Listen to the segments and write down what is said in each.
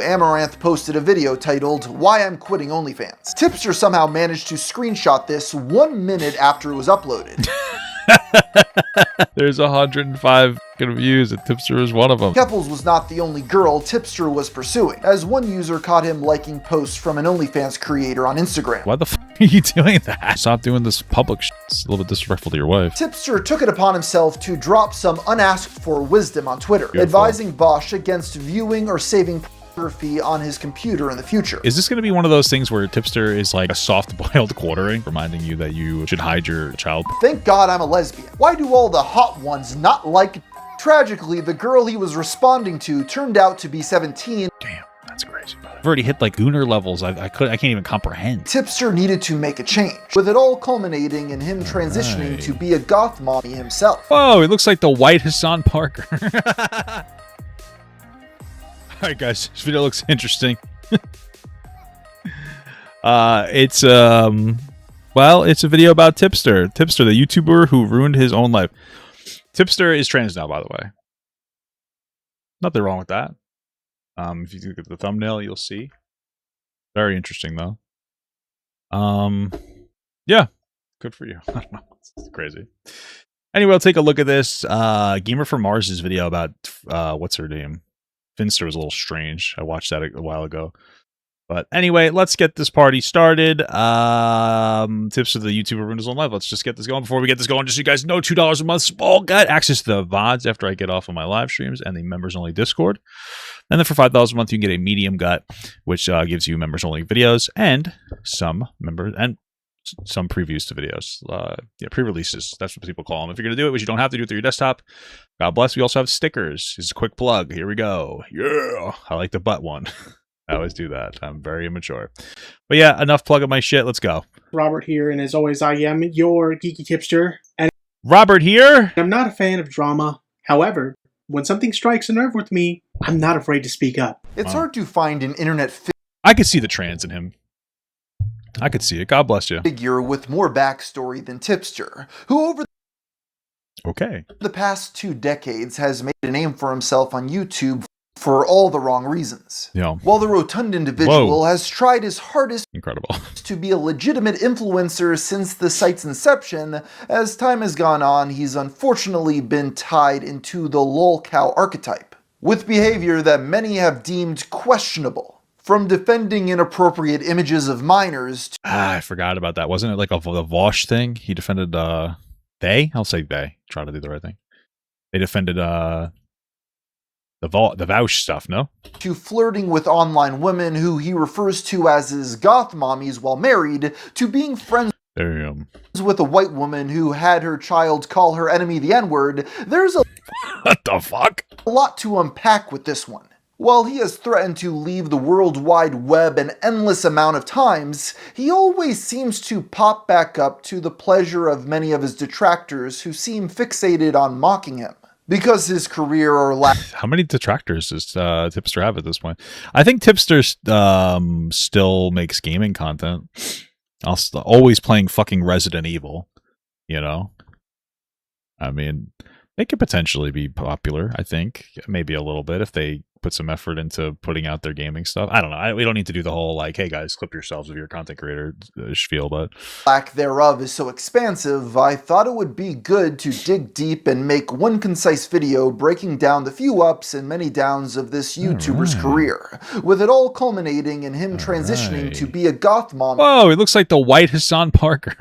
Amouranth posted a video titled, "Why I'm Quitting OnlyFans." Tipster somehow managed to screenshot this 1 minute after it was uploaded. There's 105 views and Tipster is one of them. Keffals was not the only girl Tipster was pursuing, as one user caught him liking posts from an OnlyFans creator on Instagram. Why the f are you doing that? Stop doing this public shit. It's a little bit disrespectful to your wife. Tipster took it upon himself to drop some unasked for wisdom on Twitter, advising Vowsh against viewing or saving pornography on his computer in the future. Is this going to be one of those things where Tipster is like a soft-boiled quartering, reminding you that you should hide your child? Thank God I'm a lesbian. Why do all the hot ones not like? Tragically, the girl he was responding to turned out to be 17. Damn, that's crazy. I've already hit like Gooner levels. I can't even comprehend. Tipster needed to make a change, with it all culminating in him transitioning to be a goth mommy himself. Oh, it looks like the white Hassan Parker. All right, guys, this video looks interesting. Well, it's a video about Tipster. Tipster, the YouTuber who ruined his own life. Tipster is trans now, by the way. Nothing wrong with that. If you look at the thumbnail, you'll see. Very interesting, though. Yeah, good for you. I don't know, it's crazy. Anyway, I'll take a look at this. Gamer from Mars' video about what's her name? Finster was a little strange. I watched that a while ago. But anyway, let's get this party started. Tips of the YouTuber ruined his own life. Let's just get this going. Before we get this going, just so you guys know, $2 a month. Small got access to the VODs after I get off of my live streams and the members-only Discord. And then for $5 a month, you can get a medium gut, which gives you members-only videos and some previews to videos. Yeah, pre-releases. That's what people call them. If you're going to do it, which you don't have to do it through your desktop, God bless. We also have stickers. This is a quick plug. Here we go. Yeah. I like the butt one. I always do that. I'm very immature. But yeah, enough plug of my shit. Let's go. Robert here, and as always, I am your geeky tipster. And Robert here. I'm not a fan of drama. However, when something strikes a nerve with me, I'm not afraid to speak up. It's hard to find an internet I could see the trans in him. I could see it. God bless you. Figure with more backstory than Tipster, who over the past 2 decades has made a name for himself on YouTube for all the wrong reasons. Yeah. While the rotund individual has tried his hardest to be a legitimate influencer since the site's inception, as time has gone on, he's unfortunately been tied into the lolcow archetype, with behavior that many have deemed questionable. From defending inappropriate images of minors to... I forgot about that. Wasn't it like the Vowsh thing? He defended, they? I'll say they. Try to do the right thing. They defended, the Vowsh stuff, no? To flirting with online women who he refers to as his goth mommies while married, to being friends with a white woman who had her child call her enemy the N-word. There's a what the fuck? A lot to unpack with this one. While he has threatened to leave the World Wide Web an endless amount of times, he always seems to pop back up to the pleasure of many of his detractors who seem fixated on mocking him. Because his career or lack... How many detractors does Tipster have at this point? I think Tipster still makes gaming content. Always playing fucking Resident Evil, you know? I mean, they could potentially be popular, I think. Maybe a little bit if they put some effort into putting out their gaming stuff. I don't know. We don't need to do the whole, like, hey guys, clip yourselves if you're a content creator spiel, but... lack thereof is so expansive, I thought it would be good to dig deep and make one concise video breaking down the few ups and many downs of this YouTuber's career, with it all culminating in him transitioning to be a goth mom. Whoa, it looks like the white Hassan Parker.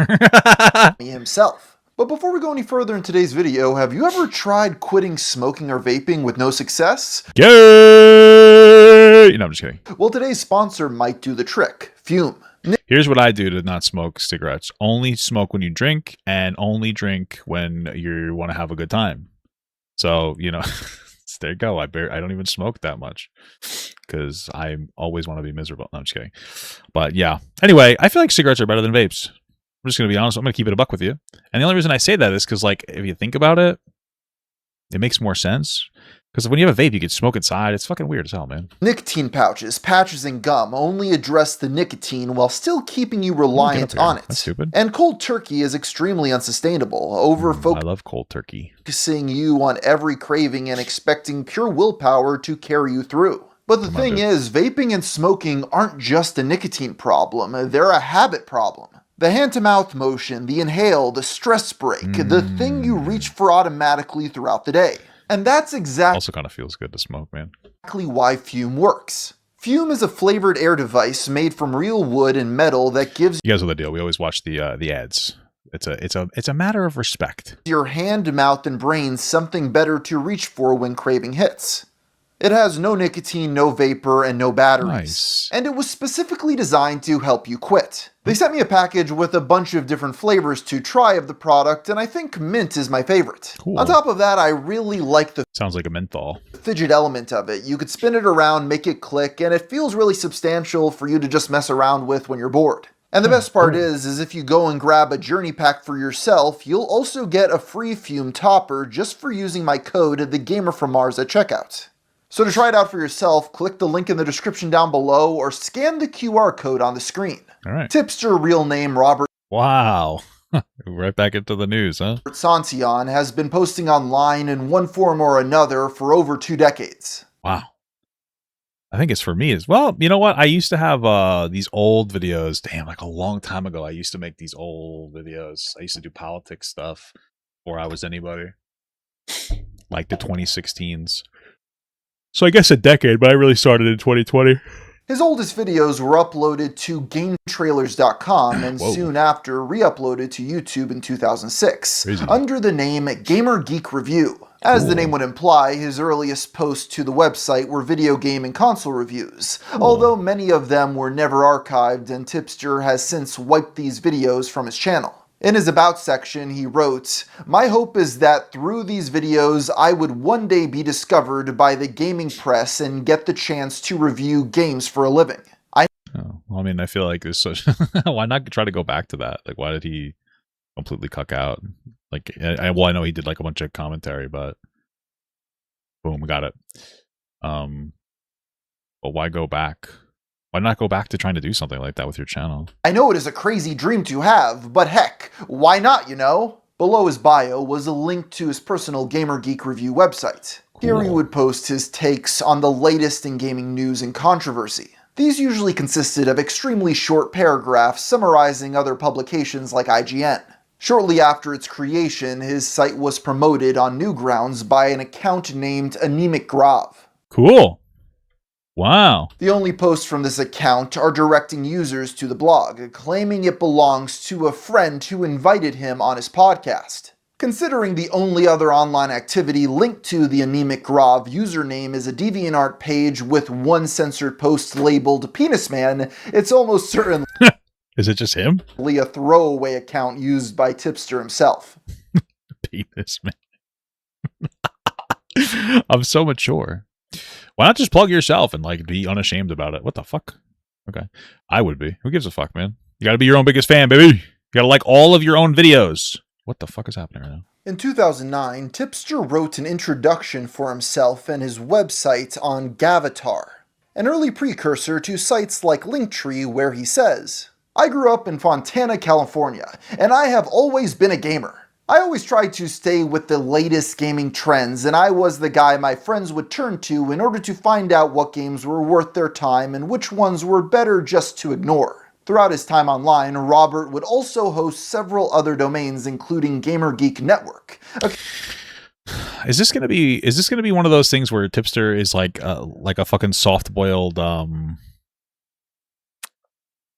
himself. But before we go any further in today's video, have you ever tried quitting smoking or vaping with no success? Yay! No, I'm just kidding. Well, today's sponsor might do the trick. Fume. Here's what I do to not smoke cigarettes. Only smoke when you drink, and only drink when you want to have a good time. So, you know, there you go. I don't even smoke that much because I always want to be miserable. No, I'm just kidding. But yeah. Anyway, I feel like cigarettes are better than vapes. I'm just going to be honest. I'm going to keep it a buck with you. And the only reason I say that is because, like, if you think about it, it makes more sense. Because when you have a vape, you can smoke inside. It's fucking weird as hell, man. Nicotine pouches, patches, and gum only address the nicotine while still keeping you reliant on it. That's stupid. And cold turkey is extremely unsustainable. I love cold turkey. Focusing you on every craving and expecting pure willpower to carry you through. But the thing is, vaping and smoking aren't just a nicotine problem, they're a habit problem. The hand-to-mouth motion, the inhale, the stress break, the thing you reach for automatically throughout the day. And that's exactly also kind of feels good to smoke, man. Why Fume works. Fume is a flavored air device made from real wood and metal that gives you guys know the deal. We always watch the ads. It's a matter of respect. Your hand, mouth, and brain something better to reach for when craving hits. It has no nicotine, no vapor, and no batteries. Nice. And it was specifically designed to help you quit. They sent me a package with a bunch of different flavors to try of the product, and I think mint is my favorite. Cool. On top of that, I really like the sounds like a menthol fidget element of it. You could spin it around, make it click, and it feels really substantial for you to just mess around with when you're bored. And the best part is if you go and grab a journey pack for yourself, you'll also get a free Fume topper just for using my code, the Gamer from Mars, at checkout. So to try it out for yourself, click the link in the description down below or scan the QR code on the screen. All right. Tipster, real name Robert. Wow. Right back into the news, huh? Santion has been posting online in one form or another for over 2 decades. Wow. I think it's for me as well. You know what? I used to have these old videos. Damn, like a long time ago, I used to make these old videos. I used to do politics stuff before I was anybody. Like the 2016s. So I guess a decade, but I really started in 2020. His oldest videos were uploaded to GameTrailers.com and soon after re-uploaded to YouTube in 2006 under the name Gamer Geek Review. As the name would imply, his earliest posts to the website were video game and console reviews, although many of them were never archived and Tipster has since wiped these videos from his channel. In his About section, he wrote, "My hope is that through these videos, I would one day be discovered by the gaming press and get the chance to review games for a living." I mean, I feel like there's such... Why not try to go back to that? Like, why did he completely cuck out? Like, I know he did like a bunch of commentary, but boom, got it. But why go back? Why not go back to trying to do something like that with your channel? I know it is a crazy dream to have, but heck, why not, you know? Below his bio was a link to his personal Gamer Geek Review website. Cool. Here he would post his takes on the latest in gaming news and controversy. These usually consisted of extremely short paragraphs summarizing other publications like IGN. Shortly after its creation, his site was promoted on Newgrounds by an account named Anemic Grav. Cool. Wow. The only posts from this account are directing users to the blog, claiming it belongs to a friend who invited him on his podcast. Considering the only other online activity linked to the Anemic Grav username is a DeviantArt page with one censored post labeled Penis Man, it's almost certainly is it just him? A throwaway account used by Tipster himself. Penis Man. I'm so mature. Why not just plug yourself and like be unashamed about it? What the fuck? Okay. I would be. Who gives a fuck, man? You gotta be your own biggest fan, baby. You gotta like all of your own videos. What the fuck is happening right now? In 2009, Tipster wrote an introduction for himself and his website on Gavatar, an early precursor to sites like Linktree, where he says, "I grew up in Fontana, California, and I have always been a gamer. I always tried to stay with the latest gaming trends, and I was the guy my friends would turn to in order to find out what games were worth their time and which ones were better just to ignore." Throughout his time online, Robert would also host several other domains, including Gamer Geek Network. Is this gonna be one of those things where Tipster is like a fucking soft-boiled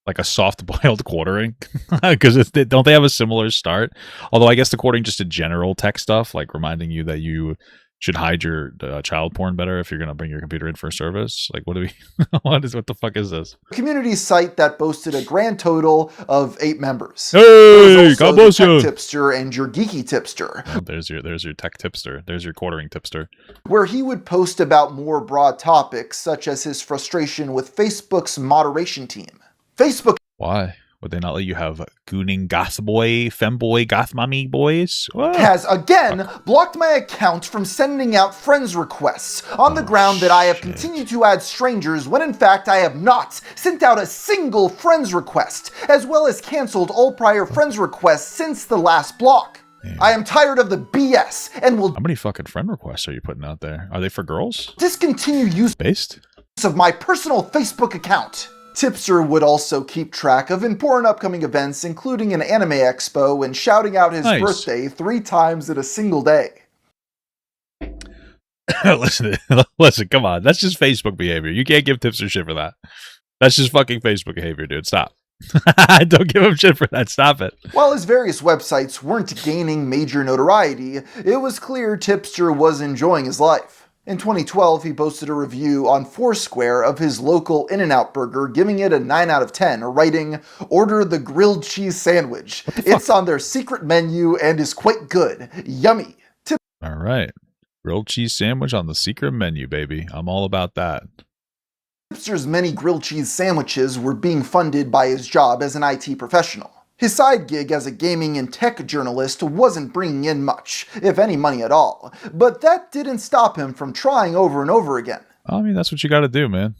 like a soft-boiled quartering? Because don't they have a similar start? Although I guess the quartering just a general tech stuff, like reminding you that you should hide your child porn better if you're going to bring your computer in for service. Like, what do we... what the fuck is this? A community site that boasted a grand total of 8 members. Hey, God bless you. Tipster and your Geeky Tipster. Oh, there's your tech tipster. There's your quartering tipster. Where he would post about more broad topics, such as his frustration with Facebook's moderation team. Facebook... Why? Would they not let you have gooning goth boy, femboy, goth mommy boys? What? Has again blocked my account from sending out friends requests on the ground that I have continued to add strangers when in fact I have not sent out a single friends request, as well as canceled all prior friends requests since the last block. Yeah. I am tired of the BS and will... How many fucking friend requests are you putting out there? Are they for girls? Discontinue use... Based? of my personal Facebook account. Tipster would also keep track of important upcoming events, including an anime expo, and shouting out his birthday 3 times in a single day. Listen, come on. That's just Facebook behavior. You can't give Tipster shit for that. That's just fucking Facebook behavior, dude. Stop. Don't give him shit for that. Stop it. While his various websites weren't gaining major notoriety, it was clear Tipster was enjoying his life. In 2012, he posted a review on Foursquare of his local In-N-Out burger, giving it a 9 out of 10, writing, "Order the grilled cheese sandwich. It's on their secret menu and is quite good. Yummy." All right. Grilled cheese sandwich on the secret menu, baby. I'm all about that. Tipster's many grilled cheese sandwiches were being funded by his job as an IT professional. His side gig as a gaming and tech journalist wasn't bringing in much, if any money at all, but that didn't stop him from trying over and over again. I mean, that's what you gotta do, man.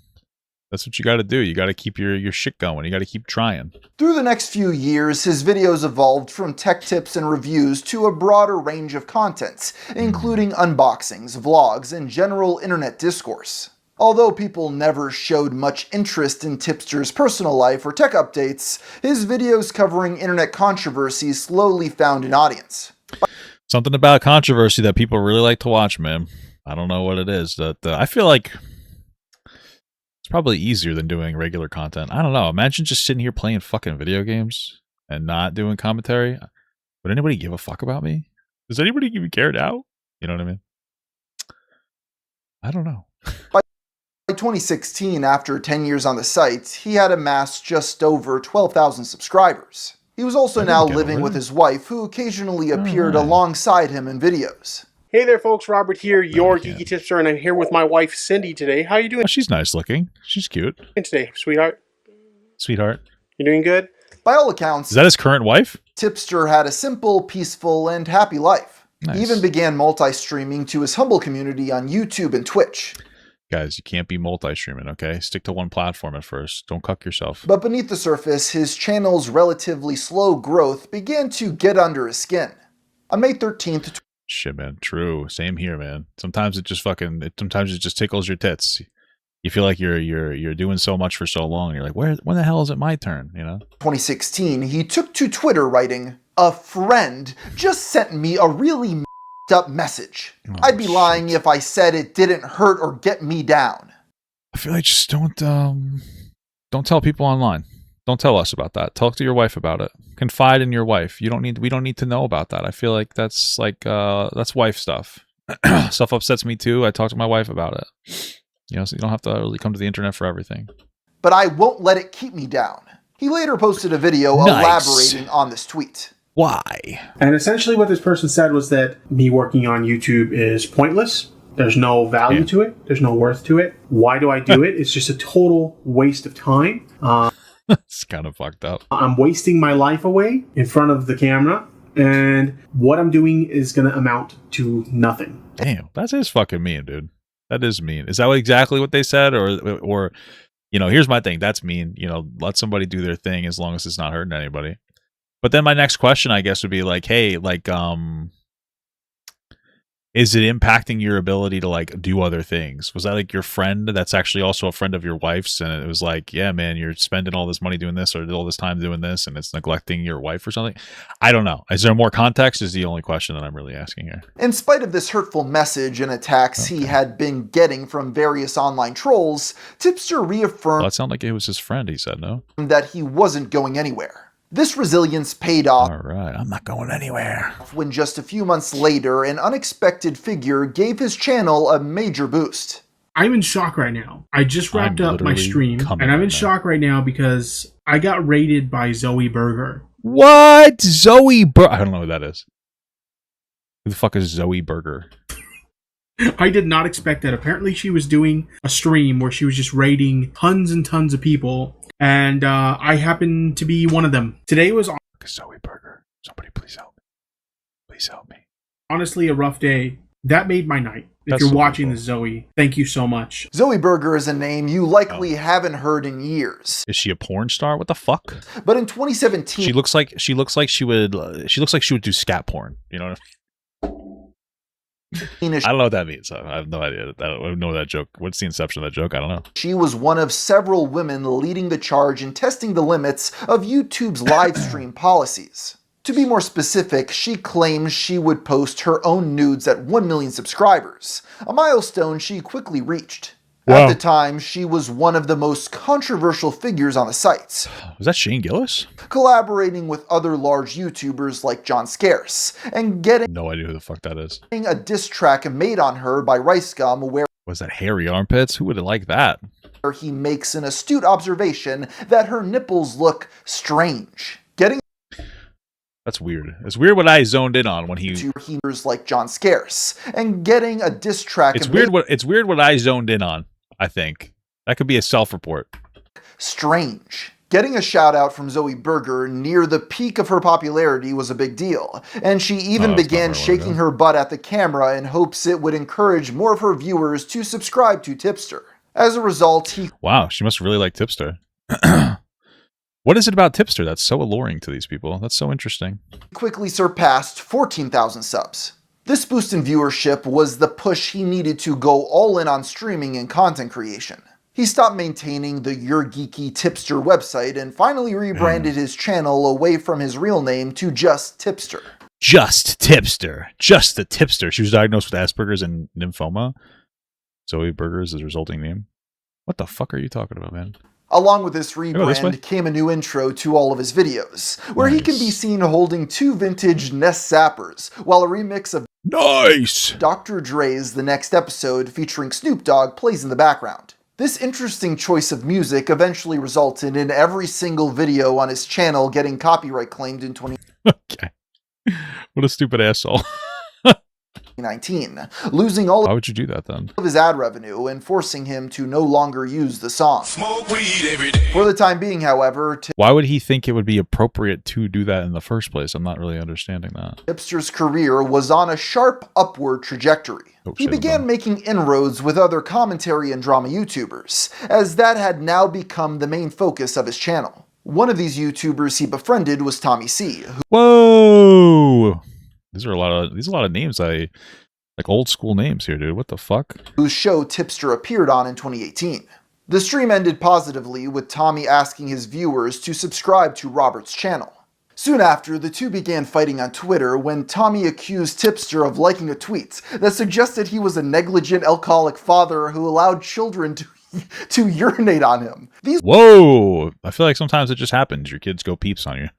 That's what you gotta do. You gotta keep your shit going. You gotta keep trying. Through the next few years, his videos evolved from tech tips and reviews to a broader range of content, including unboxings, vlogs, and general internet discourse. Although people never showed much interest in Tipster's personal life or tech updates, his videos covering internet controversies slowly found an audience. Something about controversy that people really like to watch, man. I don't know what it is. I feel like it's probably easier than doing regular content. I don't know. Imagine just sitting here playing fucking video games and not doing commentary. Would anybody give a fuck about me? Does anybody even care now? You know what I mean? I don't know. By 2016, after 10 years on the site, he had amassed just over 12,000 subscribers. He was also now living with his wife, who occasionally appeared alongside him in videos. Hey there, folks. Robert here, your Geeky Tipster, and I'm here with my wife, Cindy, today. How are you doing? Oh, she's nice looking. She's cute. Today, sweetheart. Sweetheart. You doing good? By all accounts, is that his current wife? Tipster had a simple, peaceful, and happy life. Nice. He even began multi-streaming to his humble community on YouTube and Twitch. Guys, you can't be multi-streaming, okay? Stick to one platform at first. Don't cuck yourself. But beneath the surface, his channel's relatively slow growth began to get under his skin. On May 13th... Shit, man. True. Same here, man. Sometimes it just sometimes it just tickles your tits. You feel like you're doing so much for so long. You're like, when the hell is it my turn, you know? 2016, he took to Twitter writing, "A friend just sent me a really up message. I'd be lying if I said it didn't hurt or get me down." I feel like just don't tell people online. Don't tell us about that. Talk to your wife about it. Confide in your wife. We don't need to know about that. I feel like that's wife stuff. Stuff upsets me too. I talk to my wife about it. You know, so you don't have to really come to the internet for everything. "But I won't let it keep me down." He later posted a video elaborating on this tweet. Why? And essentially what this person said was that me working on YouTube is pointless. There's no value to it. There's no worth to it. Why do I do it? It's just a total waste of time. It's kind of fucked up. I'm wasting my life away in front of the camera, and what I'm doing is going to amount to nothing. Damn, that is fucking mean, dude. That is mean. Is that exactly what they said? Or, you know, here's my thing. That's mean. You know, let somebody do their thing as long as it's not hurting anybody. But then my next question, I guess, would be like, hey, like, is it impacting your ability to like do other things? Was that like your friend that's actually also a friend of your wife's, and it was like, yeah, man, you're spending all this money doing this or all this time doing this, and it's neglecting your wife or something? I don't know. Is there more context? Is the only question that I'm really asking here. In spite of this hurtful message and attacks he had been getting from various online trolls, Tipster reaffirmed that sounded like it was his friend, he said, no? That he wasn't going anywhere. This resilience paid off. All right, I'm not going anywhere. When just a few months later, an unexpected figure gave his channel a major boost. I'm in shock right now. I just wrapped up my stream, and I'm in shock right now because I got raided by Zoe Burger. What? Zoe Burger? I don't know who that is. Who the fuck is Zoe Burger? I did not expect that. Apparently she was doing a stream where she was just raiding tons and tons of people. And I happened to be one of them. Today was Zoe Burger. Somebody please help me. Please help me. Honestly, a rough day. That made my night. If you're watching this, Zoe, thank you so much. Zoe Burger is a name you likely haven't heard in years. Is she a porn star? What the fuck? But in 2017, she looks like she would do scat porn. You know what I mean? I don't know what that means. I have no idea. I don't know that joke. What's the inception of that joke? I don't know. She was one of several women leading the charge in testing the limits of YouTube's live stream policies. To be more specific, she claims she would post her own nudes at 1 million subscribers, a milestone she quickly reached. Wow. At the time, she was one of the most controversial figures on the sites. Was that Shane Gillis? Collaborating with other large YouTubers like John Scarce, and getting no idea who the fuck that is. A diss track made on her by Rice Gum where was that hairy armpits? Who would have liked that? He makes an astute observation that her nipples look strange. That's weird. It's weird what I zoned in on when he like John Scarce and getting a diss track. It's weird what I zoned in on. I think that could be a self-report. Strange. Getting a shout out from Zoe Berger near the peak of her popularity was a big deal, and she even began shaking her butt at the camera in hopes it would encourage more of her viewers to subscribe to Tipster. As a result, wow, she must really like Tipster. What is it about Tipster that's so alluring to these people? That's so interesting. Quickly surpassed 14,000 subs. This boost in viewership was the push he needed to go all in on streaming and content creation. He stopped maintaining the Your Geeky Tipster website and finally rebranded his channel away from his real name to just Tipster. Just Tipster. Just the Tipster. She was diagnosed with Asperger's and lymphoma. Zoe Berger is the resulting name. What the fuck are you talking about, man? Along with this rebrand came a new intro to all of his videos, where he can be seen holding 2 vintage Nest Zappers, while a remix of Dr. Dre's The Next Episode featuring Snoop Dogg plays in the background. This interesting choice of music eventually resulted in every single video on his channel getting copyright claimed in 2019. Okay. What a stupid asshole. 2019, losing all Why would you do that then? of his ad revenue and forcing him to no longer use the song. Smoke weed every day. For the time being, however, Why would he think it would be appropriate to do that in the first place? I'm not really understanding that. Tipster's career was on a sharp upward trajectory. He began making inroads with other commentary and drama YouTubers, as that had now become the main focus of his channel. One of these YouTubers he befriended was Tommy C. Whoa! These are a lot of names like old school names here, dude. What the fuck? Whose show Tipster appeared on in 2018. The stream ended positively with Tommy asking his viewers to subscribe to Robert's channel. Soon after, the two began fighting on Twitter when Tommy accused Tipster of liking a tweet that suggested he was a negligent alcoholic father who allowed children to urinate on him. Whoa! I feel like sometimes it just happens. Your kids go peeps on you.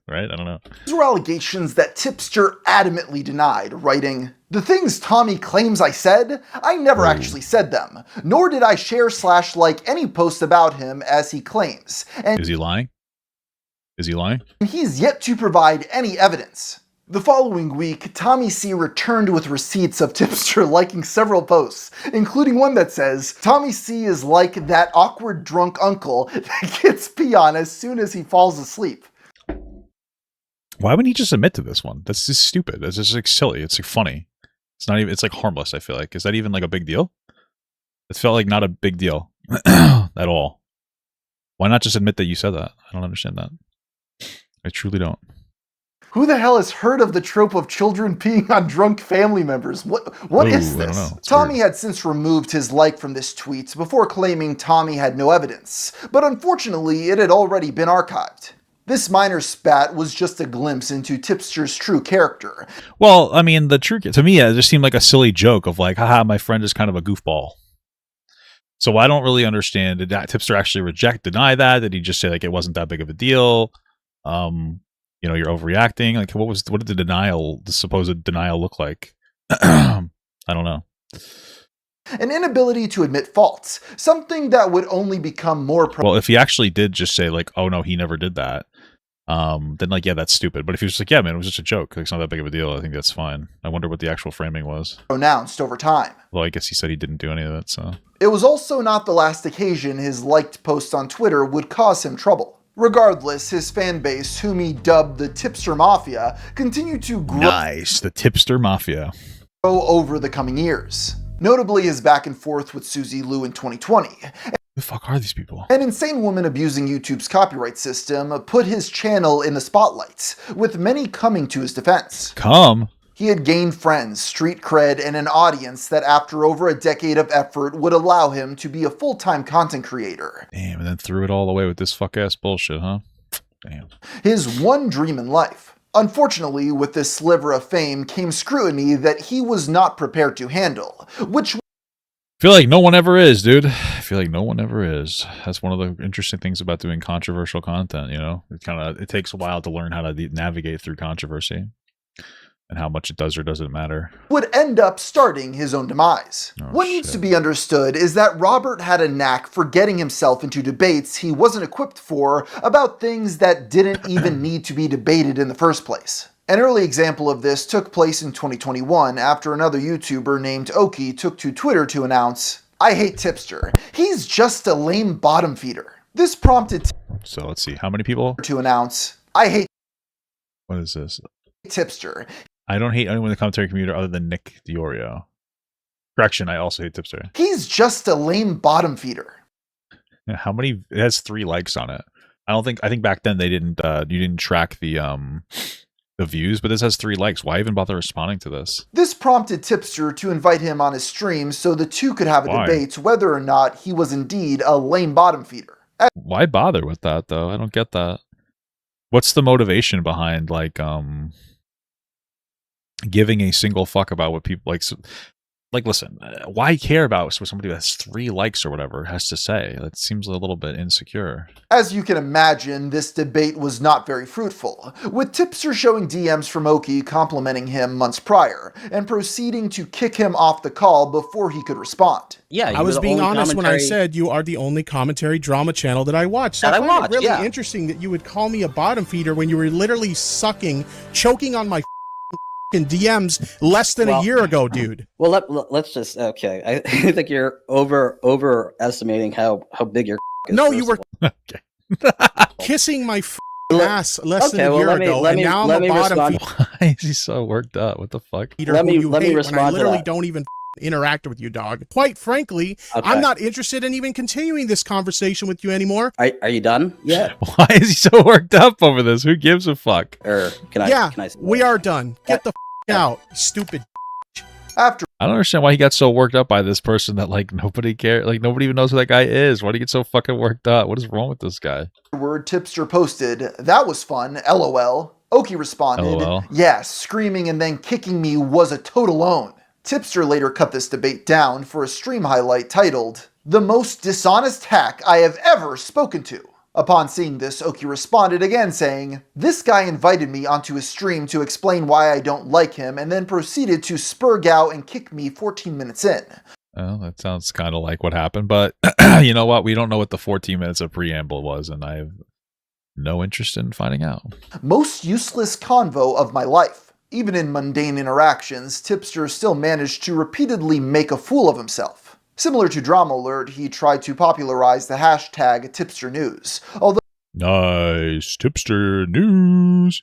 Right? I don't know. These were allegations that Tipster adamantly denied, writing, "The things Tommy claims I said, I never actually said them, nor did I share/like any post about him as he claims." And is he lying? Is he lying? He's yet to provide any evidence. The following week, Tommy C returned with receipts of Tipster liking several posts, including one that says, "Tommy C is like that awkward drunk uncle that gets pee on as soon as he falls asleep." Why wouldn't he just admit to this one? That's just stupid. It's just like silly. It's like funny. It's not even, it's like harmless, I feel like. Is that even like a big deal? It felt like not a big deal at all. Why not just admit that you said that? I don't understand that. I truly don't. Who the hell has heard of the trope of children peeing on drunk family members? What is this? I don't know. Tommy had since removed his like from this tweet before claiming Tommy had no evidence, but unfortunately it had already been archived. This minor spat was just a glimpse into Tipster's true character. Well, I mean, to me, it just seemed like a silly joke of like, haha, my friend is kind of a goofball. So I don't really understand. Did that Tipster actually deny that? Did he just say like it wasn't that big of a deal? You know, you're overreacting. Like, what did the supposed denial look like? I don't know. An inability to admit faults, something that would only become more well, if he actually did just say like, oh no, he never did that, then like, yeah, that's stupid. But if he was just like, yeah, man, it was just a joke, like, it's not that big of a deal, I think that's fine. I wonder what the actual framing was. Pronounced over time. Well, I guess he said he didn't do any of that, so. It was also not the last occasion his liked posts on Twitter would cause him trouble. Regardless, his fan base, whom he dubbed the Tipster Mafia, continued to grow. Nice, the Tipster Mafia. Over the coming years. Notably his back and forth with Suzy Liu in 2020. Who the fuck are these people? An insane woman abusing YouTube's copyright system put his channel in the spotlight, with many coming to his defense. He had gained friends, street cred, and an audience that after over a decade of effort would allow him to be a full-time content creator. Damn, and then threw it all away with this fuck-ass bullshit, huh? Damn. His one dream in life. Unfortunately, with this sliver of fame came scrutiny that he was not prepared to handle, which... I feel like no one ever is, dude. I feel like no one ever is. That's one of the interesting things about doing controversial content, you know? It takes a while to learn how to navigate through controversy. And how much it does or doesn't matter. Would end up starting his own demise. Oh, what needs to be understood is that Robert had a knack for getting himself into debates he wasn't equipped for about things that didn't even need to be debated in the first place. An early example of this took place in 2021 after another YouTuber named Oki took to Twitter to announce, "I hate Tipster. He's just a lame bottom feeder." This prompted So let's see, how many people? To announce, "I hate..." What is this? Tipster. I don't hate anyone in the commentary community other than Nick Diorio. Correction, I also hate Tipster. He's just a lame bottom feeder. Yeah, how many? It has 3 likes on it. I think back then they didn't. You didn't track the views, but this has 3 likes. Why even bother responding to this? This prompted Tipster to invite him on his stream so the two could have a debate whether or not he was indeed a lame bottom feeder. Why bother with that though? I don't get that. What's the motivation behind like giving a single fuck about what people like listen, why care about what somebody who has 3 likes or whatever has to say? That seems a little bit insecure. As you can imagine, this debate was not very fruitful, with Tipster showing DMs from Oki complimenting him months prior, and proceeding to kick him off the call before he could respond. Yeah, I was being honest when I said you are the only commentary drama channel that I watch. So I find it really interesting that you would call me a bottom feeder when you were literally choking on my in DMs less than a year ago, dude. Well, let's just I think you're overestimating how big your is. No, you were kissing my ass less than a year ago, and now I'm a bottom feeder. Why is he so worked up? What the fuck? Let me respond. I literally don't even interact with you, dog. Quite frankly, I'm not interested in even continuing this conversation with you anymore. Are you done? Yeah. Why is he so worked up over this? Who gives a fuck? Or can I? Yeah, can I we are done. Get the out, stupid. After I don't understand why he got so worked up by this person that like nobody cares, like nobody even knows who that guy is. Why do you get so fucking worked up? What is wrong with this guy? Tipster posted, "That was fun, LOL." Oki responded, LOL. "Yes, screaming and then kicking me was a total own." Tipster later cut this debate down for a stream highlight titled, "The most dishonest hack I have ever spoken to." Upon seeing this, Oki responded again saying, "This guy invited me onto his stream to explain why I don't like him and then proceeded to spurg out and kick me 14 minutes in." Well, that sounds kind of like what happened, but you know what? We don't know what the 14 minutes of preamble was, and I have no interest in finding out. "Most useless convo of my life." Even in mundane interactions, Tipster still managed to repeatedly make a fool of himself. Similar to Drama Alert, he tried to popularize the hashtag Tipster News, although nice Tipster News.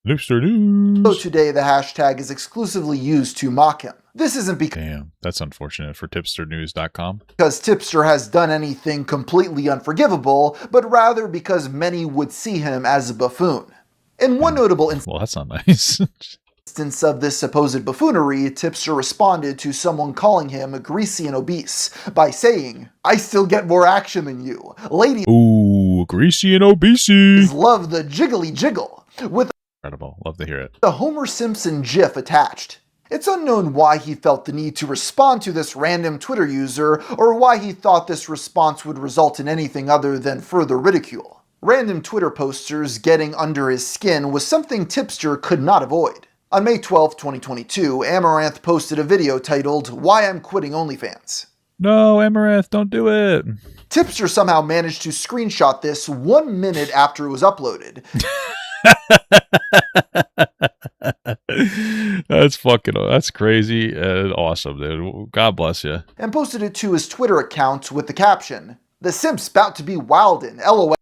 Tipster News. Today the hashtag is exclusively used to mock him. This isn't because Damn, that's unfortunate for tipsternews.com. Because Tipster has done anything completely unforgivable, but rather because many would see him as a buffoon. In one notable well, that's not nice. instance of this supposed buffoonery, Tipster responded to someone calling him greasy and obese by saying, "I still get more action than you. Ladies ooh, greasy and obesity. Love the jiggly jiggle," with incredible. Love to hear it. the Homer Simpson gif attached. It's unknown why he felt the need to respond to this random Twitter user, or why he thought this response would result in anything other than further ridicule. Random Twitter posters getting under his skin was something Tipster could not avoid. On May 12, 2022, Amouranth posted a video titled, "Why I'm Quitting OnlyFans." No, Amouranth, don't do it. Tipster somehow managed to screenshot this 1 minute after it was uploaded. That's crazy and awesome, dude. God bless you. And posted it to his Twitter account with the caption, "The simp's bout to be wildin', LOL."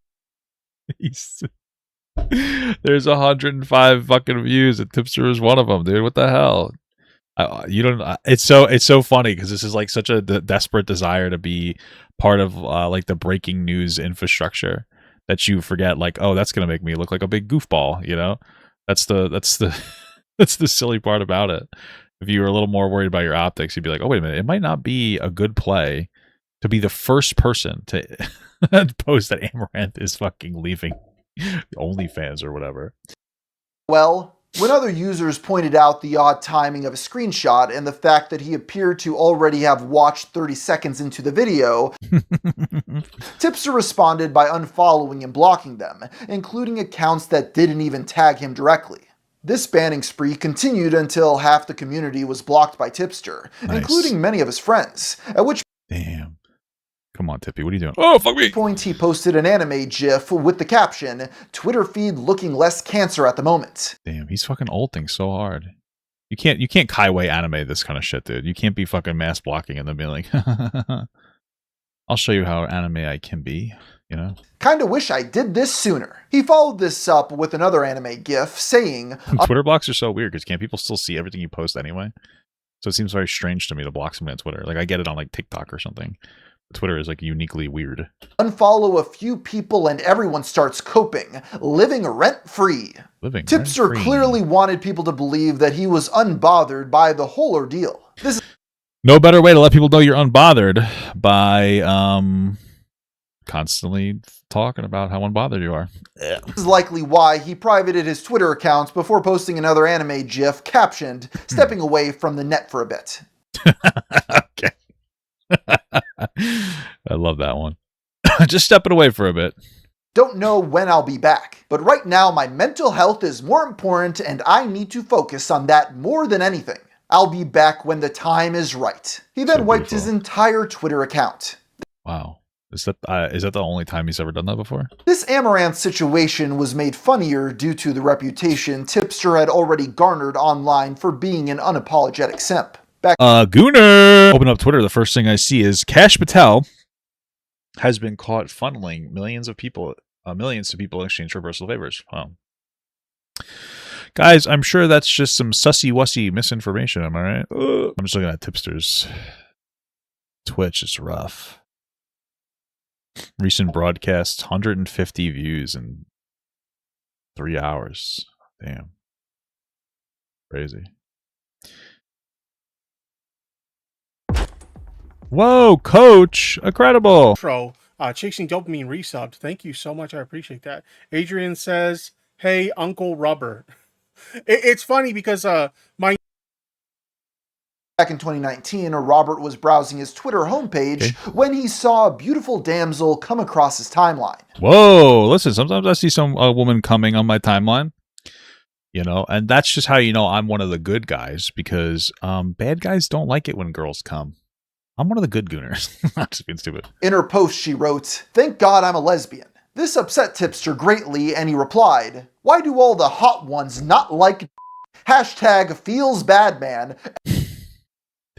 There's 105 fucking views, and Tipster is one of them, dude. What the hell? It's so funny because this is like such a desperate desire to be part of like the breaking news infrastructure that you forget, like, oh, that's gonna make me look like a big goofball, you know? That's the That's the silly part about it. If you were a little more worried about your optics, you'd be like, oh, wait a minute. It might not be a good play to be the first person to post that Amouranth is fucking leaving OnlyFans or whatever. Well, when other users pointed out the odd timing of a screenshot and the fact that he appeared to already have watched 30 seconds into the video, Tipster responded by unfollowing and blocking them, including accounts that didn't even tag him directly. This banning spree continued until half the community was blocked by Tipster, including many of his friends, at which damn. Come on, Tippy, what are you doing? Oh, fuck me! Point he posted an anime gif with the caption, Twitter feed looking less cancer at the moment. Damn, he's fucking ulting so hard. You can't Kaiway anime this kind of shit, dude. You can't be fucking mass blocking and then be like, I'll show you how anime I can be, you know? Kinda wish I did this sooner. He followed this up with another anime gif saying, Twitter blocks are so weird because can't people still see everything you post anyway? So it seems very strange to me to block somebody on Twitter. Like I get it on like TikTok or something. Twitter is like uniquely weird. Unfollow a few people and everyone starts coping, living rent-free. Tipster clearly wanted people to believe that he was unbothered by the whole ordeal. This is no better way to let people know you're unbothered by constantly talking about how unbothered you are. This is likely why he privated his Twitter accounts before posting another anime gif captioned, stepping away from the net for a bit. Okay. I love that one. Just stepping away for a bit. Don't know when I'll be back, but right now my mental health is more important and I need to focus on that more than anything. I'll be back when the time is right. He then wiped his entire Twitter account. Wow. Is that the only time he's ever done that before? This Amouranth situation was made funnier due to the reputation Tipster had already garnered online for being an unapologetic simp. Gooner! Open up Twitter, the first thing I see is Cash Patel has been caught funneling millions to people in exchange for personal favors. Wow. Guys, I'm sure that's just some sussy-wussy misinformation, am I right? I'm just looking at Tipster's Twitch. It's rough. Recent broadcasts, 150 views in 3 hours. Damn. Crazy. Whoa, Coach! Incredible! Chasing Dopamine resubbed. Thank you so much. I appreciate that. Adrian says, hey, Uncle Rubber. It's funny because my... Back in 2019, Robert was browsing his Twitter homepage when he saw a beautiful damsel come across his timeline. Whoa, listen, sometimes I see some woman coming on my timeline, you know, and that's just how you know I'm one of the good guys, because bad guys don't like it when girls come. I'm one of the good gooners. I'm just being stupid. In her post, she wrote, thank God I'm a lesbian. This upset Tipster greatly, and he replied, why do all the hot ones not like hashtag feels bad man?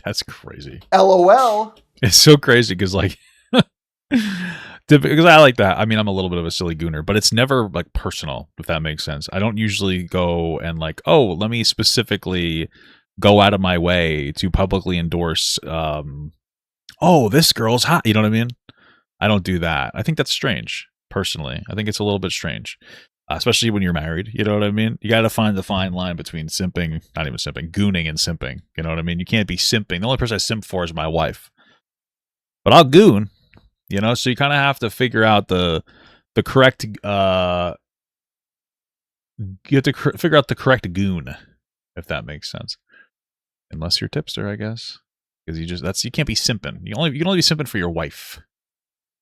That's crazy. LOL. It's so crazy because like, because I like that. I mean, I'm a little bit of a silly gooner, but it's never like personal, if that makes sense. I don't usually go and like, oh, let me specifically go out of my way to publicly endorse, oh, this girl's hot. You know what I mean? I don't do that. I think that's strange, personally. I think it's a little bit strange, especially when you're married. You know what I mean? You got to find the fine line between simping, not even simping, gooning and simping. You know what I mean? You can't be simping. The only person I simp for is my wife. But I'll goon, you know? So you kind of have to figure out the correct, you have to figure out the correct goon, if that makes sense. Unless you're Tipster, I guess. Because you can't be simping. You can only be simping for your wife.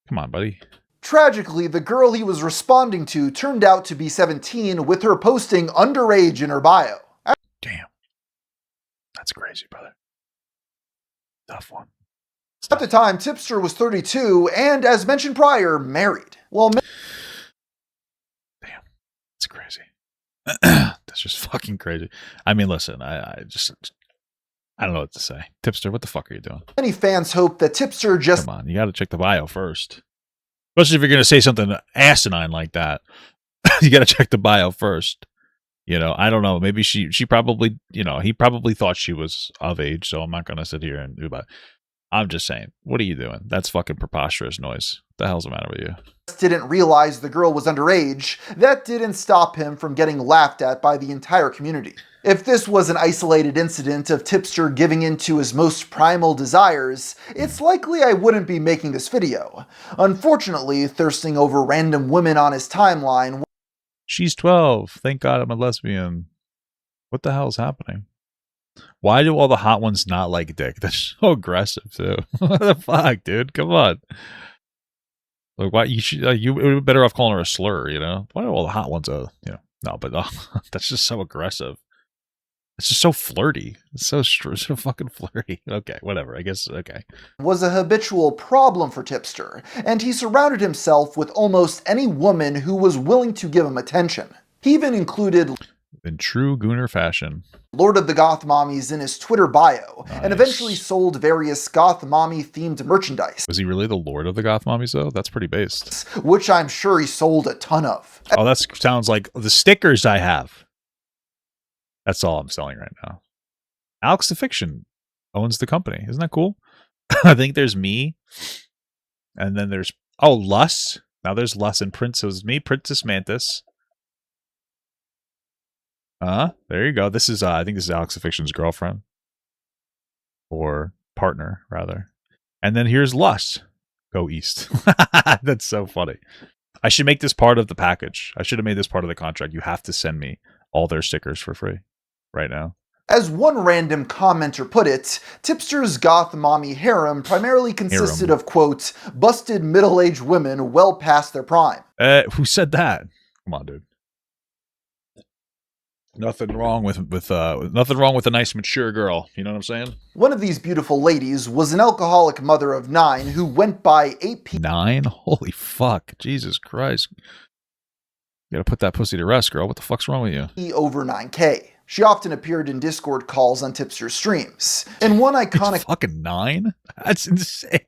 Come on, buddy. Tragically, the girl he was responding to turned out to be 17, with her posting underage in her bio. Damn. That's crazy, brother. Tough one. At the time, Tipster was 32 and, as mentioned prior, married. Well, damn. That's crazy. That's just fucking crazy. I mean, listen, I don't know what to say. Tipster, what the fuck are you doing? Many fans hope that Tipster just... Come on, you got to check the bio first. Especially if you're going to say something asinine like that. You got to check the bio first. You know, I don't know. Maybe she probably, you know, he probably thought she was of age, so I'm not going to sit here and do that. I'm just saying. What are you doing? That's fucking preposterous noise. What the hell's the matter with you? Didn't realize the girl was underage, that didn't stop him from getting laughed at by the entire community. If this was an isolated incident of Tipster giving in to his most primal desires, it's likely I wouldn't be making this video. Unfortunately, thirsting over random women on his timeline... She's 12. Thank God I'm a lesbian. What the hell is happening? Why do all the hot ones not like dick? That's so aggressive, too. What the fuck, dude? Come on. Like, why you should you would be better off calling her a slur, you know? Why do all the hot ones no, but that's just so aggressive. It's just so flirty. It's so fucking flirty. Okay, whatever. I guess, okay. Was a habitual problem for Tipster, and he surrounded himself with almost any woman who was willing to give him attention. He even included, in true Gooner fashion, Lord of the Goth Mommies in his Twitter bio, and eventually sold various Goth Mommy-themed merchandise. Was he really the Lord of the Goth Mommies, though? That's pretty based. Which I'm sure he sold a ton of. Oh, that sounds like the stickers I have. That's all I'm selling right now. Alex the Fiction owns the company. Isn't that cool? I think there's me. And then there's... Oh, Lus. Now there's Lus and Prince. So it's me, Princess Mantis. There you go. This is, I think this is Alex the Fiction's girlfriend. Or partner, rather. And then here's Lus. Go East. That's so funny. I should make this part of the package. I should have made this part of the contract. You have to send me all their stickers for free right now. As one random commenter put it, Tipster's Goth Mommy harem primarily consisted of, quote, busted middle-aged women well past their prime. Who said that? Come on, dude. Nothing wrong with a nice mature girl. You know what I'm saying? One of these beautiful ladies was an alcoholic mother of 9 who went by AP... 9? Holy fuck. Jesus Christ. You gotta put that pussy to rest, girl. What the fuck's wrong with you? Over 9K. She often appeared in Discord calls on Tipster's streams. In one iconic... Fucking 9? That's insane.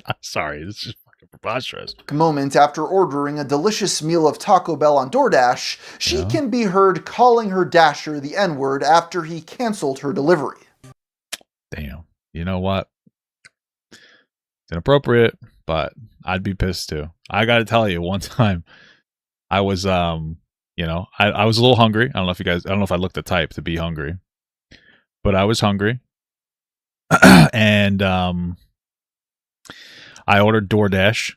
I'm sorry, this is fucking preposterous. Moment after ordering a delicious meal of Taco Bell on DoorDash, she can be heard calling her dasher the N-word after he canceled her delivery. Damn. You know what? It's inappropriate, but I'd be pissed too. I gotta tell you, one time I was I was a little hungry. I don't know if I looked the type to be hungry, but I was hungry. And I ordered DoorDash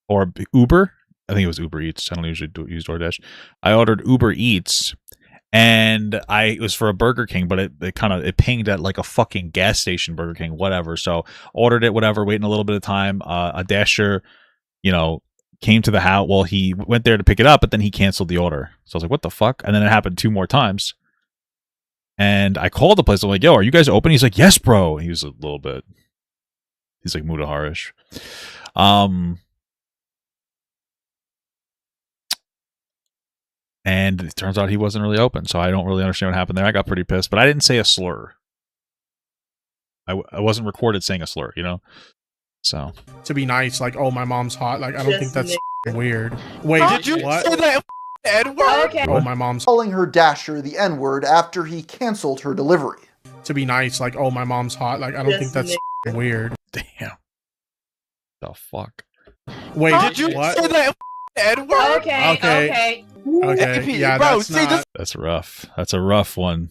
or Uber. I think it was Uber Eats. I don't usually use DoorDash. I ordered Uber Eats, and it was for a Burger King, but it pinged at like a fucking gas station Burger King, whatever. So ordered it, whatever, waiting a little bit of time. A dasher, came to the house. Well, he went there to pick it up, but then he canceled the order. So I was like, what the fuck? And then it happened 2 more times. And I called the place. I'm like, yo, are you guys open? He's like, yes, bro. He was a little bit, he's like Mudaharish. And it turns out he wasn't really open. So I don't really understand what happened there. I got pretty pissed, but I didn't say a slur. I wasn't recorded saying a slur, So to be nice, like, oh, my mom's hot. Like, I don't think that's weird. Wait, did you what? say that N-word? Okay. Oh, my mom's calling her dasher the N-word after he canceled her delivery. To be nice, like, oh, my mom's hot. Like, I don't think that's weird. Damn. The fuck. Wait, did you what? say that N-word? Okay. Yeah, bro, that's rough. That's a rough one.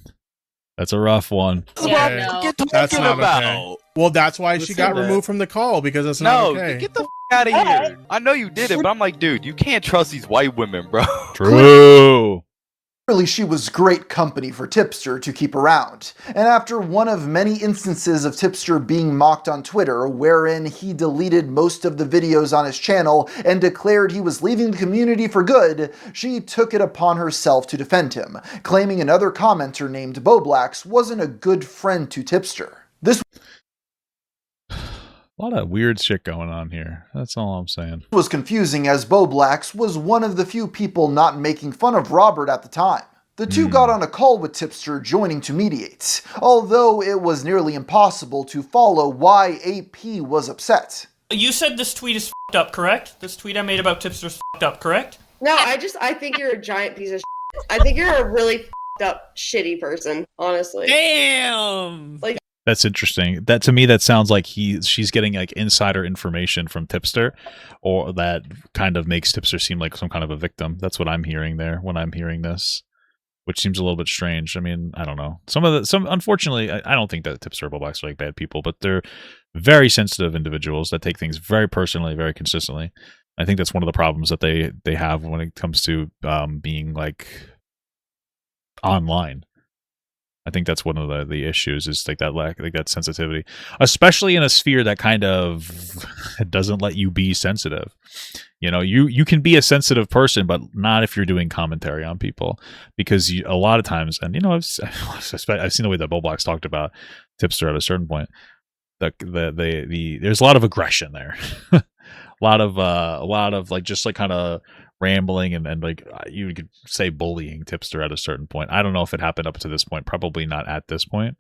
That's a rough one. Yeah, no. What that's not about? Okay. Well, that's why she got removed from the call, because it's not okay. Get the out of here. I know you did it, but I'm like, dude, you can't trust these white women, bro. True. Clearly, she was great company for Tipster to keep around. And after one of many instances of Tipster being mocked on Twitter, wherein he deleted most of the videos on his channel and declared he was leaving the community for good, she took it upon herself to defend him, claiming another commenter named Bowblax wasn't a good friend to Tipster. This a lot of weird shit going on here. That's all I'm saying. was confusing, as Bowblax was one of the few people not making fun of Robert at the time. The two got on a call with Tipster, joining to mediate, although it was nearly impossible to follow why AP was upset. You said this tweet is f***ed up, correct? This tweet I made about Tipster's f***ed up, correct? No, I think you're a giant piece of shit. I think you're a really f***ed up, shitty person, honestly. Damn! Like, That's interesting. That to me, that sounds like she's getting like insider information from Tipster, or that kind of makes Tipster seem like some kind of a victim. That's what I'm hearing there when I'm hearing this, which seems a little bit strange. I mean, I don't know. Unfortunately, I don't think that Tipster or Bowblax are like bad people, but they're very sensitive individuals that take things very personally, very consistently. I think that's one of the problems that they have when it comes to being like online. I think that's one of the issues is like that lack, like that sensitivity, especially in a sphere that kind of doesn't let you be sensitive. You know, you can be a sensitive person, but not if you're doing commentary on people, because a lot of times, and you know, I've seen the way that Bowblax talked about Tipster at a certain point. There's a lot of aggression there, a lot of like just like kind of rambling and like you could say bullying Tipster at a certain point. I don't know if it happened up to this point, probably not at this point,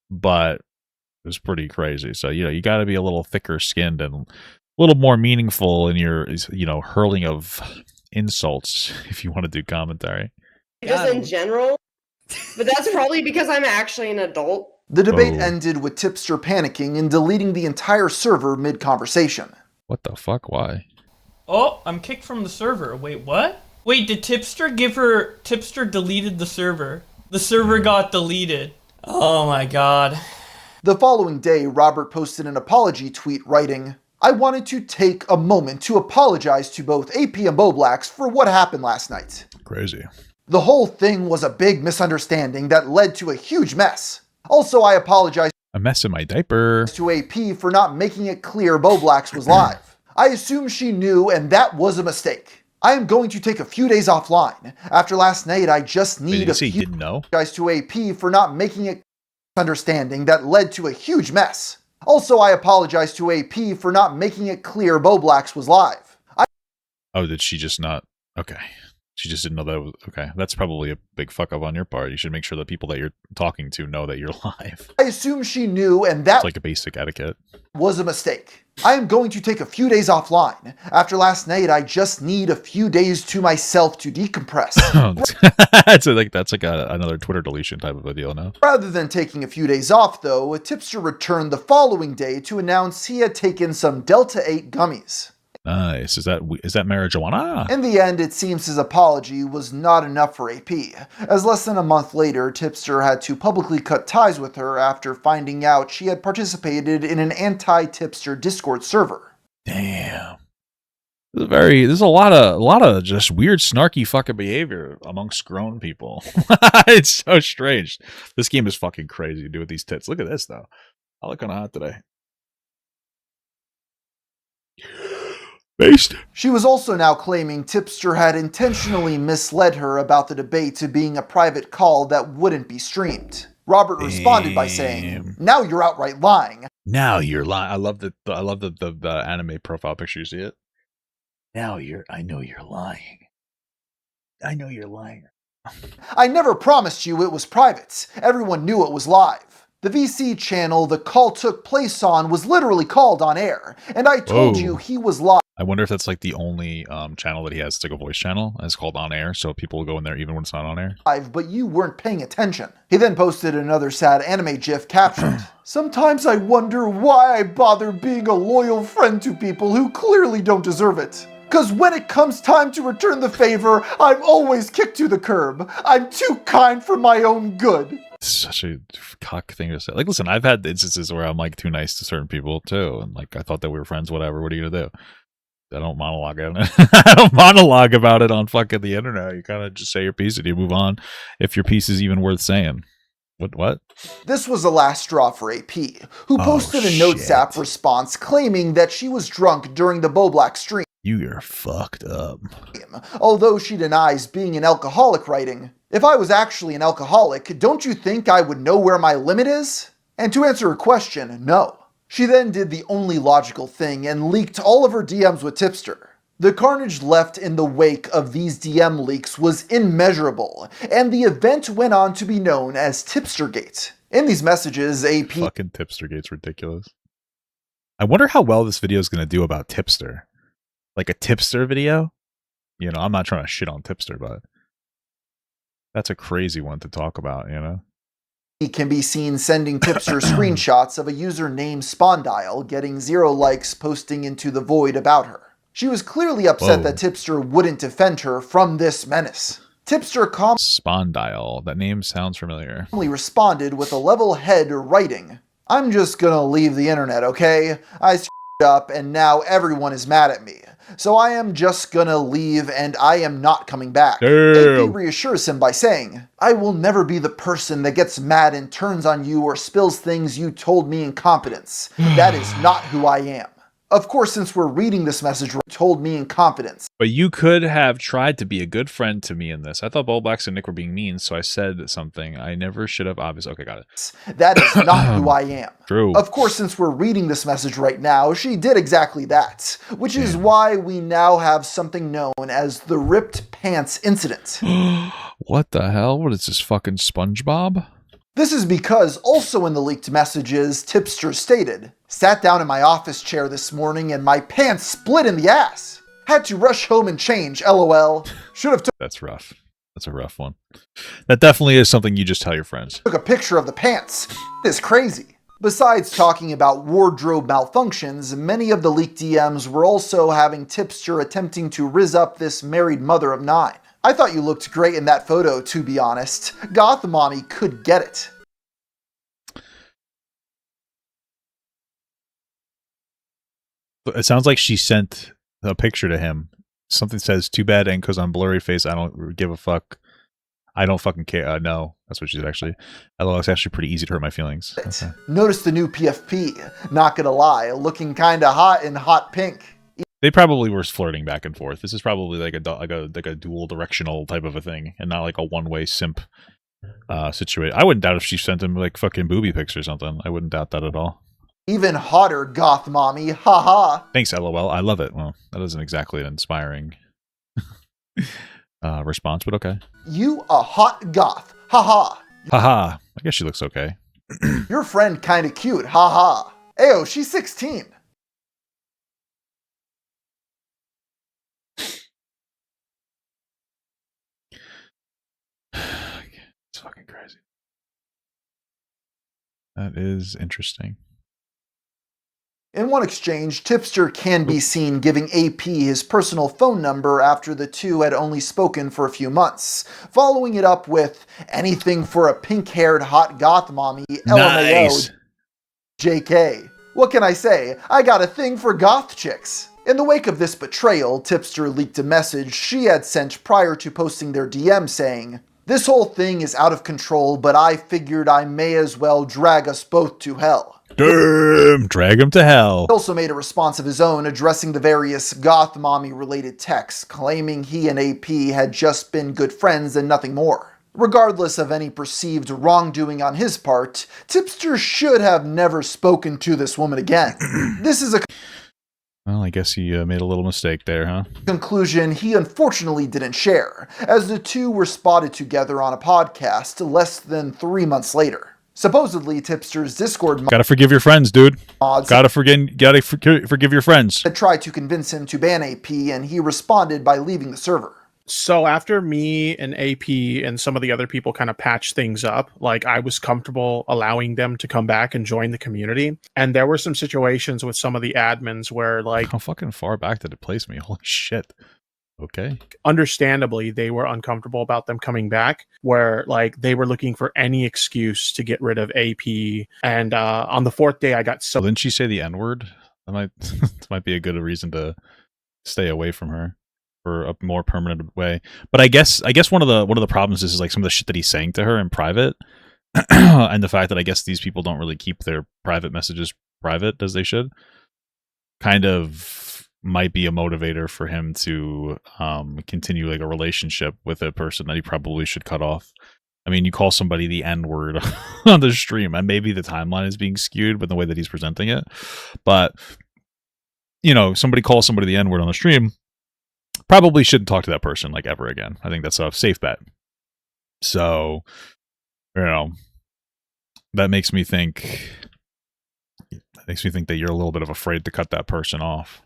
but it was pretty crazy. So, you know, you got to be a little thicker skinned and a little more meaningful in your, you know, hurling of insults if you want to do commentary. Just in general, but that's probably because I'm actually an adult. The debate ended with Tipster panicking and deleting the entire server mid-conversation. What the fuck? Why? Oh, I'm kicked from the server. Wait, what? Wait, did Tipster give her... Tipster deleted the server. The server got deleted. Oh my god. The following day, Robert posted an apology tweet writing, "I wanted to take a moment to apologize to both AP and Bowblax for what happened last night. Crazy. The whole thing was a big misunderstanding that led to a huge mess. Also, I apologize a mess in my diaper to AP for not making it clear Bowblax was live. I assume she knew, and that was a mistake. I am going to take a few days offline. After last night, I just need a few didn't know. Guys to AP for not making it understanding that led to a huge mess. Also, I apologize to AP for not making it clear Bowblax was live. Oh, did she just not? Okay. She just didn't know that it was... Okay, that's probably a big fuck up on your part. You should make sure the people that you're talking to know that you're live. I assume she knew, and that it's like a basic etiquette. Was a mistake. I am going to take a few days offline. After last night, I just need a few days to myself to decompress. that's like another Twitter deletion type of a deal now. Rather than taking a few days off, though, Tipster returned the following day to announce he had taken some Delta 8 gummies. Nice. Is that marijuana? In the end, it seems his apology was not enough for AP, as less than a month later, Tipster had to publicly cut ties with her after finding out she had participated in an anti-Tipster Discord server. Damn. There's a lot of just weird, snarky fucking behavior amongst grown people. It's so strange. This game is fucking crazy to do with these tits. Look at this, though. I look kind of hot today. Based. She was also now claiming Tipster had intentionally misled her about the debate to being a private call that wouldn't be streamed. Robert responded by saying, "Now you're outright lying." Now you're lying. I love the anime profile picture. You see it? I know you're lying. I know you're lying. I never promised you it was private. Everyone knew it was live. The VC channel the call took place on was literally called on air, and I told you he was live. I wonder if that's like the only channel that he has. It's like a voice channel, and it's called On Air, so people will go in there even when it's not on air. But you weren't paying attention. He then posted another sad anime gif captioned, "Sometimes I wonder why I bother being a loyal friend to people who clearly don't deserve it. Cause when it comes time to return the favor, I'm always kicked to the curb. I'm too kind for my own good." It's such a cock thing to say. Like, listen, I've had instances where I'm like too nice to certain people too, and like I thought that we were friends. Whatever. What are you gonna do? I don't monologue on it. I don't monologue about it on fucking the internet. You kind of just say your piece and you move on. If your piece is even worth saying. What? This was the last straw for AP, who posted a Notes app response claiming that she was drunk during the Bowblax stream. You're fucked up. Although she denies being an alcoholic, writing, "If I was actually an alcoholic, don't you think I would know where my limit is?" And to answer her question, no. She then did the only logical thing and leaked all of her DMs with Tipster. The carnage left in the wake of these DM leaks was immeasurable, and the event went on to be known as Tipstergate. In these messages, AP... Fucking Tipstergate's ridiculous. I wonder how well this video is going to do about Tipster. Like a Tipster video? You know, I'm not trying to shit on Tipster, but that's a crazy one to talk about, you know? He can be seen sending Tipster screenshots of a user named Spondyle getting 0 likes posting into the void about her. She was clearly upset that Tipster wouldn't defend her from this menace. Tipster calmly Spondyle. That name sounds familiar. Responded with a level head writing, "I'm just gonna leave the internet, okay? I screwed up and now everyone is mad at me. So I am just gonna leave and I am not coming back." AP reassures him by saying, "I will never be the person that gets mad and turns on you or spills things you told me in confidence. That is not who I am." Of course, since we're reading this message, told me in confidence. But you could have tried to be a good friend to me in this. I thought Bowblax and Nick were being mean, so I said something. I never should have, obviously. Okay, got it. That is not who I am. True. Of course, since we're reading this message right now, she did exactly that, which is why we now have something known as the ripped pants incident. What the hell? What is this, fucking SpongeBob? This is because also in the leaked messages, Tipster stated, "Sat down in my office chair this morning and my pants split in the ass. Had to rush home and change, lol. Should have That's rough. That's a rough one. That definitely is something you just tell your friends. Took a picture of the pants. It's crazy." Besides talking about wardrobe malfunctions, many of the leaked DMs were also having Tipster attempting to rizz up this married mother of 9. "I thought you looked great in that photo, to be honest. Goth mommy could get it." It sounds like she sent a picture to him. Something says, "Too bad, and because I'm blurry face, I don't give a fuck. I don't fucking care." No, that's what she said, actually. Although it's actually pretty easy to hurt my feelings. Okay. Notice the new PFP. Not gonna lie, looking kinda hot in hot pink. They probably were flirting back and forth. This is probably like a dual directional type of a thing, and not like a one-way simp situation. I wouldn't doubt if she sent him like fucking booby pics or something. I wouldn't doubt that at all. Even hotter, Goth mommy. Haha. Thanks, LOL. I love it. Well, that isn't exactly an inspiring response, but okay. You a hot goth. Haha. Haha. I guess she looks okay. Your friend kinda cute. Haha. Ayo, she's 16. It's fucking crazy. That is interesting. In one exchange, Tipster can be seen giving AP his personal phone number after the two had only spoken for a few months, following it up with "anything for a pink-haired hot goth mommy, LMAO, Nice. JK. What can I say? I got a thing for goth chicks." In the wake of this betrayal, Tipster leaked a message she had sent prior to posting their DM saying, "This whole thing is out of control, but I figured I may as well drag us both to hell." Damn, drag him to hell. He also made a response of his own addressing the various goth mommy related texts, claiming he and AP had just been good friends and nothing more. Regardless of any perceived wrongdoing on his part, Tipster should have never spoken to this woman again. This is a Well, I guess he made a little mistake there, huh? conclusion he unfortunately didn't share, as the two were spotted together on a podcast less than 3 months later. Supposedly, Tipster's Discord Gotta forgive your friends, dude. mods Gotta forgive your friends. had tried to convince him to ban AP, and he responded by leaving the server. So after me and AP and some of the other people kind of patched things up, like I was comfortable allowing them to come back and join the community. And there were some situations with some of the admins where like How fucking far back did it place me? Holy shit. Okay. understandably they were uncomfortable about them coming back, where like they were looking for any excuse to get rid of AP. And on the 4th day I got so Didn't she say the N-word? That might be a good reason to stay away from her for a more permanent way. But I guess one of the problems is like some of the shit that he's saying to her in private, and the fact that I guess these people don't really keep their private messages private as they should, kind of might be a motivator for him to continue like a relationship with a person that he probably should cut off. I mean, you call somebody the N-word on the stream, and maybe the timeline is being skewed with the way that he's presenting it, but you know, somebody calls somebody the N-word on the stream, probably shouldn't talk to that person like ever again. I think that's a safe bet. So, you know, that makes me think that you're a little bit of afraid to cut that person off.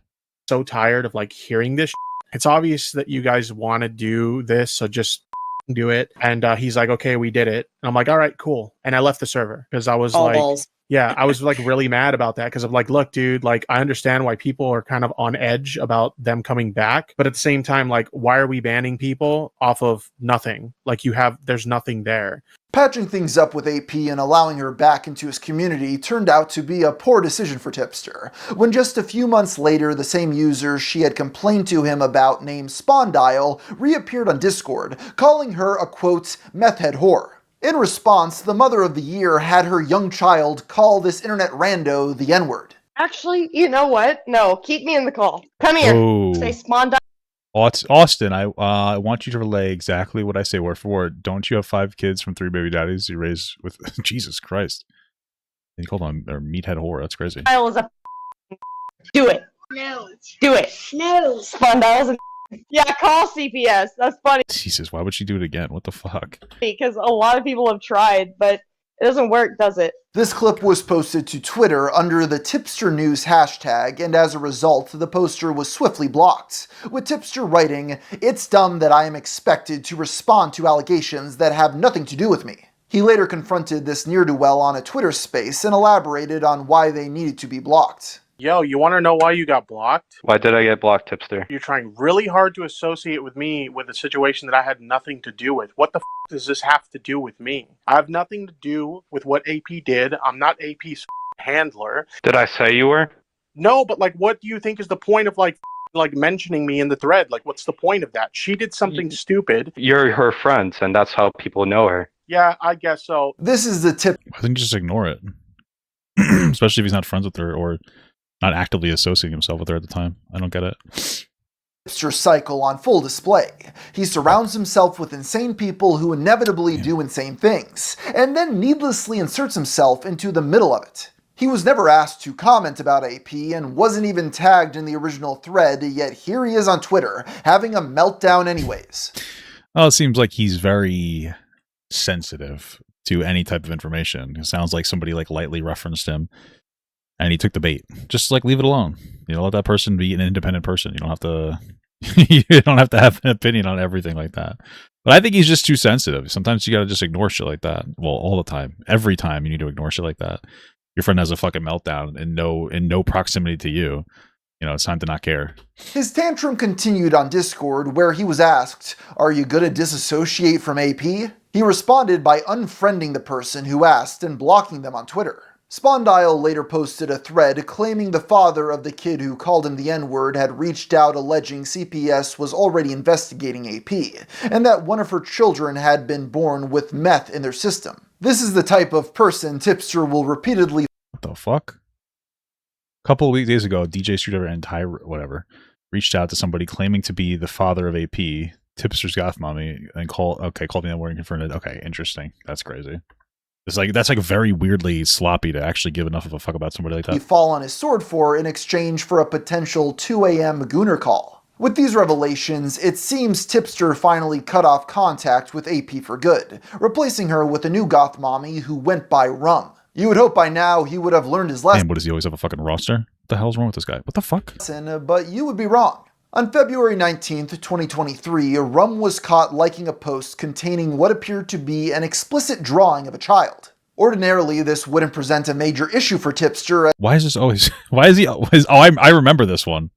tired of like hearing this. It's obvious that you guys want to do this, so just do it. And he's like, okay, we did it. And I'm like, all right, cool. And I left the server because I was balls. yeah, I was like really mad about that because I'm like, look, dude, like I understand why people are kind of on edge about them coming back. But at the same time, like, why are we banning people off of nothing? Like there's nothing there. Patching things up with AP and allowing her back into his community turned out to be a poor decision for Tipster, when just a few months later the same user she had complained to him about named Spawndile reappeared on Discord, calling her a quote, meth head whore. In response, the mother of the year had her young child call this internet rando the N-word. Actually, you know what? No, keep me in the call. Come here. Oh. Say Spawndile. Austin, I want you to relay exactly what I say word for word. Don't you have 5 kids from 3 baby daddies you raised with? Jesus Christ. He called on or meathead whore. That's crazy. Spawndile is a do it. No. Do it. No. Spawndile is a yeah, call CPS. That's funny. Jesus, why would she do it again? What the fuck? Because a lot of people have tried, but it doesn't work, does it? This clip was posted to Twitter under the Tipster News hashtag, and as a result, the poster was swiftly blocked, with Tipster writing, "It's dumb that I am expected to respond to allegations that have nothing to do with me." He later confronted this ne'er-do-well on a Twitter space and elaborated on why they needed to be blocked. Yo, you want to know why you got blocked? Why did I get blocked, Tipster? You're trying really hard to associate with me with a situation that I had nothing to do with. What the f does this have to do with me? I have nothing to do with what AP did. I'm not AP's handler. Did I say you were? No, but like, what do you think is the point of like mentioning me in the thread? Like, what's the point of that? She did something stupid. You're her friend, and that's how people know her. Yeah, I guess so. This is the tip. I think just ignore it. Especially if he's not friends with her or not actively associating himself with her at the time. I don't get it. Tipster cycle on full display. He surrounds himself with insane people who inevitably do insane things, and then needlessly inserts himself into the middle of it. He was never asked to comment about AP and wasn't even tagged in the original thread, yet here he is on Twitter, having a meltdown anyways. Well, it seems like he's very sensitive to any type of information. It sounds like somebody like lightly referenced him and he took the bait. Just like leave it alone. You know, let that person be an independent person. You don't have to you don't have to have an opinion on everything like that. But I think he's just too sensitive. Sometimes you gotta just ignore shit like that. Well, all the time. Every time you need to ignore shit like that. Your friend has a fucking meltdown in no proximity to you. You know, it's time to not care. His tantrum continued on Discord, where he was asked, "Are you gonna disassociate from AP?" He responded by unfriending the person who asked and blocking them on Twitter. Spawndile later posted a thread claiming the father of the kid who called him the N-word had reached out alleging CPS was already investigating AP, and that one of her children had been born with meth in their system. This is the type of person Tipster will repeatedly— What the fuck? A couple of days ago, DJ Streeter and Ty, whatever, reached out to somebody claiming to be the father of AP, Tipster's Goth mommy, and called me that word and confirmed it. Okay, interesting. That's crazy. That's like very weirdly sloppy to actually give enough of a fuck about somebody like that. He fall on his sword for in exchange for a potential 2 a.m. Gooner call. With these revelations, it seems Tipster finally cut off contact with AP for good, replacing her with a new goth mommy who went by Rum. You would hope by now he would have learned his lesson. Man, what does he always have a fucking roster? What the hell's wrong with this guy? What the fuck? But you would be wrong. On February 19th, 2023, Rum was caught liking a post containing what appeared to be an explicit drawing of a child. Ordinarily, this wouldn't present a major issue for Tipster. Why is this always... Why is he always... Oh, I remember this one.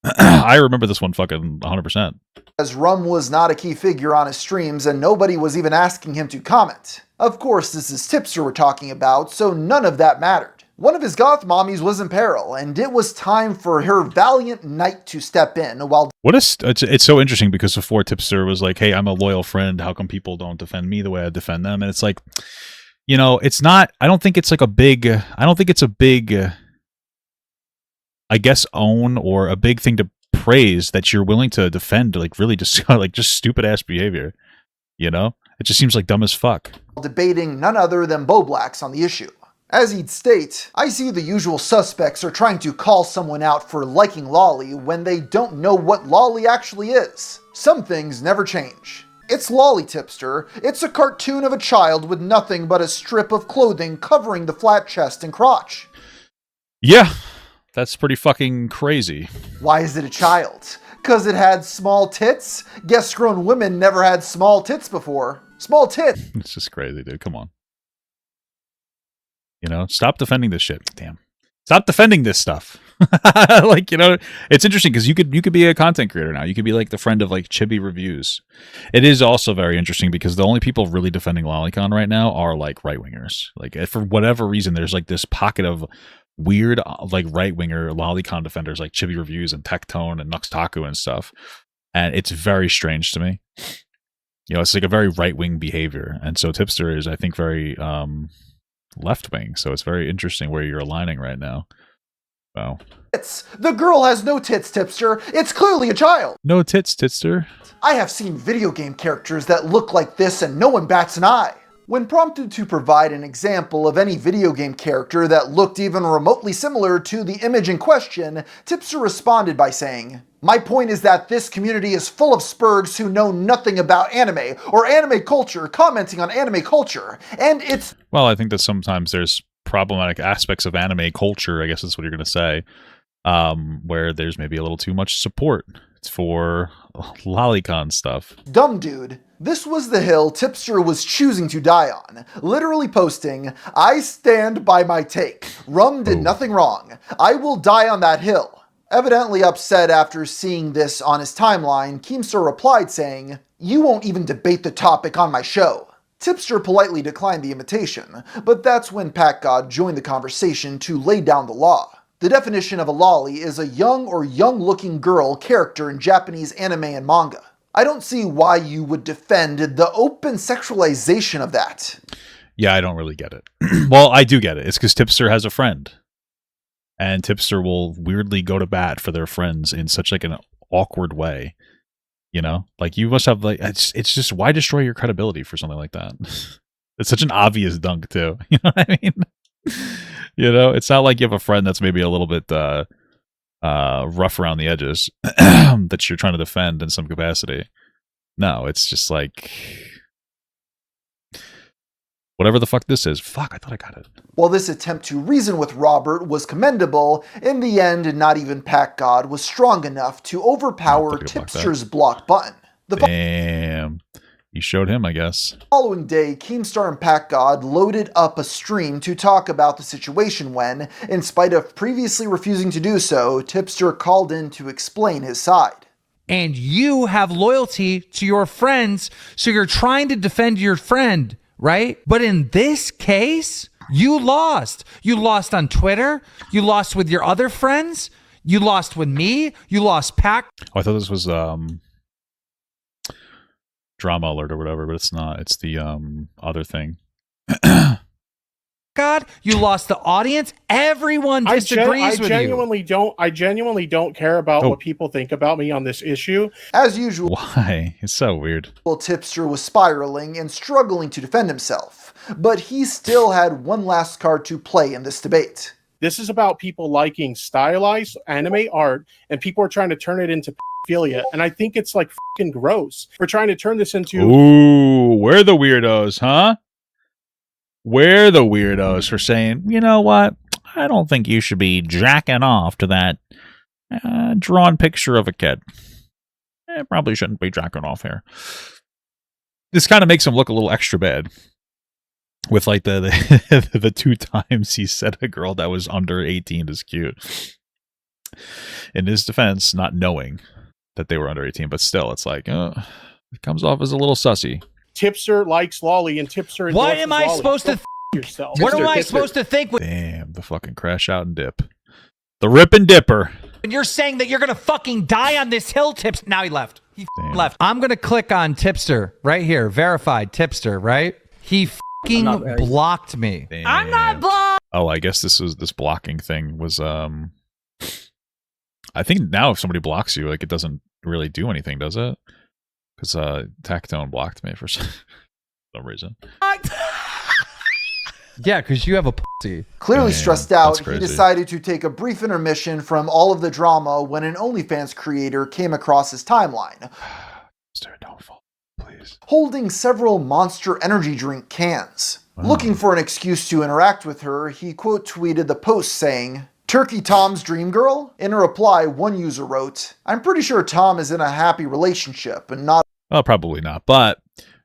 I remember this one fucking 100%. As Rum was not a key figure on his streams and nobody was even asking him to comment. Of course, this is Tipster we're talking about, so none of that mattered. One of his goth mommies was in peril, and it was time for her valiant knight to step in while... It's so interesting because before Tipster was like, hey, I'm a loyal friend, how come people don't defend me the way I defend them? And it's like, you know, it's not... I don't think it's a big, I guess, own or a big thing to praise that you're willing to defend, like, really just, like, just stupid-ass behavior, you know? It just seems like dumb as fuck. Debating none other than Bowblax on the issue. As he'd state, I see the usual suspects are trying to call someone out for liking Loli when they don't know what Loli actually is. Some things never change. It's Loli, Tipster. It's a cartoon of a child with nothing but a strip of clothing covering the flat chest and crotch. Yeah, that's pretty fucking crazy. Why is it a child? Because it had small tits? Guess grown women never had small tits before. Small tits. It's just crazy, dude. Come on. You know, stop defending this shit. Damn. Stop defending this stuff. Like, you know, it's interesting because you could be a content creator now. You could be like the friend of like Chibi Reviews. It is also very interesting because the only people really defending Lolicon right now are like right wingers. Like for whatever reason, there's like this pocket of weird like right winger Lolicon defenders like Chibi Reviews and Tectone and Nuxtaku and stuff. And it's very strange to me. You know, it's like a very right wing behavior. And so Tipster is, I think, very left wing. So it's very interesting where you're aligning right now. Wow. The girl has no tits, Tipster. It's clearly a child. No tits, Tipster. I have seen video game characters that look like this and no one bats an eye. When prompted to provide an example of any video game character that looked even remotely similar to the image in question, Tipster responded by saying, "My point is that this community is full of spurgs who know nothing about anime or anime culture commenting on anime culture, and it's..." Well, I think that sometimes there's problematic aspects of anime culture, I guess that's what you're going to say, where there's maybe a little too much support for Lolicon stuff. Dumb dude. This was the hill Tipster was choosing to die on, literally posting, "I stand by my take. Rum did nothing wrong. I will die on that hill." Evidently upset after seeing this on his timeline, Keemstar replied saying, "You won't even debate the topic on my show." Tipster politely declined the invitation, but that's when PackGod joined the conversation to lay down the law. The definition of a loli is a young or young-looking girl character in Japanese anime and manga. I don't see why you would defend the open sexualization of that. Yeah, I don't really get it. Well, I do get it. It's because Tipster has a friend. And Tipster will weirdly go to bat for their friends in such like an awkward way. You know? Like, you must have like... It's just, why destroy your credibility for something like that? It's such an obvious dunk, too. You know what I mean? You know? It's not like you have a friend that's maybe a little bit... rough around the edges that you're trying to defend in some capacity. No, it's just like whatever the fuck this is. Fuck, I thought I got it. While this attempt to reason with Robert was commendable, in the end, not even PackGod was strong enough to overpower Tipster's block button. Damn. You showed him, I guess. The following day, Keemstar and PackGod loaded up a stream to talk about the situation when, in spite of previously refusing to do so, Tipster called in to explain his side. And you have loyalty to your friends, so you're trying to defend your friend, right? But in this case, you lost. You lost on Twitter. You lost with your other friends. You lost with me. You lost Pack. Oh, I thought this was drama alert or whatever, but it's not. It's the other thing. God, you lost the audience. Everyone disagrees with you. I genuinely don't care about what people think about me on this issue. As usual, why? It's so weird. Tipster was spiraling and struggling to defend himself, but he still had one last card to play in this debate. This is about people liking stylized anime art, and people are trying to turn it into pedophilia, and I think it's like fucking gross. We're trying to turn this into... Ooh, we're the weirdos, huh? We're the weirdos for saying, you know what? I don't think you should be jacking off to that drawn picture of a kid. Probably shouldn't be jacking off here. This kind of makes him look a little extra bad. With like the 2 times he said a girl that was under 18 is cute. In his defense, not knowing that they were under 18, but still, it's like, it comes off as a little sussy. Tipster likes Loli, and Tipster... What am I supposed to yourself? What am I supposed to think? Damn, the fucking crash out and dip. The rip and dipper. And you're saying that you're going to fucking die on this hill, Tips. Now he left. He left. I'm going to click on Tipster right here. Verified Tipster, right? He fucking blocked me. Damn. I'm not blocked. Oh, I guess this blocking thing was, I think now if somebody blocks you, like, it doesn't really do anything, does it? Because Tactone blocked me for some reason. Yeah, because you have a pussy. Clearly stressed out, he decided to take a brief intermission from all of the drama when an OnlyFans creator came across his timeline. Don't fall, please. Holding several Monster energy drink cans. Looking for an excuse to interact with her, he quote tweeted the post saying, Turkey Tom's dream girl? In a reply, one user wrote, I'm pretty sure Tom is in a happy relationship and not... Well, probably not, but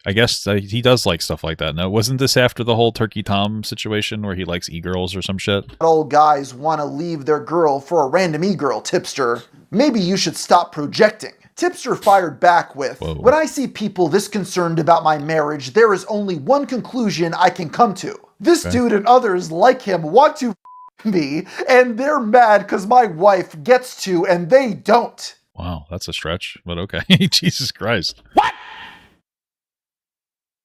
I guess he does like stuff like that. No, wasn't this after the whole Turkey Tom situation where he likes e-girls or some shit? All guys want to leave their girl for a random e-girl, Tipster. Maybe you should stop projecting. Tipster fired back with, when I see people this concerned about my marriage, there is only one conclusion I can come to. This dude and others like him want to me, and they're mad because my wife gets to and they don't. Wow, that's a stretch, but okay. Jesus Christ. What?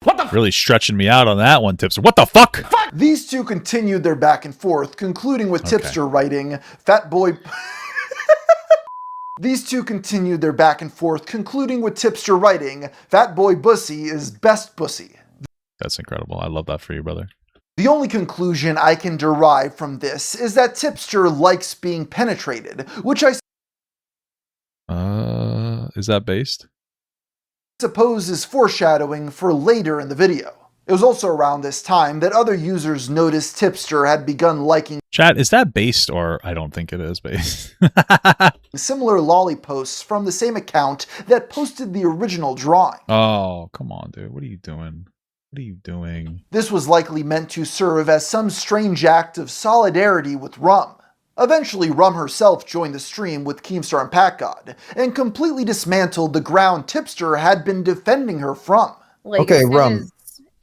What the really stretching me out on that one, Tipster. What the fuck? These two continued their back and forth, concluding with Tipster writing, Fat boy... These two continued their back and forth, concluding with Tipster writing, Fat boy bussy is best bussy. That's incredible. I love that for you, brother. The only conclusion I can derive from this is that Tipster likes being penetrated, which I is that based? suppose is foreshadowing for later in the video. It was also around this time that other users noticed Tipster had begun liking Chat, is that based or I don't think it is based? similar Loli posts from the same account that posted the original drawing. Oh, come on, dude. What are you doing? What are you doing? This was likely meant to serve as some strange act of solidarity with Rum. Eventually, Rum herself joined the stream with Keemstar and PackGod, and completely dismantled the ground Tipster had been defending her from. Like, okay, Rum.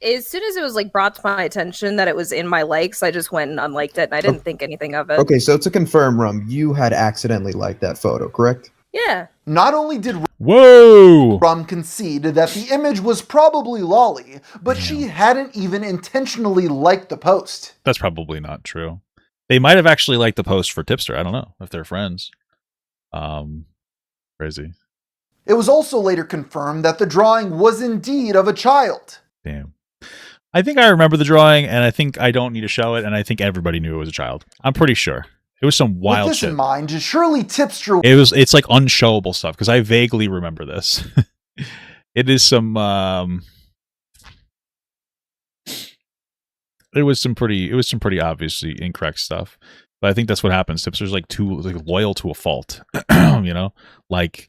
As soon as it was like brought to my attention that it was in my likes, I just went and unliked it, and I didn't think anything of it. Okay, so to confirm, Rum, you had accidentally liked that photo, correct? Yeah. Not only did Whoa! Rum concede that the image was probably Loli, but she hadn't even intentionally liked the post. That's probably not true. They might have actually liked the post for Tipster. I don't know if they're friends. Crazy. It was also later confirmed that the drawing was indeed of a child. Damn. I think I remember the drawing, and I think I don't need to show it, and I think everybody knew it was a child. I'm pretty sure. It was some wild With this shit. in mind, surely Tipster... It's like unshowable stuff, because I vaguely remember this. It is some... It was some pretty obviously incorrect stuff. But I think that's what happens. Tipster's like too loyal to a fault. You know? Like,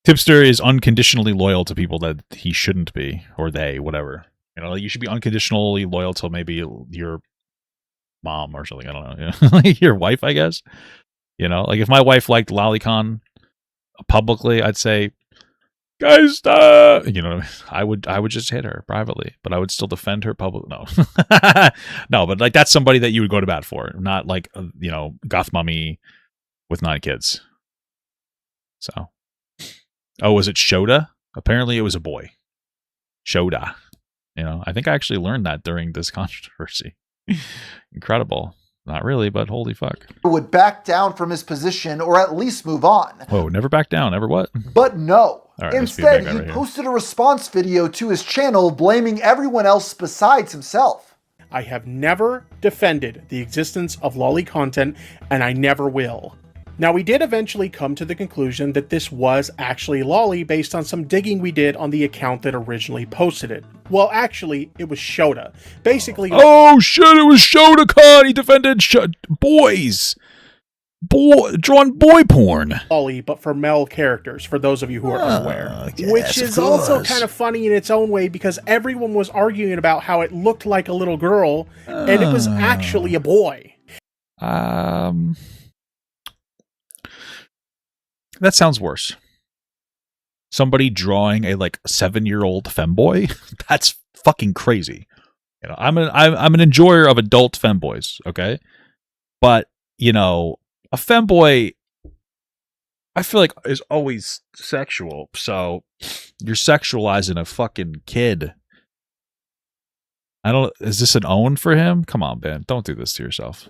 Tipster is unconditionally loyal to people that he shouldn't be, or they, whatever. You know, you should be unconditionally loyal to maybe your mom or something. I don't know. You know? Like your wife, I guess. You know, like if my wife liked Lolicon publicly, I'd say, guys, stop. You know, I would just hit her privately, but I would still defend her publicly. No, no, but like that's somebody that you would go to bat for, not like you know, goth mummy with 9 kids. So. Oh, was it Shoda? Apparently it was a boy. Shoda. You know, I think I actually learned that during this controversy. Incredible. Not really, but holy fuck. Would back down from his position or at least move on. Whoa, never back down. Never what? But no. Right, instead, he posted a response video to his channel blaming everyone else besides himself. I have never defended the existence of Loli content, and I never will. Now, we did eventually come to the conclusion that this was actually Loli based on some digging we did on the account that originally posted it. Well, actually, it was Shoda. Basically... Oh, shit, it was Shoda-con! He defended boys! Drawn boy porn. Loli, but for male characters, for those of you who are unaware. Yes, which is also kind of funny in its own way, because everyone was arguing about how it looked like a little girl, and it was actually a boy. That sounds worse. Somebody drawing a like 7-year-old femboy? That's fucking crazy. You know, I'm an enjoyer of adult femboys, okay? But, you know, a femboy I feel like is always sexual. So you're sexualizing a fucking kid. Is this an own for him? Come on, Ben. Don't do this to yourself.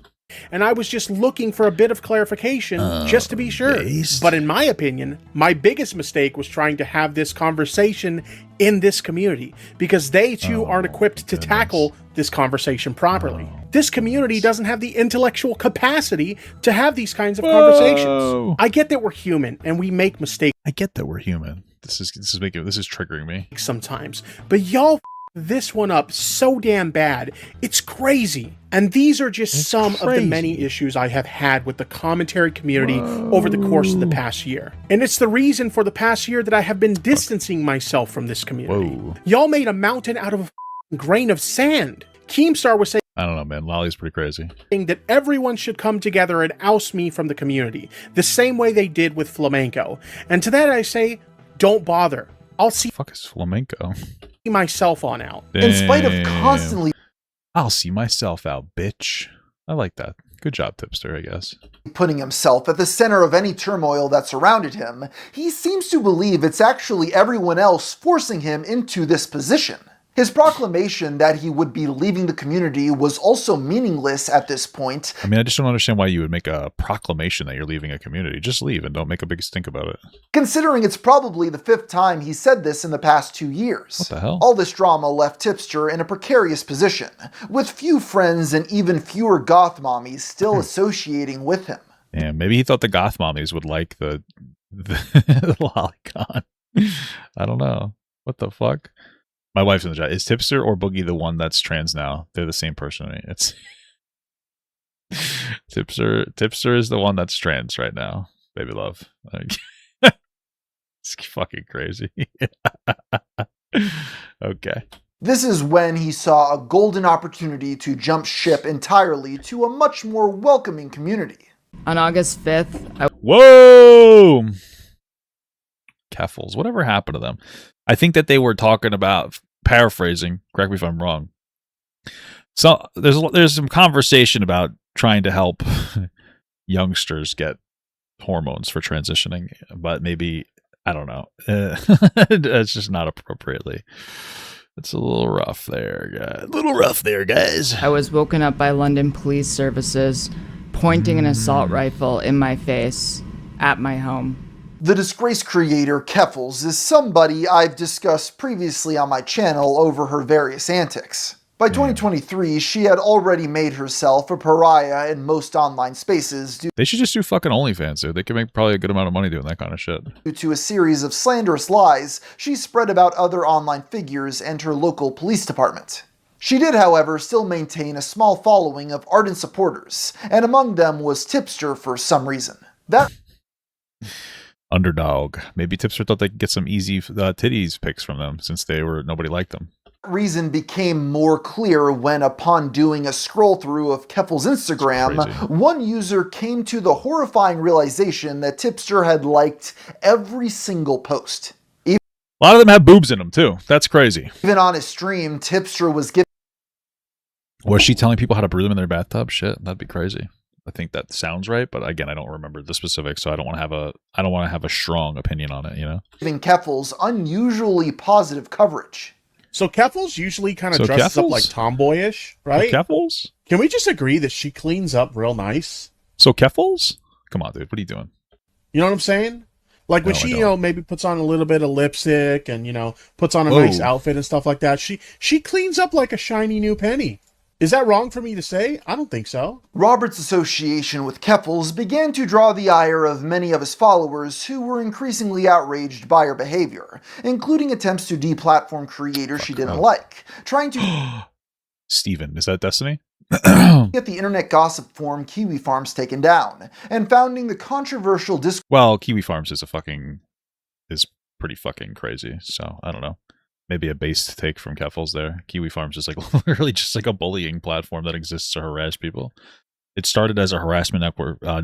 And I was just looking for a bit of clarification, just to be sure. But in my opinion, my biggest mistake was trying to have this conversation in this community, because they too aren't equipped to tackle this conversation properly. This community doesn't have the intellectual capacity to have these kinds of conversations. I get that we're human and we make mistakes. I get that we're human. This is triggering me sometimes, but y'all this one up so damn bad. It's crazy. And these are just some of the many issues I have had with the commentary community over the course of the past year. And it's the reason for the past year that I have been distancing myself from this community. Y'all made a mountain out of a grain of sand. Keemstar was saying, I don't know, man. Lolly's pretty crazy. That everyone should come together and oust me from the community, the same way they did with Flamenco. And to that I say, don't bother. I'll see. Fuck is Flamenco? Myself on out. Damn. In spite of constantly I'll see myself out, bitch. I like that. Good job, Tipster, I guess. Putting himself at the center of any turmoil that surrounded him, he seems to believe it's actually everyone else forcing him into this position. His proclamation that he would be leaving the community was also meaningless at this point. I mean, I just don't understand why you would make a proclamation that you're leaving a community. Just leave and don't make a big stink about it. Considering it's probably the 5th time he said this in the past 2 years. What the hell? All this drama left Tipster in a precarious position, with few friends and even fewer goth mommies still associating with him. Yeah, maybe he thought the goth mommies would like the lolicon. I don't know. What the fuck? My wife's in the chat. Is Tipster or Boogie the one that's trans now? They're the same person. Right? It's Tipster is the one that's trans right now. Baby love. Like, it's fucking crazy. Okay. This is when he saw a golden opportunity to jump ship entirely to a much more welcoming community. On August 5th, Whoa! Keffals. Whatever happened to them? I think that they were talking about, paraphrasing, correct me if I'm wrong. So there's some conversation about trying to help youngsters get hormones for transitioning, but maybe, I don't know. It's just not appropriately. It's a little rough there, guys. A little rough there, guys. I was woken up by London police services pointing an assault rifle in my face at my home. The disgraced creator, Keffals, is somebody I've discussed previously on my channel over her various antics. By 2023, she had already made herself a pariah in most online spaces They should just do fucking OnlyFans, dude. They could make probably a good amount of money doing that kind of shit. due to a series of slanderous lies she spread about other online figures and her local police department. She did, however, still maintain a small following of ardent supporters, and among them was Tipster for some reason. That Underdog. Maybe Tipster thought they could get some easy titties pics from them since nobody liked them. reason became more clear when, upon doing a scroll through of Keffals' Instagram, one user came to the horrifying realization that Tipster had liked every single post. A lot of them have boobs in them too. That's crazy. Even on his stream, Tipster was giving. Was she telling people how to brew them in their bathtub? Shit, that'd be crazy. I think that sounds right, but again, I don't remember the specifics, so I don't want to have a strong opinion on it. You know, giving Keffals unusually positive coverage. So Keffals usually kind of dresses up like tomboyish, right? Keffals? Can we just agree that she cleans up real nice? So Keffals? Come on, dude. What are you doing? You know what I'm saying? Like when she, maybe puts on a little bit of lipstick and, puts on a nice outfit and stuff like that. She cleans up like a shiny new penny. Is that wrong for me to say? I don't think so. Robert's association with Keffals began to draw the ire of many of his followers who were increasingly outraged by her behavior, including attempts to deplatform creators she didn't like, trying to Steven, is that Destiny? get the internet gossip forum Kiwi Farms taken down, and founding the controversial Discord. Well, Kiwi Farms is pretty fucking crazy, so I don't know. Maybe a based take from Keffals there. Kiwi Farms is literally just like a bullying platform that exists to harass people. It started as a harassment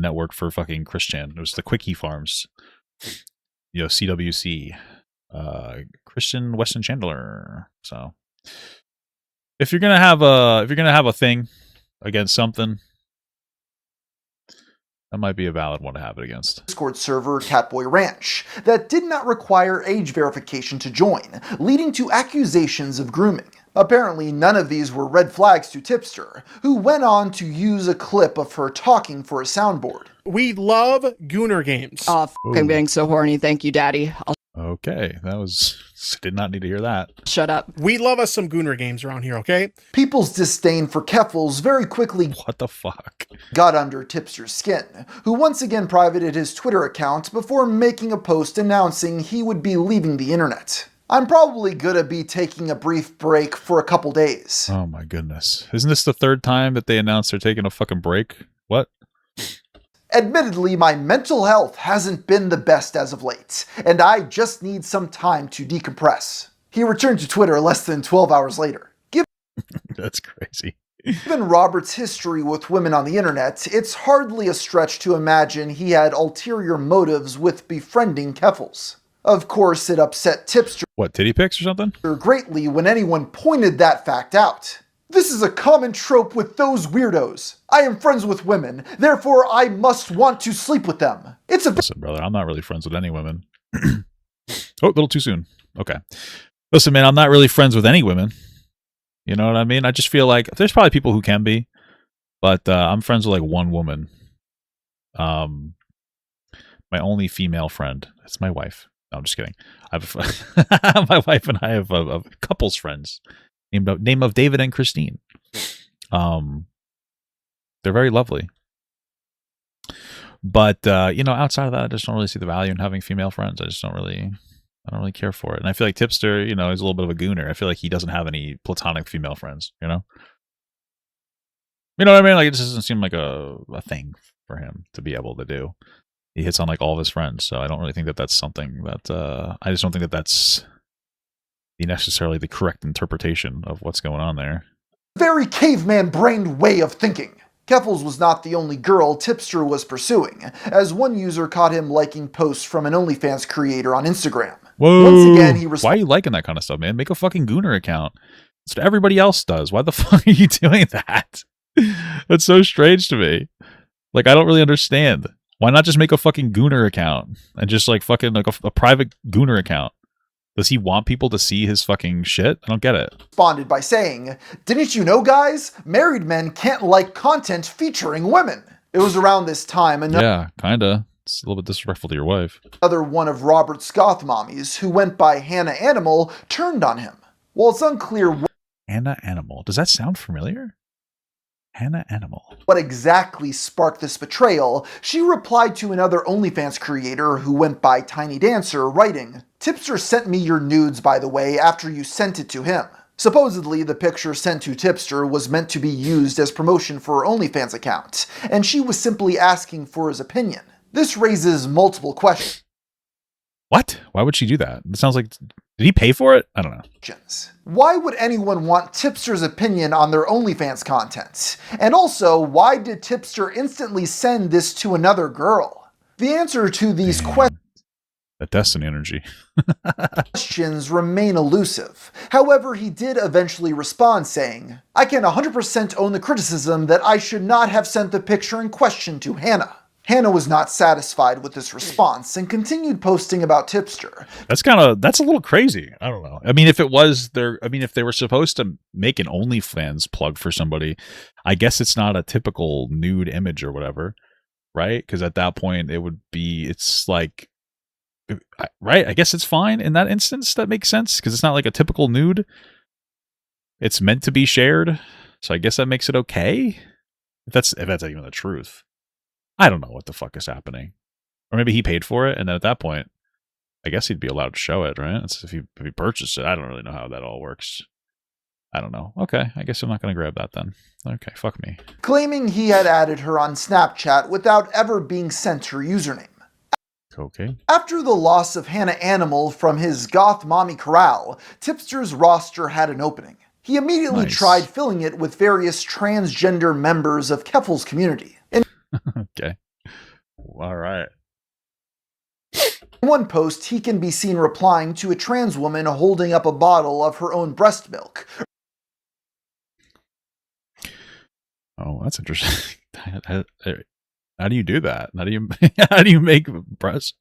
network for fucking Christian. It was the Quickie Farms, CWC, Christian Weston Chandler. So if you're gonna have a thing against something, that might be a valid one to have it against. Discord server Catboy Ranch that did not require age verification to join, leading to accusations of grooming. Apparently, none of these were red flags to Tipster, who went on to use a clip of her talking for a soundboard. We love Gooner games. Oh, I'm being so horny. Thank you, Daddy. Okay, did not need to hear that. Shut up. We love us some Gooner games around here, okay? People's disdain for Keffals very quickly what the fuck got under Tipster's skin, who once again privated his Twitter account before making a post announcing he would be leaving the internet. I'm probably gonna be taking a brief break for a couple days. Oh my goodness. Isn't this the third time that they announced they're taking a fucking break? What? Admittedly, my mental health hasn't been the best as of late, and I just need some time to decompress. He returned to Twitter less than 12 hours later. That's crazy. Given Robert's history with women on the internet, it's hardly a stretch to imagine he had ulterior motives with befriending Keffals. Of course, it upset Tipster What, titty pics or something? greatly when anyone pointed that fact out. This is a common trope with those weirdos. I am friends with women, therefore I must want to sleep with them. It's a— Listen, brother, I'm not really friends with any women. Oh, a little too soon. Okay. Listen, man, I'm not really friends with any women. You know what I mean? I just feel like there's probably people who can be, but I'm friends with like one woman. My only female friend. It's my wife. No, I'm just kidding. I've my wife and I have a couples friends name of David and Christine. They're very lovely. But you know, outside of that, I just don't really see the value in having female friends. I don't really care for it. And I feel like Tipster, you know, is a little bit of a gooner. I feel like he doesn't have any platonic female friends, you know? You know what I mean? Like, it just doesn't seem like a thing for him to be able to do. He hits on like all of his friends, so I don't really think that that's something that I just don't think that that's necessarily the correct interpretation of what's going on there. very caveman-brained way of thinking. Keffals was not the only girl Tipster was pursuing, as one user caught him liking posts from an OnlyFans creator on Instagram. Whoa! Once again, he why are you liking that kind of stuff, man? Make a fucking Gooner account. That's what everybody else does. Why the fuck are you doing that? That's so strange to me. Like, I don't really understand. Why not just make a fucking Gooner account and just like fucking like a private Gooner account? Does he want people to see his fucking shit? I don't get it. Responded by saying, "Didn't you know, guys? Married men can't like content featuring women." It was around this time Yeah, kinda. It's a little bit disrespectful to your wife. Another one of Robert's goth mommies, who went by Hannah Animal, turned on him. While it's unclear Hannah Animal. Does that sound familiar? Hannah Animal. What exactly sparked this betrayal, she replied to another OnlyFans creator who went by Tiny Dancer, writing, "Tipster sent me your nudes, by the way, after you sent it to him." Supposedly, the picture sent to Tipster was meant to be used as promotion for her OnlyFans account, and she was simply asking for his opinion. This raises multiple questions. What? Why would she do that? It sounds like... Did he pay for it? I don't know. Why would anyone want Tipster's opinion on their OnlyFans content? And also, why did Tipster instantly send this to another girl? The answer to these That Destiny energy. questions remain elusive. However, he did eventually respond saying, "I can 100% own the criticism that I should not have sent the picture in question to Hannah." Hannah was not satisfied with this response and continued posting about Tipster. That's a little crazy. I don't know. I mean, if they were supposed to make an OnlyFans plug for somebody, I guess it's not a typical nude image or whatever, right? Because at that point it's like, right? I guess it's fine in that instance. That makes sense because it's not like a typical nude. It's meant to be shared, so I guess that makes it okay. If that's even the truth. I don't know what the fuck is happening. Or maybe he paid for it, and then at that point, I guess he'd be allowed to show it, right? It's if he purchased it. I don't really know how that all works. I don't know. Okay, I guess I'm not going to grab that then. Okay, fuck me. Claiming he had added her on Snapchat without ever being sent her username. Okay. After the loss of Hannah Animal from his goth mommy corral, Tipster's roster had an opening. He immediately tried filling it with various transgender members of Keffals' community. Okay. All right. In one post, he can be seen replying to a trans woman holding up a bottle of her own breast milk. Oh, that's interesting. How do you do that? How do you make breast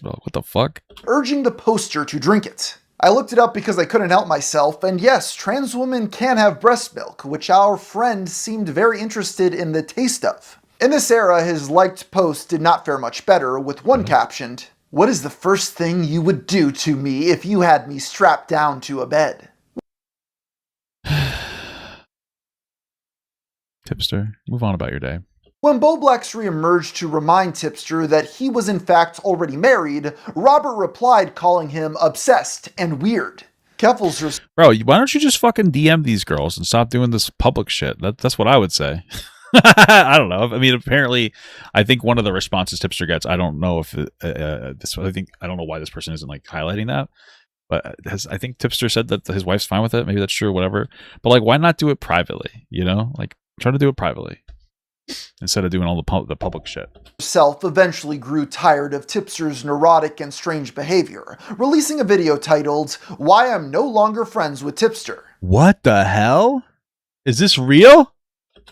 milk? What the fuck? Urging the poster to drink it. I looked it up because I couldn't help myself, and yes, trans women can have breast milk, which our friend seemed very interested in the taste of. In this era, his liked post did not fare much better, with one captioned, "What is the first thing you would do to me if you had me strapped down to a bed?" Tipster, move on about your day. When Bowblax reemerged to remind Tipster that he was in fact already married, Robert replied calling him obsessed and weird. Keffals Bro, why don't you just fucking DM these girls and stop doing this public shit? That's what I would say. I don't know. I mean, apparently, I think one of the responses Tipster gets, I don't know if I don't know why this person isn't like highlighting that, but I think Tipster said that his wife's fine with it. Maybe that's true, whatever. But like, why not do it privately? You know, like try to do it privately instead of doing all the public shit. Herself eventually grew tired of Tipster's neurotic and strange behavior, releasing a video titled "Why I'm No Longer Friends with Tipster." What the hell? Is this real?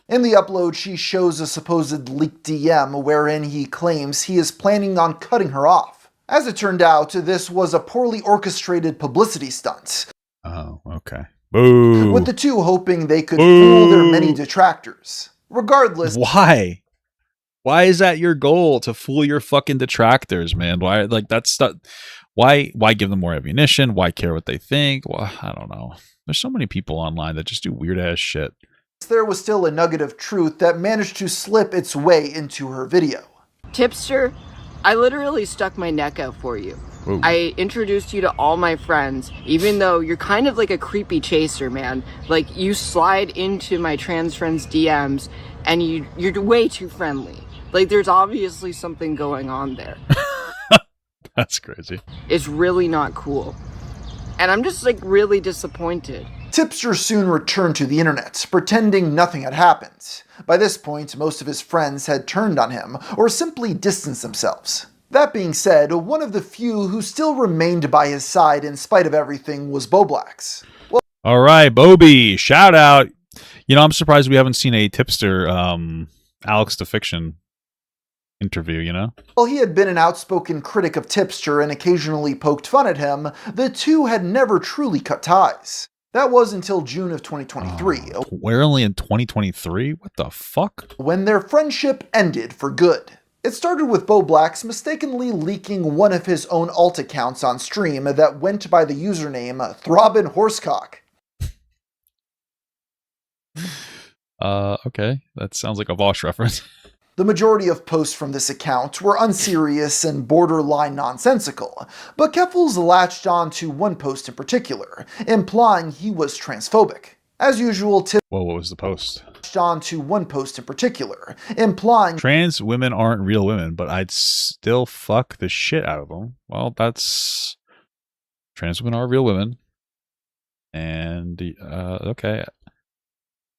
In the upload, she shows a supposed leaked DM wherein he claims he is planning on cutting her off. As it turned out, this was a poorly orchestrated publicity stunt. Oh, okay. Boo. With the two hoping they could fool their many detractors. Regardless. Why? Why is that your goal, to fool your fucking detractors, man? Why, like, that's not, why give them more ammunition? Why care what they think? Well, I don't know. There's so many people online that just do weird ass shit. There was still a nugget of truth that managed to slip its way into her video. Tipster, I literally stuck my neck out for you. Ooh. I introduced you to all my friends, even though you're kind of like a creepy chaser, man. Like, you slide into my trans friends' DMs, and you're way too friendly. Like, there's obviously something going on there. That's crazy. It's really not cool. And I'm just, like, really disappointed. Tipster soon returned to the internet, pretending nothing had happened. By this point, most of his friends had turned on him, or simply distanced themselves. That being said, one of the few who still remained by his side in spite of everything was Bowblax. Well, all right, Bobby, shout out. You know, I'm surprised we haven't seen a Tipster Alex to Fiction interview, you know? While he had been an outspoken critic of Tipster and occasionally poked fun at him, the two had never truly cut ties. That was until June of 2023. We're only in 2023? What the fuck? When their friendship ended for good. It started with Bowblax mistakenly leaking one of his own alt accounts on stream that went by the username Throbbin Horsecock. Okay. That sounds like a Vowsh reference. The majority of posts from this account were unserious and borderline nonsensical, but Keffals latched on to one post in particular, implying he was transphobic. As usual, Whoa, what was the post? On to one post in particular, implying trans women aren't real women, but I'd still fuck the shit out of them. Well, that's trans women are real women, and okay,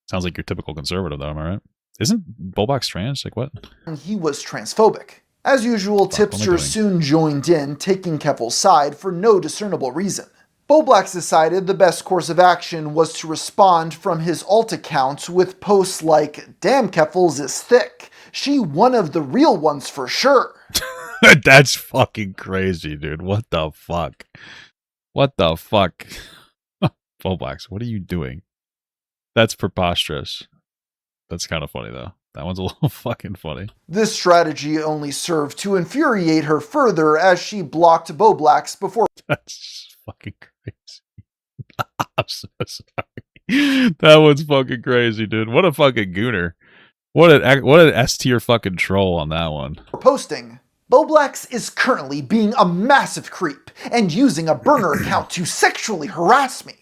sounds like your typical conservative, though. Am I right? Isn't Bowblax trans? Like what? He was transphobic. As usual, Tipster soon joined in, taking Keffals' side for no discernible reason. Bowblax decided the best course of action was to respond from his alt account with posts like, "Damn, Keffals is thick. She one of the real ones for sure." That's fucking crazy, dude. What the fuck? What the fuck? Bowblax, what are you doing? That's preposterous. That's kind of funny, though. That one's a little fucking funny. This strategy only served to infuriate her further as she blocked Bowblax before... That's fucking crazy. I'm so sorry. That one's fucking crazy, dude. What a fucking gooner. What an S-tier fucking troll on that one. Posting, Bowblax is currently being a massive creep and using a burner account to sexually harass me.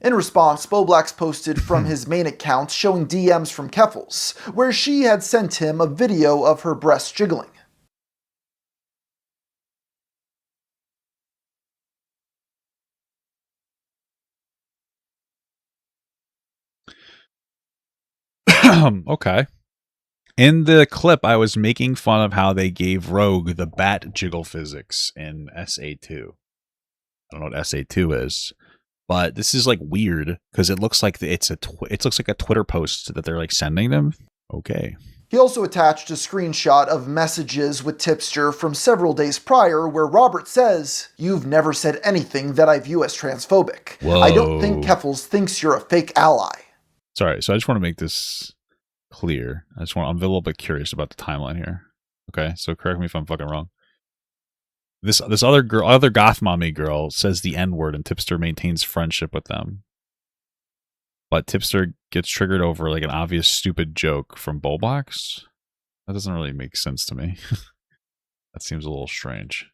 In response, Bowblax posted from his main account showing DMs from Keffals, where she had sent him a video of her breasts jiggling. Okay. In the clip, I was making fun of how they gave Rogue the bat jiggle physics in SA2. I don't know what SA2 is. But this is like weird because it looks like it looks like a Twitter post that they're like sending them. Okay. He also attached a screenshot of messages with Tipster from several days prior where Robert says, "You've never said anything that I view as transphobic. Whoa. I don't think Keffals thinks you're a fake ally." Sorry, so I just want to make this clear. I'm a little bit curious about the timeline here. Okay, so correct me if I'm fucking wrong. This other goth mommy girl says the N-word and Tipster maintains friendship with them. But Tipster gets triggered over like an obvious stupid joke from Bowblax. That doesn't really make sense to me. That seems a little strange.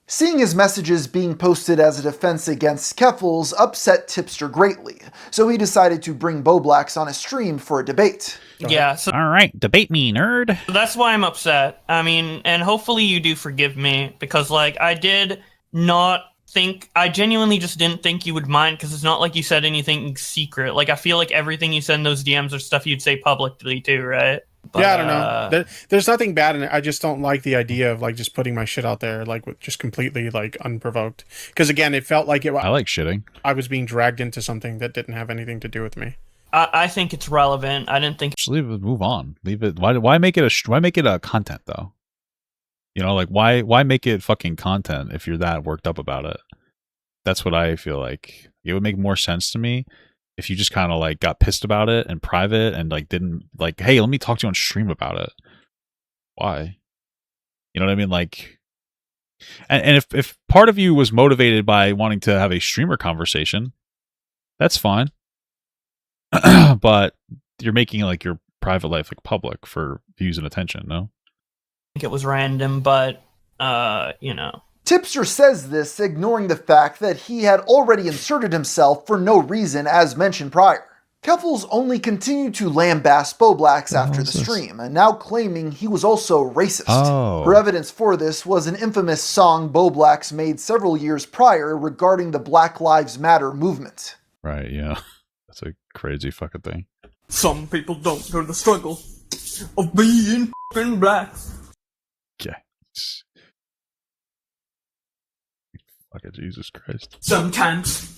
Seeing his messages being posted as a defense against Keffals upset Tipster greatly, so he decided to bring Bowblax on a stream for a debate. Yeah, so all right, debate me, nerd. That's why I'm upset. I mean, and hopefully you do forgive me, because like I did not think, I genuinely just didn't think you would mind, because it's not like you said anything secret. Like I feel like everything you said in those DMs are stuff you'd say publicly too, right? But, yeah, I don't know. There's nothing bad in it. I just don't like the idea of like just putting my shit out there, like with just completely like unprovoked. Because again, it felt like I like shitting. I was being dragged into something that didn't have anything to do with me. I think it's relevant. I didn't think. Just leave it. Move on. Leave it. Why make it a content though? You know, like why make it fucking content if you're that worked up about it? That's what I feel like. It would make more sense to me if you just kind of like got pissed about it in private and like didn't like, hey, let me talk to you on stream about it. Why? You know what I mean? Like, and if part of you was motivated by wanting to have a streamer conversation, that's fine. But you're making like your private life like public for views and attention, no? I think it was random, but you know. Tipster says this, ignoring the fact that he had already inserted himself for no reason as mentioned prior. Keffals only continued to lambaste Bowblax after the stream, now claiming he was also racist. Oh. Her evidence for this was an infamous song Bowblax made several years prior regarding the Black Lives Matter movement. Right, yeah. That's a crazy fucking thing. Some people don't know the struggle of being fucking black. Okay. Fucking Jesus Christ. Sometimes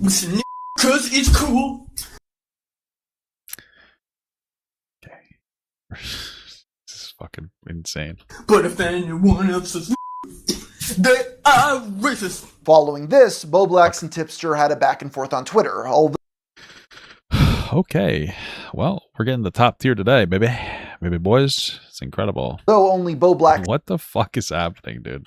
we sing cause it's cool. Okay. This is fucking insane. But if anyone else is they are racist. Following this, Bowblax and Tipster had a back and forth on Twitter, although okay. Well, we're getting the top tier today, baby. Baby boys. It's incredible. Though only Bowblax what the fuck is happening, dude?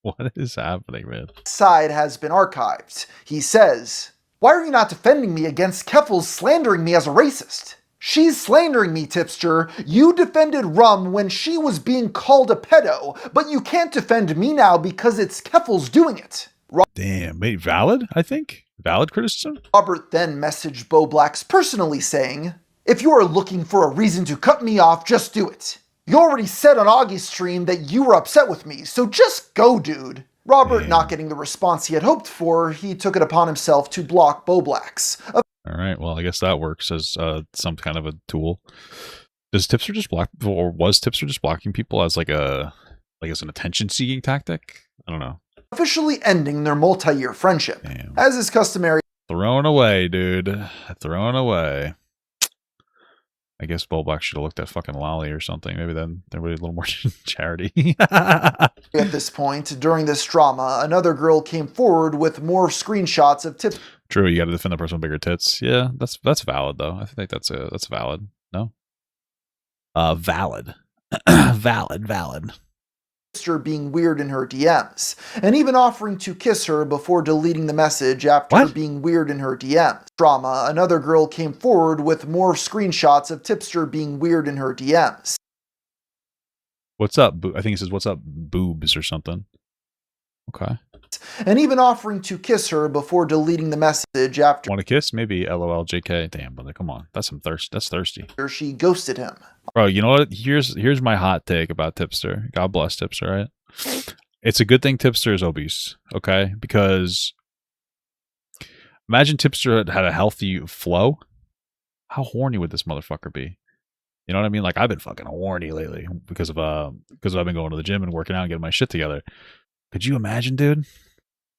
What is happening, man? Side has been archived. He says, "Why are you not defending me against Keffals slandering me as a racist? She's slandering me, Tipster. You defended Rum when she was being called a pedo, but you can't defend me now because it's Keffals doing it." Damn, wait, valid, I think? Valid criticism? Robert then messaged Bowblax personally saying, "If you are looking for a reason to cut me off, just do it. You already said on Augie's stream that you were upset with me, so just go, dude." Robert not getting the response he had hoped for, he took it upon himself to block Bowblax. All right, well, I guess that works as some kind of a tool. Does Tipster just block, or was Tipster just blocking people as like as an attention-seeking tactic? I don't know. Officially ending their multi-year friendship. Damn. As is customary. Thrown away, dude. Thrown away. I guess Bowblax should have looked at fucking Loli or something. Maybe then there would be a little more charity. At this point, during this drama, another girl came forward with more screenshots of Tipster. True, you got to defend the person with bigger tits. Yeah, that's valid though. I think that's valid. No, valid, valid. Being weird in her DMs, and even offering to kiss her before deleting the message after being weird in her DMs. Drama, another girl came forward with more screenshots of Tipster being weird in her DMs. What's up? I think it says, "What's up, boobs" or something. Okay. And even offering to kiss her before deleting the message after. Want to kiss? Maybe LOL JK. Damn, brother, come on. That's some thirst. That's thirsty. She ghosted him. Bro, you know what? Here's my hot take about Tipster. God bless Tipster, right? It's a good thing Tipster is obese, okay? Because imagine Tipster had a healthy flow. How horny would this motherfucker be? You know what I mean? Like, I've been fucking horny lately because I've been going to the gym and working out and getting my shit together. Could you imagine, dude?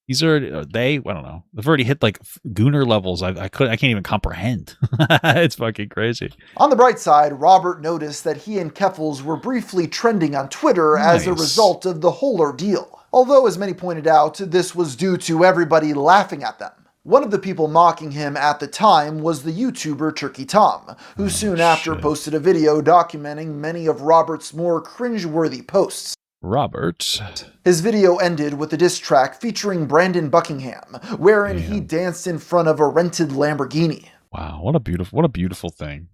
I don't know. They've already hit like Gooner levels. I can't even comprehend. It's fucking crazy. On the bright side, Robert noticed that he and Keffals were briefly trending on Twitter as a result of the whole ordeal. Although, as many pointed out, this was due to everybody laughing at them. One of the people mocking him at the time was the YouTuber Turkey Tom, who soon after posted a video documenting many of Robert's more cringeworthy posts. Robert. His video ended with a diss track featuring Brandon Buckingham, wherein he danced in front of a rented Lamborghini. Wow, what a beautiful thing.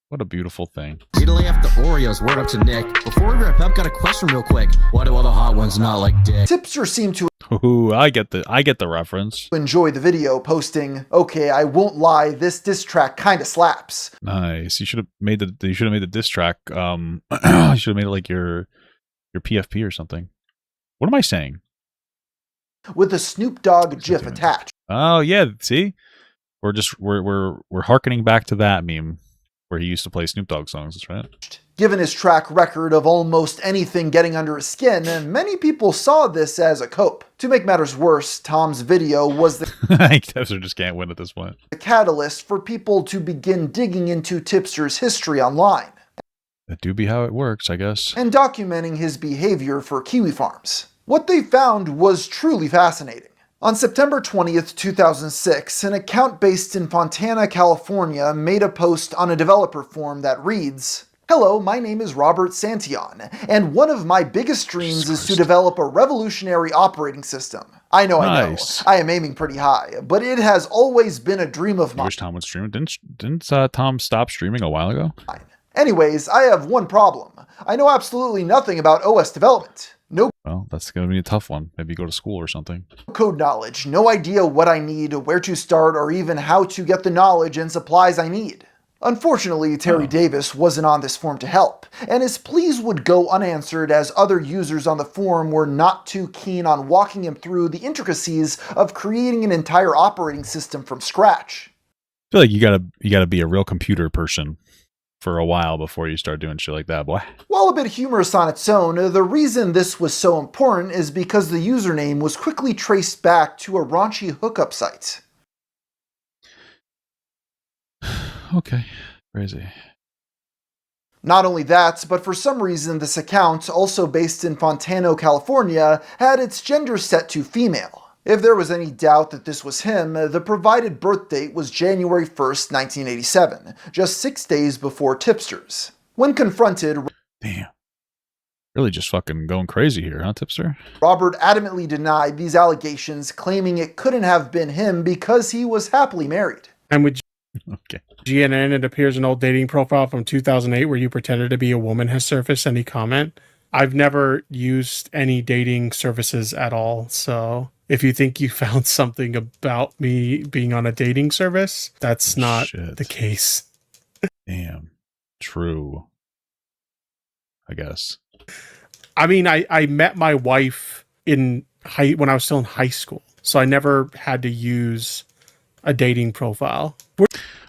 What a beautiful thing. Way to lay off the Oreos, word up to Nick. Before we wrap up, got a question real quick. Why do all the hot ones not like dick? Tipster seemed to Ooh, I get the reference. enjoy the video, posting, "Okay, I won't lie, this diss track kinda slaps." Nice. You should have made the diss track. You should have made it like your PFP or something. What am I saying? With a Snoop Dogg GIF attached. Oh yeah, see, we're hearkening back to that meme where he used to play Snoop Dogg songs. That's right. Given his track record of almost anything getting under his skin, many people saw this as a cope. To make matters worse, Tom's video was the Tipster just can't win at this point. The catalyst for people to begin digging into Tipster's history online. That do be how it works, I guess. And documenting his behavior for kiwi farms. What they found was truly fascinating. On September 20th, 2006, an account based in Fontana, California made a post on a developer forum that reads, "Hello, my name is Robert Santion, and one of my biggest dreams is to develop a revolutionary operating system. I know, I am aiming pretty high, but it has always been a dream of mine." I wish Tom would stream. Didn't Tom stop streaming a while ago? Anyways, I have one problem. I know absolutely nothing about OS development. No Well, that's going to be a tough one. Maybe go to school or something. code knowledge, no idea what I need, where to start, or even how to get the knowledge and supplies I need. Unfortunately, Terry Davis wasn't on this forum to help, and his pleas would go unanswered as other users on the forum were not too keen on walking him through the intricacies of creating an entire operating system from scratch. I feel like you gotta be a real computer person for a while before you start doing shit like that, boy. While a bit humorous on its own, the reason this was so important is because the username was quickly traced back to a raunchy hookup site. Okay, crazy. Not only that, but for some reason this account, also based in Fontana, California, had its gender set to female. If there was any doubt that this was him, the provided birth date was January 1st, 1987, just 6 days before Tipster's. When confronted, Damn. Really just fucking going crazy here, huh, Tipster? Robert adamantly denied these allegations, claiming it couldn't have been him because he was happily married. And with Okay. GNN, it appears an old dating profile from 2008 where you pretended to be a woman has surfaced. Any comment? I've never used any dating services at all, so if you think you found something about me being on a dating service, that's not the case. Damn. True. I guess. I mean, I met my wife when I was still in high school, so I never had to use a dating profile.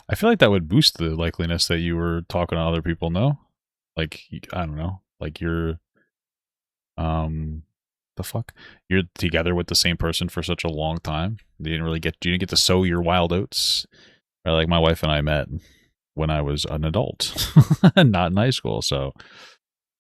I feel like that would boost the likeliness that you were talking to other people, no? Like, I don't know. Like you're, the fuck? You're together with the same person for such a long time. You didn't get to sow your wild oats. Or like my wife and I met when I was an adult, not in high school. So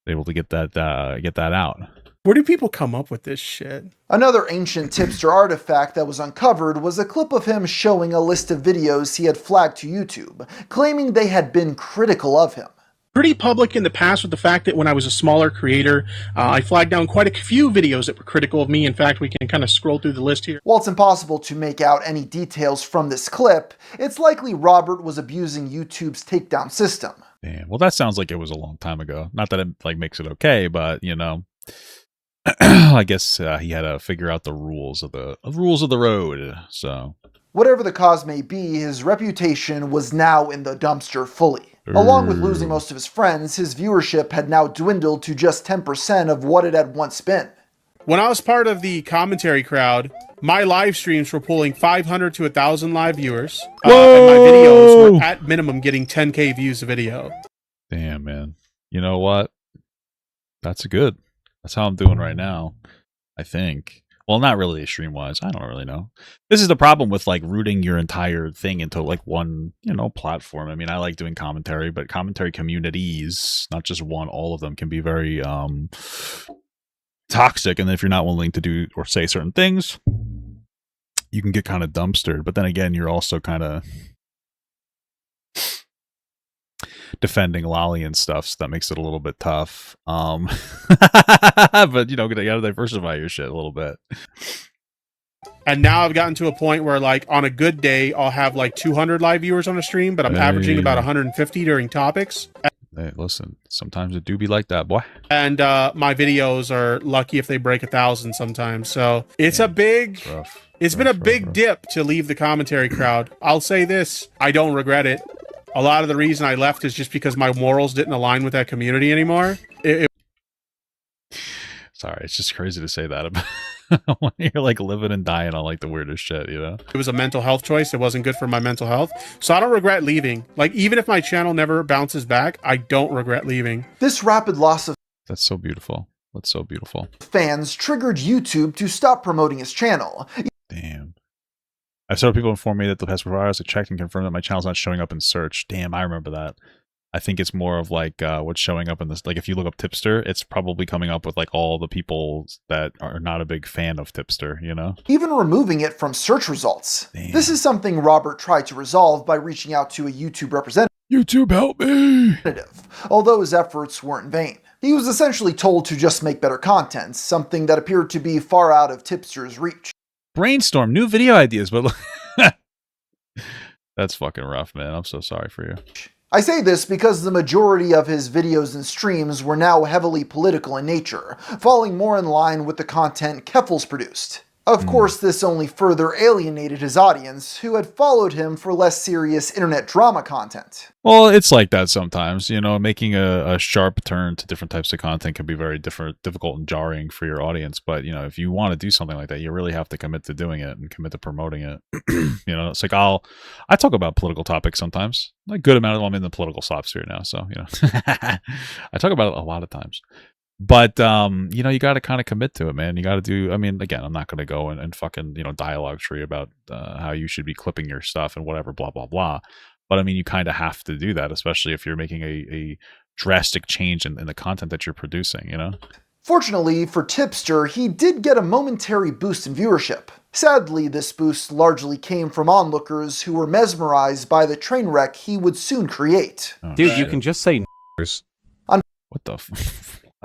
able to get that out. Where do people come up with this shit? Another ancient Tipster artifact that was uncovered was a clip of him showing a list of videos he had flagged to YouTube, claiming they had been critical of him. Pretty public in the past with the fact that when I was a smaller creator, I flagged down quite a few videos that were critical of me. In fact, we can kind of scroll through the list here. While it's impossible to make out any details from this clip, it's likely Robert was abusing YouTube's takedown system. Damn. Well, that sounds like it was a long time ago. Not that it like makes it okay, but you know. I guess he had to figure out the rules of the road. So, whatever the cause may be, his reputation was now in the dumpster fully. Along with losing most of his friends, his viewership had now dwindled to just 10% of what it had once been. When I was part of the commentary crowd, my live streams were pulling 500 to 1,000 live viewers, and my videos were at minimum getting 10K views a video. Damn, man. You know what? That's good. That's how I'm doing right now, I think. Well, not really stream-wise. I don't really know. This is the problem with, like, rooting your entire thing into, like, one, platform. I mean, I like doing commentary, but commentary communities, not just one, all of them can be very toxic. And if you're not willing to do or say certain things, you can get kind of dumpstered. But then again, you're also kind of defending Loli and stuff, so that makes it a little bit tough. But you gotta diversify your shit a little bit. And now I've gotten to a point where, like, on a good day, I'll have like 200 live viewers on a stream, but I'm averaging about 150 during topics. Hey, listen, sometimes it do be like that, boy. And my videos are lucky if they break 1,000 sometimes. So it's a big, it's been a big dip to leave the commentary crowd. I'll say this, I don't regret it. A lot of the reason I left is just because my morals didn't align with that community anymore. Sorry, it's just crazy to say that about when you're like living and dying on like the weirdest shit, you know? It was a mental health choice. It wasn't good for my mental health. So I don't regret leaving. Like, even if my channel never bounces back, I don't regret leaving. This rapid loss of That's so beautiful. That's so beautiful. fans triggered YouTube to stop promoting his channel. Damn. I've several people informed me that the past providers have checked and confirmed that my channel's not showing up in search. Damn, I remember that. I think it's more of like what's showing up in this. Like if you look up Tipster, it's probably coming up with like all the people that are not a big fan of Tipster, you know? Even removing it from search results. Damn. This is something Robert tried to resolve by reaching out to a YouTube representative. YouTube, help me! Although his efforts weren't in vain. He was essentially told to just make better content, something that appeared to be far out of Tipster's reach. Brainstorm new video ideas, but that's fucking rough, man. I'm so sorry for you. I say this because the majority of his videos and streams were now heavily political in nature, falling more in line with the content Keffals produced. Of course, this only further alienated his audience, who had followed him for less serious internet drama content. Well, it's like that sometimes, you know, making a sharp turn to different types of content can be very difficult and jarring for your audience. But, you know, if you want to do something like that, you really have to commit to doing it and commit to promoting it. You know, it's like I talk about political topics sometimes, like good amount of them. I'm in the political soft sphere now. So, you know, I talk about it a lot of times. But, you know, you got to kind of commit to it, man. You got to do, I mean, again, I'm not going to go and fucking, you know, dialogue tree about how you should be clipping your stuff and whatever, blah, blah, blah. But I mean, you kind of have to do that, especially if you're making a drastic change in the content that you're producing, you know? Fortunately for Tipster, he did get a momentary boost in viewership. Sadly, this boost largely came from onlookers who were mesmerized by the train wreck he would soon create. Oh, dude, you can just say n***ers. What the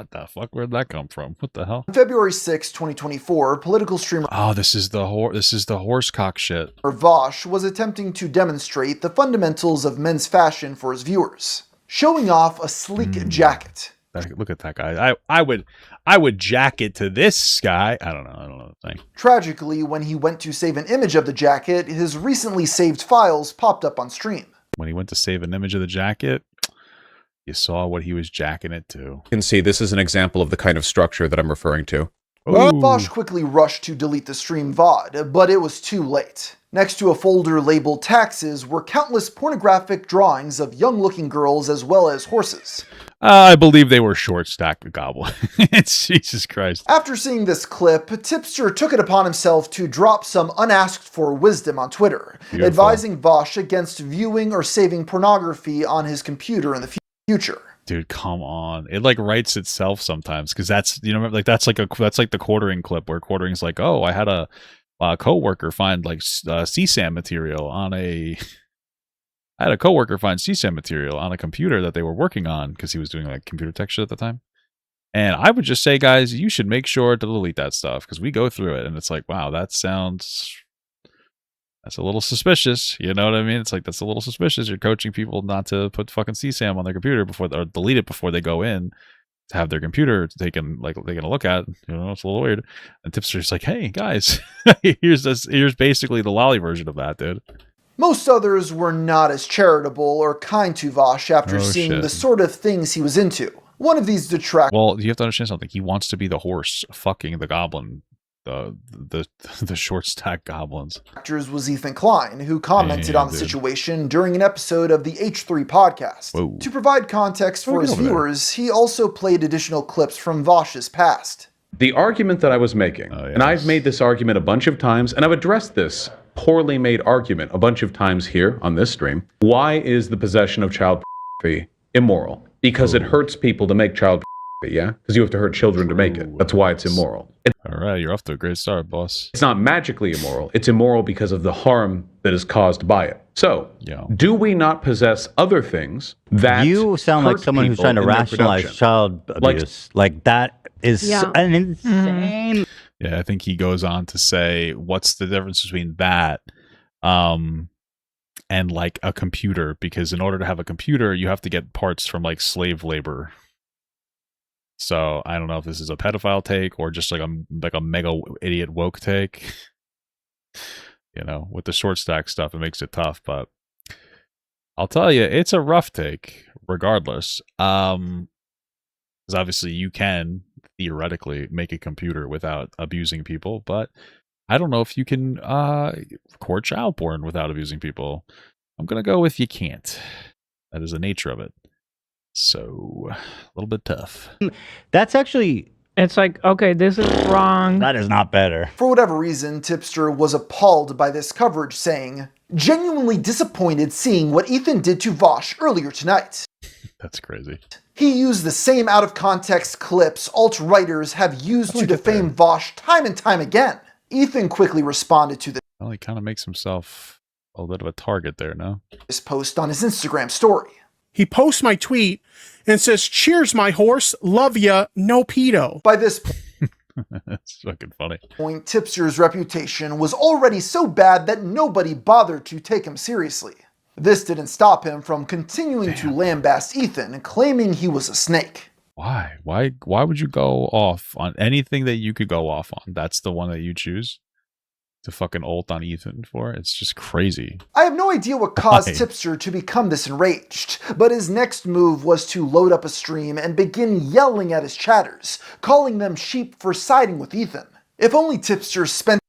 What the fuck? Where'd that come from? What the hell? On February 6, 2024, political streamer this is the horsecock shit. Vowsh was attempting to demonstrate the fundamentals of men's fashion for his viewers, showing off a sleek jacket. Look at that guy. I would jacket to this guy. I don't know the thing. Tragically, when he went to save an image of the jacket, his recently saved files popped up on stream. When he went to save an image of the jacket, you saw what he was jacking it to. You can see this is an example of the kind of structure that I'm referring to. Vowsh quickly rushed to delete the stream VOD, but it was too late. Next to a folder labeled taxes were countless pornographic drawings of young-looking girls as well as horses. I believe they were short-stacked goblins. Jesus Christ. After seeing this clip, Tipster took it upon himself to drop some unasked-for wisdom on Twitter, advising Vowsh against viewing or saving pornography on his computer in the future. Dude, come on. It like writes itself sometimes, because that's, you know, like that's like the quartering clip where quartering's like, oh, I had a coworker find like CSAM material on a computer that they were working on because he was doing like computer tech shit at the time. And I would just say, guys, you should make sure to delete that stuff, because we go through it and it's like, wow, that's a little suspicious. You know what I mean? It's like, that's a little suspicious. You're coaching people not to put fucking CSAM on their computer or delete it before they go in to have their computer taken a look at. You know, it's a little weird. And Tipster's like, hey guys, here's basically the Loli version of that, dude. Most others were not as charitable or kind to Vowsh after seeing the sort of things he was into. One of these detractors. Well, you have to understand something. He wants to be the horse fucking the goblin. The short stack goblins. Was Ethan Klein, who commented on the situation during an episode of the H3 podcast. Whoa. To provide context for his viewers, he also played additional clips from Vowsh's past. The argument that I was making, and I've made this argument a bunch of times, and I've addressed this poorly made argument a bunch of times here on this stream. Why is the possession of child pornography immoral? Because it hurts people to make child pornography, yeah? Because you have to hurt children to make it. That's why it's immoral. All right, you're off to a great start, boss. It's not magically immoral. It's immoral because of the harm that is caused by it. So, do we not possess other things that you sound like someone who's trying to rationalize child abuse? Like that is an insane. Yeah, I think he goes on to say, what's the difference between that and like a computer? Because in order to have a computer, you have to get parts from like slave labor. So I don't know if this is a pedophile take or just like a mega idiot woke take. You know, with the short stack stuff, it makes it tough, but I'll tell you, it's a rough take regardless. Because obviously you can theoretically make a computer without abusing people, but I don't know if you can record child porn without abusing people. I'm going to go with you can't. That is the nature of it. So, a little bit tough. That's actually... It's like, okay, this is wrong. That is not better. For whatever reason, Tipster was appalled by this coverage, saying, genuinely disappointed seeing what Ethan did to Vowsh earlier tonight. That's crazy. He used the same out-of-context clips alt-writers have used to defame Vowsh time and time again. Ethan quickly responded to Well, he kind of makes himself a little bit of a target there, no? this post on his Instagram story. He posts my tweet and says, cheers, my horse, love ya, no pedo. By this That's fucking funny. point, Tipster's reputation was already so bad that nobody bothered to take him seriously. This didn't stop him from continuing to lambaste Ethan, claiming he was a snake. Why? Why would you go off on anything that you could go off on? That's the one that you choose to fucking ult on Ethan for? It's just crazy. I have no idea what caused Tipster to become this enraged, but his next move was to load up a stream and begin yelling at his chatters, calling them sheep for siding with Ethan. If only Tipster spent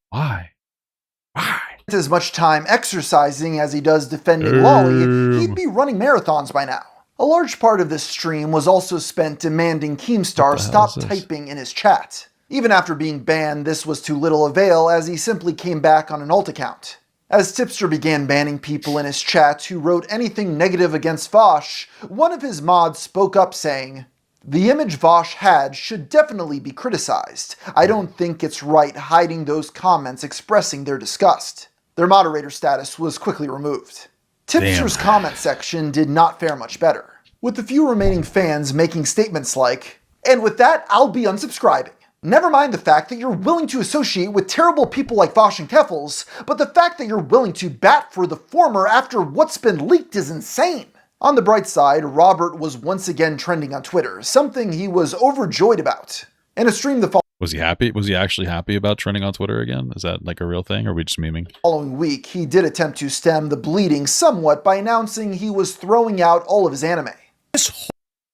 as much time exercising as he does defending Loli, he'd be running marathons by now. A large part of this stream was also spent demanding Keemstar stop typing in his chat. Even after being banned, this was to little avail as he simply came back on an alt account. As Tipster began banning people in his chat who wrote anything negative against Vowsh, one of his mods spoke up saying, the image Vowsh had should definitely be criticized. I don't think it's right hiding those comments expressing their disgust. Their moderator status was quickly removed. Tipster's comment section did not fare much better, with the few remaining fans making statements like, and with that, I'll be unsubscribing. Never mind the fact that you're willing to associate with terrible people like Vowsh and Keffals, but the fact that you're willing to bat for the former after what's been leaked is insane. On the bright side, Robert was once again trending on Twitter, something he was overjoyed about. In a stream the Was he happy? Was he actually happy about trending on Twitter again? Is that like a real thing, or are we just memeing? following week, he did attempt to stem the bleeding somewhat by announcing he was throwing out all of his anime.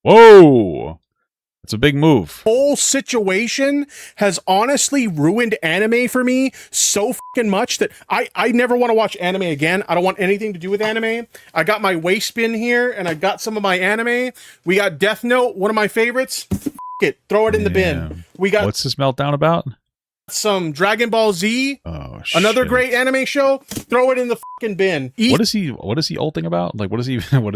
Whoa! It's a big move. Whole situation has honestly ruined anime for me so fucking much that I never want to watch anime again. I don't want anything to do with anime. I got my waist bin here and I got some of my anime. We got Death Note, one of my favorites. F it, throw it in the bin. We got What's this meltdown about? some Dragon Ball Z. Another great anime show. Throw it in the fucking bin. What is he ulting about? Like what is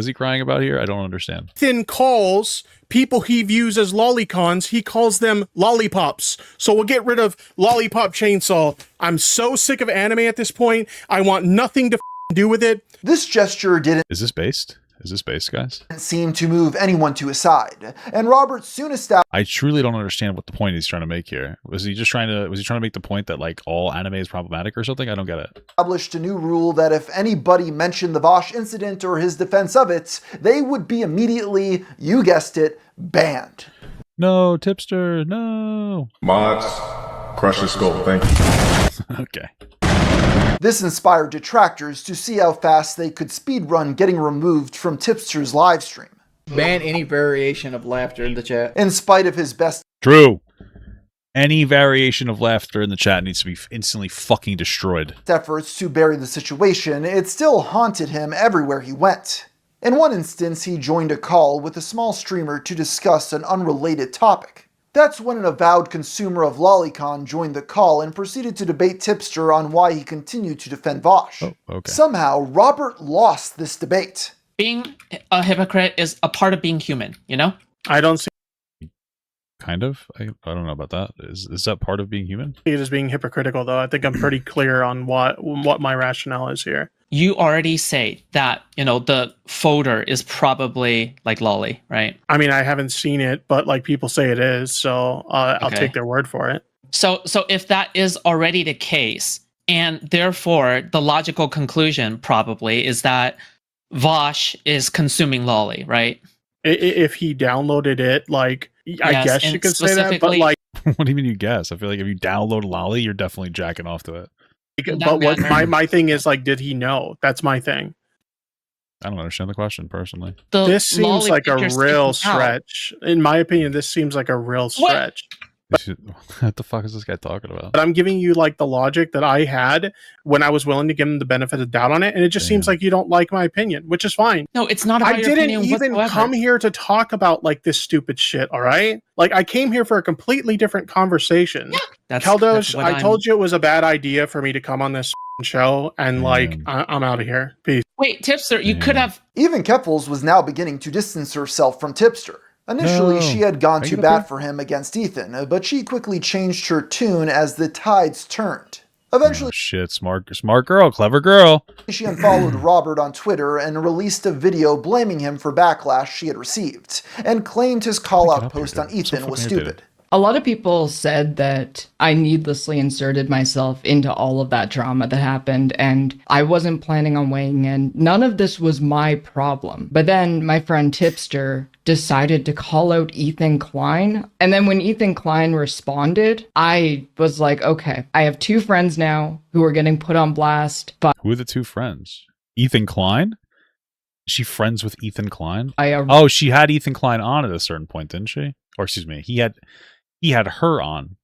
he crying about here? I don't understand. Ethan calls people he views as lolicons, he calls them lollipops. So we'll get rid of Lollipop Chainsaw. I'm so sick of anime at this point. I want nothing to do with it. This gesture didn't Is this based? Is this based, guys? seem to move anyone to his side, and Robert soon established I truly don't understand what the point he's trying to make here. Was he trying to make the point that like all anime is problematic or something? I don't get it. a new rule that if anybody mentioned the Vowsh incident or his defense of it, they would be immediately, you guessed it, banned. No, Tipster, no. Mods, crush the skull, thank you. Okay. This inspired detractors to see how fast they could speedrun getting removed from Tipster's livestream. Ban any variation of laughter in the chat. In spite of his best True. Any variation of laughter in the chat needs to be instantly fucking destroyed. efforts to bury the situation, it still haunted him everywhere he went. In one instance, he joined a call with a small streamer to discuss an unrelated topic. That's when an avowed consumer of Lolicon joined the call and proceeded to debate Tipster on why he continued to defend Vowsh. Somehow, Robert lost this debate. Being a hypocrite is a part of being human, you know? I don't see Kind of. I don't know about that. Is that part of being human? it as being hypocritical, though. I think I'm pretty clear on what my rationale is here. You already say that, you know, the folder is probably like Loli, right? I mean, I haven't seen it, but like people say it is, so I'll Okay. take their word for it. So if that is already the case, and therefore the logical conclusion probably is that Vowsh is consuming Loli, right? If he downloaded it, like, I Yes, guess and you could say that, but specifically- like, What do you mean you guess? I feel like if you download Loli, you're definitely jacking off to it. but what my thing is, like, did he know? That's my thing. I don't understand the question personally. This seems like a real stretch. In my opinion, this seems like a real stretch. What the fuck is this guy talking about? But I'm giving you like the logic that I had when I was willing to give him the benefit of the doubt on it, and it just seems like you don't like my opinion, which is fine. No, it's not about I your didn't opinion even whatsoever. come here to talk about like this stupid shit, all right? Like I came here for a completely different conversation. That's Keldos, what I I'm- told you it was a bad idea for me to come on this show, and like I'm out of here. Peace. Wait, Tipster, you could have. Even Keffals was now beginning to distance herself from Tipster. Initially, she had gone to bat for him against Ethan, but she quickly changed her tune as the tides turned. Eventually, Shit, smart girl, clever girl. she unfollowed Robert on Twitter and released a video blaming him for backlash she had received, and claimed his call-out post on Ethan was stupid. A lot of people said that I needlessly inserted myself into all of that drama that happened, and I wasn't planning on weighing in. None of this was my problem. But then my friend Tipster decided to call out Ethan Klein. And then when Ethan Klein responded, I was like, okay, I have two friends now who are getting put on blast. But Who are the two friends? Ethan Klein? Is she friends with Ethan Klein? I Oh, she had Ethan Klein on at a certain point, didn't she? Or excuse me, he had her on.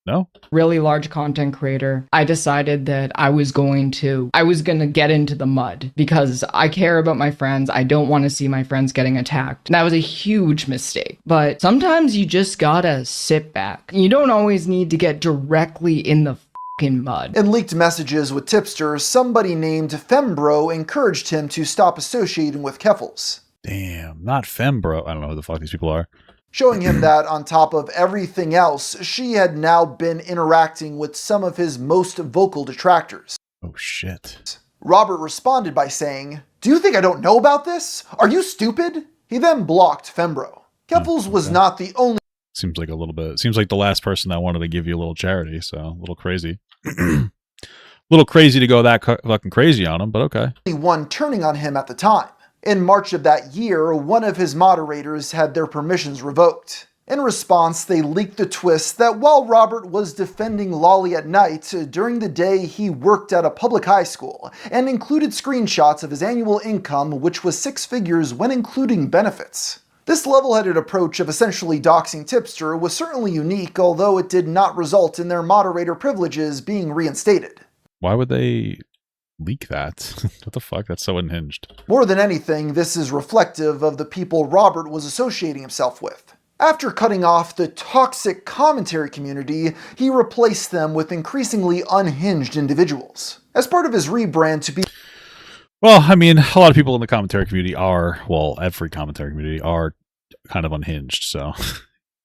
No? really large content creator, I decided that I was going to get into the mud because I care about my friends. I don't want to see my friends getting attacked. And that was a huge mistake. But sometimes you just gotta sit back. You don't always need to get directly in the fucking mud. In leaked messages with Tipster, somebody named Fembro encouraged him to stop associating with Keffals. Damn, not Fembro. I don't know who the fuck these people are. Showing him that, on top of everything else, she had now been interacting with some of his most vocal detractors. Oh shit. Robert responded by saying, "Do you think I don't know about this? Are you stupid?" He then blocked Fembro. Keffals was not the only Seems like the last person that wanted to give you a little charity, so a little crazy. Little crazy to go that fucking crazy on him, but okay. one turning on him at the time. In March of that year, one of his moderators had their permissions revoked. In response, they leaked the twist that while Robert was defending Loli at night, during the day he worked at a public high school, and included screenshots of his annual income, which was 6 figures when including benefits. This level-headed approach of essentially doxing Tipster was certainly unique, although it did not result in their moderator privileges being reinstated. Why would they leak that? What the fuck? That's so unhinged. More than anything, this is reflective of the people Robert was associating himself with. After cutting off the toxic commentary community, he replaced them with increasingly unhinged individuals. As part of his rebrand to be Well, I mean, a lot of people in the commentary community are, well, every commentary community are kind of unhinged, so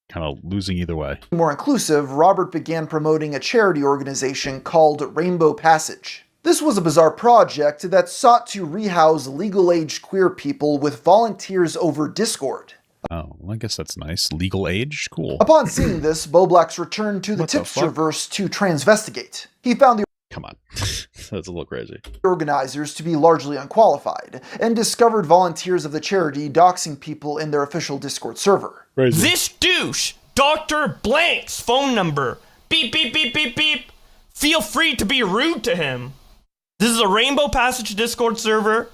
kind of losing either way. more inclusive, Robert began promoting a charity organization called Rainbow Passage. This was a bizarre project that sought to rehouse legal-age queer people with volunteers over Discord. Oh, well, I guess that's nice. Legal age? Cool. Upon seeing this, Bowblax returned to the Tipsterverse to transvestigate. He found the Come on. That's a little crazy. organizers to be largely unqualified, and discovered volunteers of the charity doxing people in their official Discord server. This douche, Dr. Blank's phone number. Beep, beep, beep, beep, beep. Feel free to be rude to him. This is a Rainbow Passage Discord server.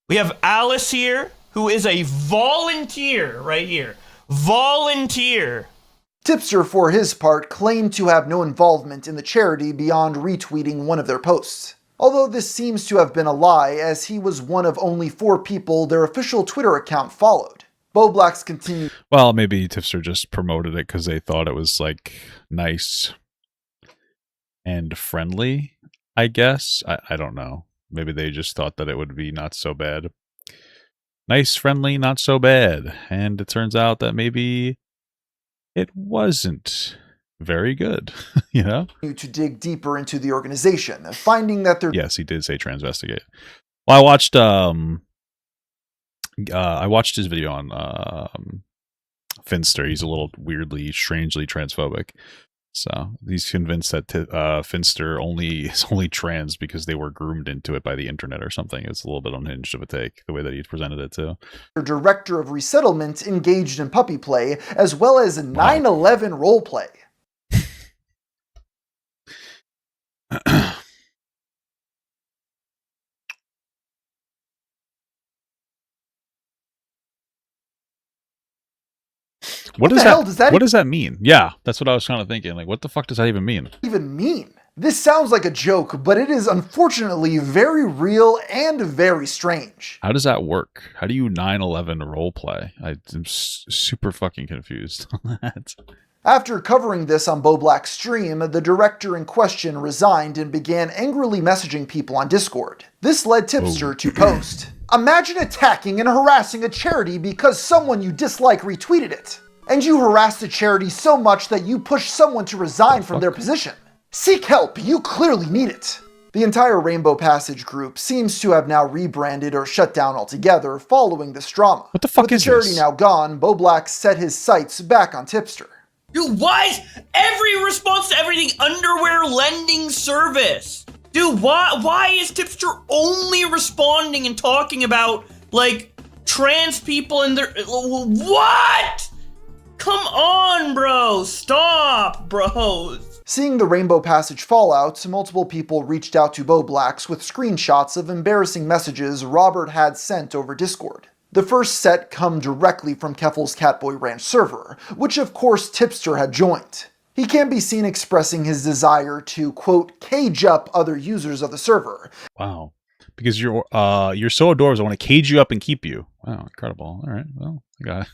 We have Alice here, who is a volunteer right here. Volunteer. Tipster, for his part, claimed to have no involvement in the charity beyond retweeting one of their posts. Although this seems to have been a lie, as he was one of only 4 people their official Twitter account followed. Bowblax continued. Well, maybe Tipster just promoted it because they thought it was, like, nice and friendly, I guess. I don't know. Maybe they just thought that it would be not so bad. Nice, friendly, not so bad. And it turns out that maybe it wasn't very good, you know? To dig deeper into the organization, finding that their Yes, he did say transvestigate. Well, I watched his video on Finster. He's a little weirdly, strangely transphobic. So he's convinced that Finster is only trans because they were groomed into it by the internet or something. It's a little bit unhinged of a take, the way that he presented it too. Director of resettlement engaged in puppy play, as well as 9/11 roleplay. What does that mean? Yeah, that's what I was kind of thinking. Like, what the fuck does that even mean? This sounds like a joke, but it is unfortunately very real and very strange. How does that work? How do you 9/11 roleplay? I'm super fucking confused on that. After covering this on Bowblax's stream, the director in question resigned and began angrily messaging people on Discord. This led Tipster to post, "Imagine attacking and harassing a charity because someone you dislike retweeted it. And you harassed the charity so much that you pushed someone to resign from their position. Seek help, you clearly need it." The entire Rainbow Passage group seems to have now rebranded or shut down altogether following this drama. What the fuck With is the charity this? now gone, Bowblax set his sights back on Tipster. Dude, why is every response to everything underwear lending service? Dude, why is Tipster only responding and talking about, like, trans people and their... What? Come on, bro. Stop, bros. Seeing the Rainbow Passage fallout, multiple people reached out to Bowblax with screenshots of embarrassing messages Robert had sent over Discord. The first set come directly from Keffals' Catboy Ranch server, which of course Tipster had joined. He can be seen expressing his desire to, quote, cage up other users of the server. Wow. Because you're so adorable, I want to cage you up and keep you. Wow, incredible. All right, well, I got it.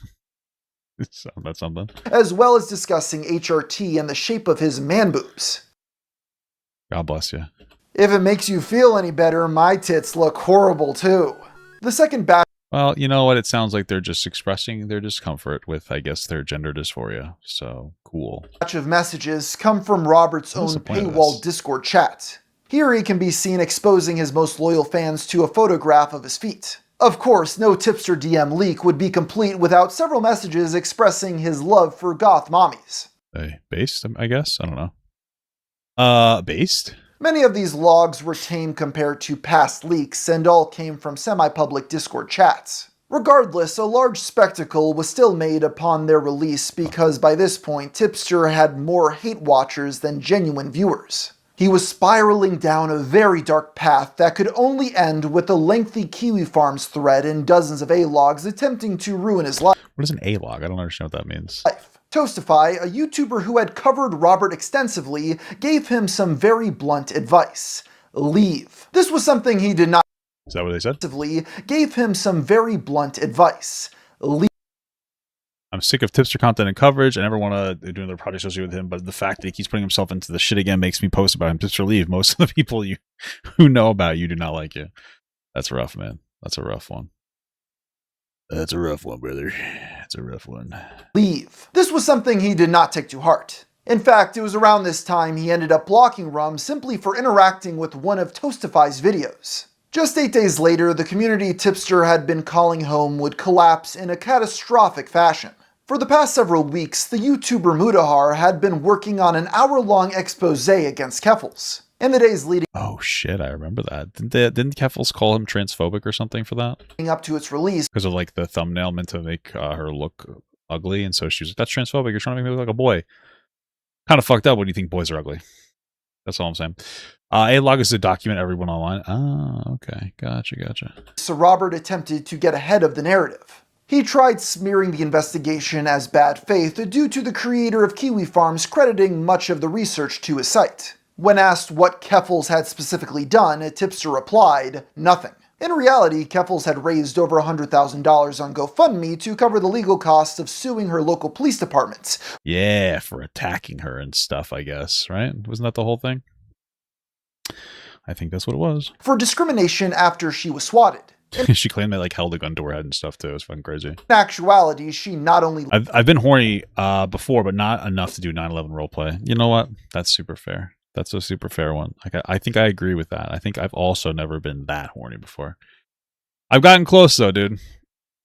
That's something. As well as discussing HRT and the shape of his man boobs. God bless you. If it makes you feel any better, my tits look horrible too. The second batch... Well, you know what? It sounds like they're just expressing their discomfort with, I guess, their gender dysphoria. So, cool. Batch of messages come from Robert's own paywall Discord chat. Here he can be seen exposing his most loyal fans to a photograph of his feet. Of course, no Tipster DM leak would be complete without several messages expressing his love for goth mommies. Hey, based, I guess? I don't know. Based? Many of these logs were tame compared to past leaks and all came from semi-public Discord chats. Regardless, a large spectacle was still made upon their release because by this point, Tipster had more hate watchers than genuine viewers. He was spiraling down a very dark path that could only end with a lengthy Kiwi Farms thread and dozens of A-logs attempting to ruin his life. What is an A-log? I don't understand what that means. Toastify, a YouTuber who had covered Robert extensively, gave him some very blunt advice. Leave. This was something he did not... Is that what they said? Gave him some very blunt advice. Leave. I'm sick of Tipster content and coverage. I never want to do another project associated with him, but the fact that he keeps putting himself into the shit again makes me post about him. Tipster, leave. Most of the people who know about you do not like you. That's rough, man. That's a rough one. That's a rough one, brother. It's a rough one. Leave. This was something he did not take to heart. In fact, it was around this time he ended up blocking Rum simply for interacting with one of Toastify's videos. Just 8 days later, the community Tipster had been calling home would collapse in a catastrophic fashion. For the past several weeks, the YouTuber Mudahar had been working on an hour-long expose against Keffals. In the days leading Oh shit, I remember that. Didn't Keffals call him transphobic or something for that? Up to its release. Because of like the thumbnail meant to make her look ugly, and so she was like, that's transphobic, you're trying to make me look like a boy. Kind of fucked up when you think boys are ugly. That's all I'm saying. A-log is to document everyone online. Oh, okay. Gotcha. So Robert attempted to get ahead of the narrative. He tried smearing the investigation as bad faith due to the creator of Kiwi Farms crediting much of the research to his site. When asked what Keffals had specifically done, Tipster replied, nothing. In reality, Keffals had raised over $100,000 on GoFundMe to cover the legal costs of suing her local police departments. Yeah, for attacking her and stuff, I guess, right? Wasn't that the whole thing? I think that's what it was. For discrimination after she was swatted. She claimed they like held a gun to her head and stuff too. It was fucking crazy. In actuality, she not only... I've been horny before, but not enough to do 9/11 roleplay. You know what? That's super fair. That's a super fair one. I think I agree with that. I think I've also never been that horny before. I've gotten close though, dude.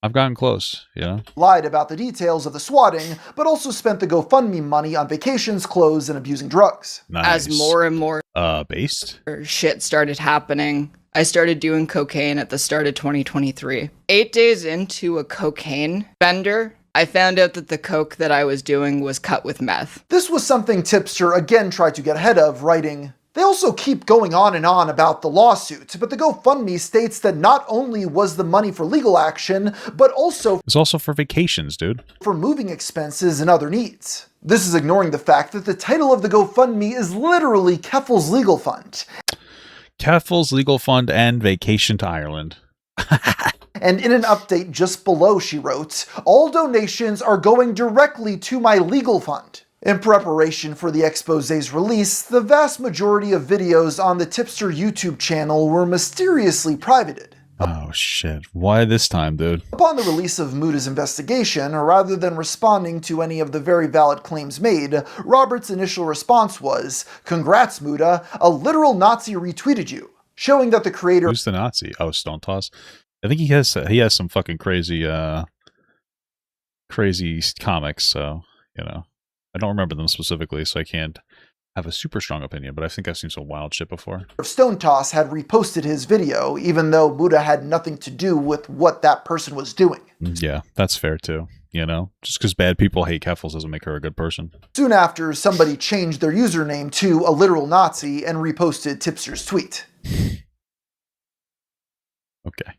I've gotten close, you know? Lied about the details of the swatting, but also spent the GoFundMe money on vacations, clothes, and abusing drugs. Nice. As more and more based shit started happening, I started doing cocaine at the start of 2023. 8 days into a cocaine bender, I found out that the coke that I was doing was cut with meth. This was something Tipster again tried to get ahead of, writing, "They also keep going on and on about the lawsuit, but the GoFundMe states that not only was the money for legal action, but also it's also for vacations, dude. For moving expenses and other needs." This is ignoring the fact that the title of the GoFundMe is literally Keffals Legal Fund. Keffals Legal Fund and Vacation to Ireland. And in an update just below, she wrote, "All donations are going directly to my legal fund." In preparation for the exposé's release, the vast majority of videos on the Tipster YouTube channel were mysteriously privated. Oh shit, why this time, dude? Upon the release of Muda's investigation, rather than responding to any of the very valid claims made, Robert's initial response was, "Congrats, Muda, a literal Nazi retweeted you," showing that the creator— Who's the Nazi? Oh, Stone Toss. I think he has some fucking crazy comics, so, you know. I don't remember them specifically, so I can't have a super strong opinion, but I think I've seen some wild shit before. Stone Toss had reposted his video, even though Muda had nothing to do with what that person was doing. Yeah, that's fair too. You know, just because bad people hate Keffals doesn't make her a good person. Soon after, somebody changed their username to a literal Nazi and reposted Tipster's tweet. Okay.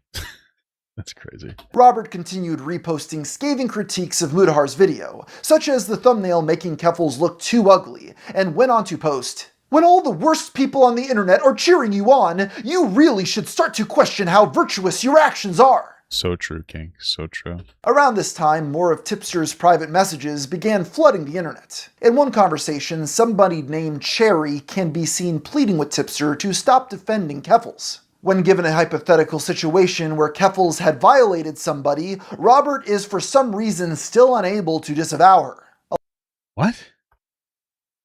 That's crazy. Robert continued reposting scathing critiques of Mudahar's video, such as the thumbnail making Keffals look too ugly, and went on to post, "When all the worst people on the internet are cheering you on, you really should start to question how virtuous your actions are." So true, King. So true. Around this time, more of Tipster's private messages began flooding the internet. In one conversation, somebody named Cherry can be seen pleading with Tipster to stop defending Keffals. When given a hypothetical situation where Keffals had violated somebody, Robert is for some reason still unable to disavow her. What?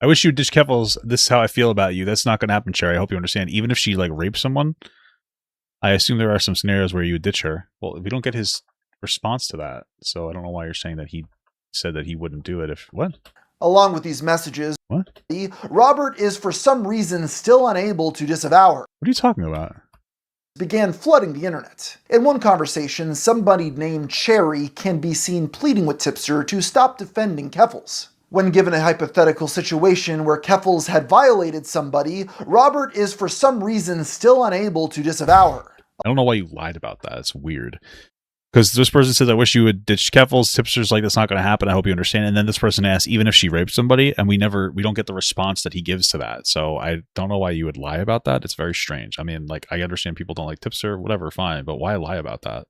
I wish you would ditch Keffals. This is how I feel about you. That's not going to happen, Cherry. I hope you understand. Even if she, like, rapes someone, I assume there are some scenarios where you would ditch her. Well, we don't get his response to that, so I don't know why you're saying that he said that he wouldn't do it if... What? Along with these messages, what? Robert is for some reason still unable to disavow her. What are you talking about? Began flooding the internet. In one conversation, somebody named Cherry can be seen pleading with Tipster to stop defending Keffals. When given a hypothetical situation where Keffals had violated somebody, Robert is for some reason still unable to disavow her. I don't know why you lied about that. It's weird. Because this person says, I wish you would ditch Keffals. Tipster's like, that's not going to happen. I hope you understand. And then this person asks, even if she raped somebody, and we don't get the response that he gives to that. So I don't know why you would lie about that. It's very strange. I mean, like, I understand people don't like Tipster, whatever, fine. But why lie about that?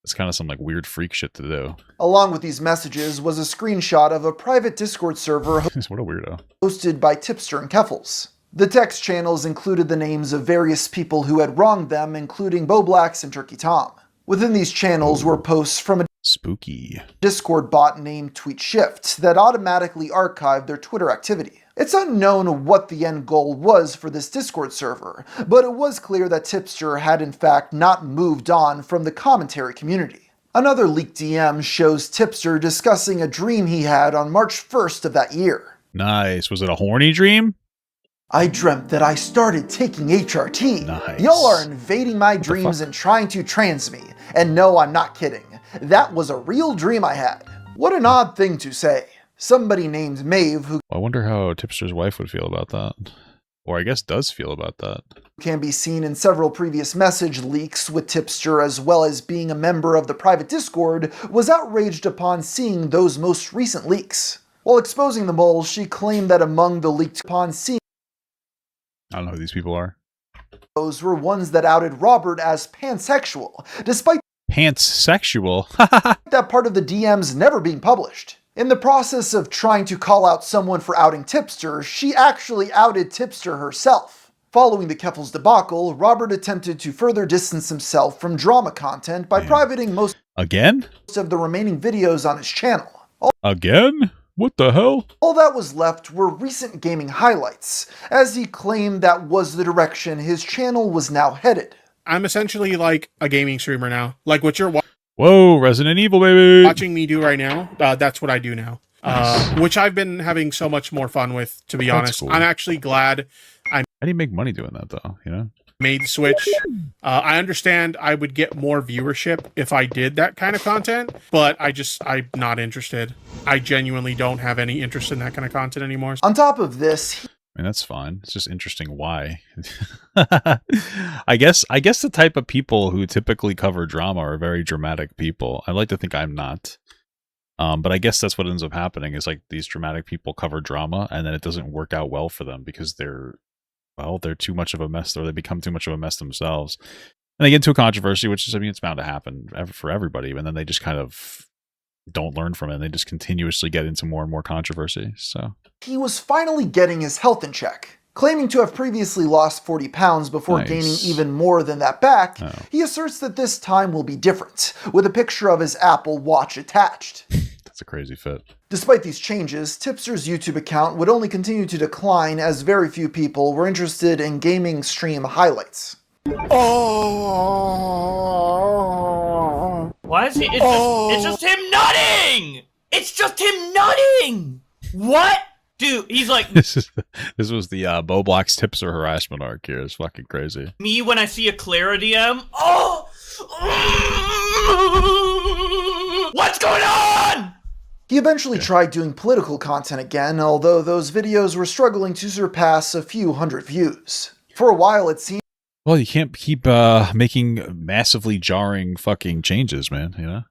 It's kind of some, like, weird freak shit to do. Along with these messages was a screenshot of a private Discord server what a weirdo. Hosted by Tipster and Keffals. The text channels included the names of various people who had wronged them, including Bowblax and Turkey Tom. Within these channels were posts from a spooky Discord bot named TweetShift that automatically archived their Twitter activity. It's unknown what the end goal was for this Discord server, but it was clear that Tipster had in fact not moved on from the commentary community. Another leaked DM shows Tipster discussing a dream he had on March 1st of that year. Nice. Was it a horny dream? I dreamt that I started taking HRT. Nice. Y'all are invading my dreams and trying to trans me. And no, I'm not kidding. That was a real dream I had. What an odd thing to say. Somebody named Maeve, who I wonder how Tipster's wife would feel about that. Or I guess does feel about that. Can be seen in several previous message leaks with Tipster, as well as being a member of the private Discord, was outraged upon seeing those most recent leaks. While exposing the mole, she claimed that among the leaked upon seeing I don't know who these people are. Those were ones that outed Robert as pansexual, despite pansexual? that part of the DMs never being published. In the process of trying to call out someone for outing Tipster, she actually outed Tipster herself. Following the Keffals debacle, Robert attempted to further distance himself from drama content by privating most of the remaining videos on his channel. Again? What the hell? All that was left were recent gaming highlights, as he claimed that was the direction his channel was now headed. I'm essentially like a gaming streamer now. Like what you're Whoa, Resident Evil, baby. Watching me do right now, that's what I do now. Which I've been having so much more fun with, to be honest. Cool. I'm actually glad I didn't make money doing that, though, you know? Made the switch. I understand I would get more viewership if I did that kind of content, but I'm not interested. I genuinely don't have any interest in that kind of content anymore. On top of this, I mean, that's fine. It's just interesting why. I guess the type of people who typically cover drama are very dramatic people. I like to think I'm not. But I guess that's what ends up happening is like these dramatic people cover drama and then it doesn't work out well for them because they're too much of a mess or they become too much of a mess themselves. And they get into a controversy, which is, I mean, it's bound to happen for everybody. And then they just kind of don't learn from it. And they just continuously get into more and more controversy. So he was finally getting his health in check. Claiming to have previously lost 40 pounds before gaining even more than that back, he asserts that this time will be different, with a picture of his Apple Watch attached. That's a crazy fit. Despite these changes, Tipster's YouTube account would only continue to decline as very few people were interested in gaming stream highlights. Oh. Why is he? It's just him nutting! It's just him nutting! What? Dude, he's like... This was the Bowblax Tipster harassment arc here. It's fucking crazy. Me when I see a Clara DM. Oh! What's going on? He eventually tried doing political content again, although those videos were struggling to surpass a few hundred views. For a while it seemed... Well, you can't keep making massively jarring fucking changes, man, you know?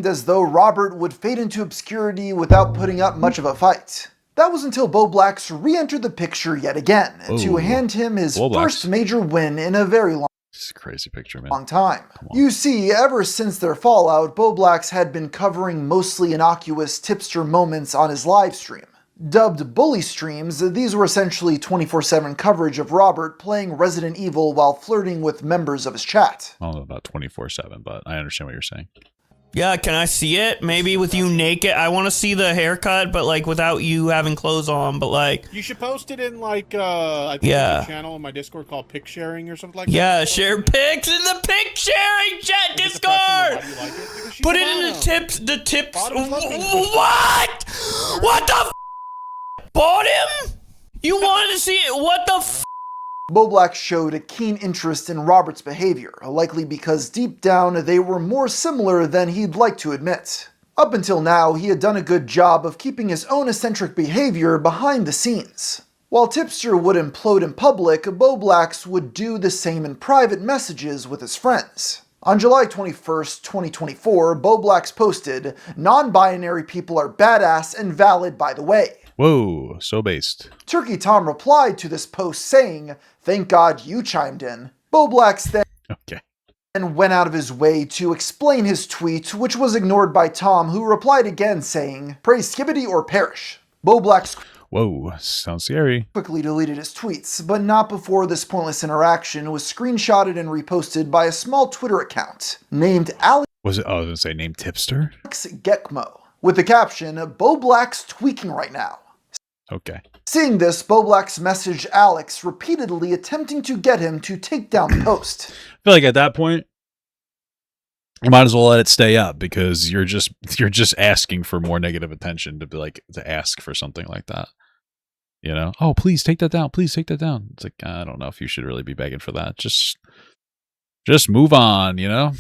As though Robert would fade into obscurity without putting up much of a fight. That was until Bowblax re-entered the picture yet again to hand him his first major win in a very long crazy picture, man. Long time. You see, ever since their fallout, Bowblax had been covering mostly innocuous tipster moments on his live stream. Dubbed bully streams, these were essentially 24/7 coverage of Robert playing Resident Evil while flirting with members of his chat. I don't know about 24/7, but I understand what you're saying. Yeah, can I see it? Maybe with you naked. I want to see the haircut, but like without you having clothes on, but like... You should post it in like, I think there's a channel in my Discord called Pic Sharing or something like that. Yeah, share pics in the pic sharing chat Discord! Put it in the tips, What? What the f***? Bought him? You wanted to see it? What the f***? Bowblax showed a keen interest in Robert's behavior, likely because deep down they were more similar than he'd like to admit. Up until now, he had done a good job of keeping his own eccentric behavior behind the scenes. While Tipster would implode in public, Bowblax would do the same in private messages with his friends. On July 21st, 2024, Bowblax posted, "Non-binary people are badass and valid by the way." Whoa, so based. Turkey Tom replied to this post saying, "Thank God you chimed in." Bowblax then went out of his way to explain his tweet, which was ignored by Tom, who replied again saying, "Praise Skibbity or perish." Bowblax Whoa, sounds scary. Quickly deleted his tweets, but not before this pointless interaction was screenshotted and reposted by a small Twitter account named Alex. Was it? Oh, I was gonna say named Tipster. Gekmo, with the caption, "Bowblax tweaking right now." Okay. Seeing this, Bowblax messaged Alex repeatedly, attempting to get him to take down the post. I feel like at that point, you might as well let it stay up because you're just asking for more negative attention to ask for something like that. You know? Oh, please take that down. Please take that down. It's like, I don't know if you should really be begging for that. Just move on, you know?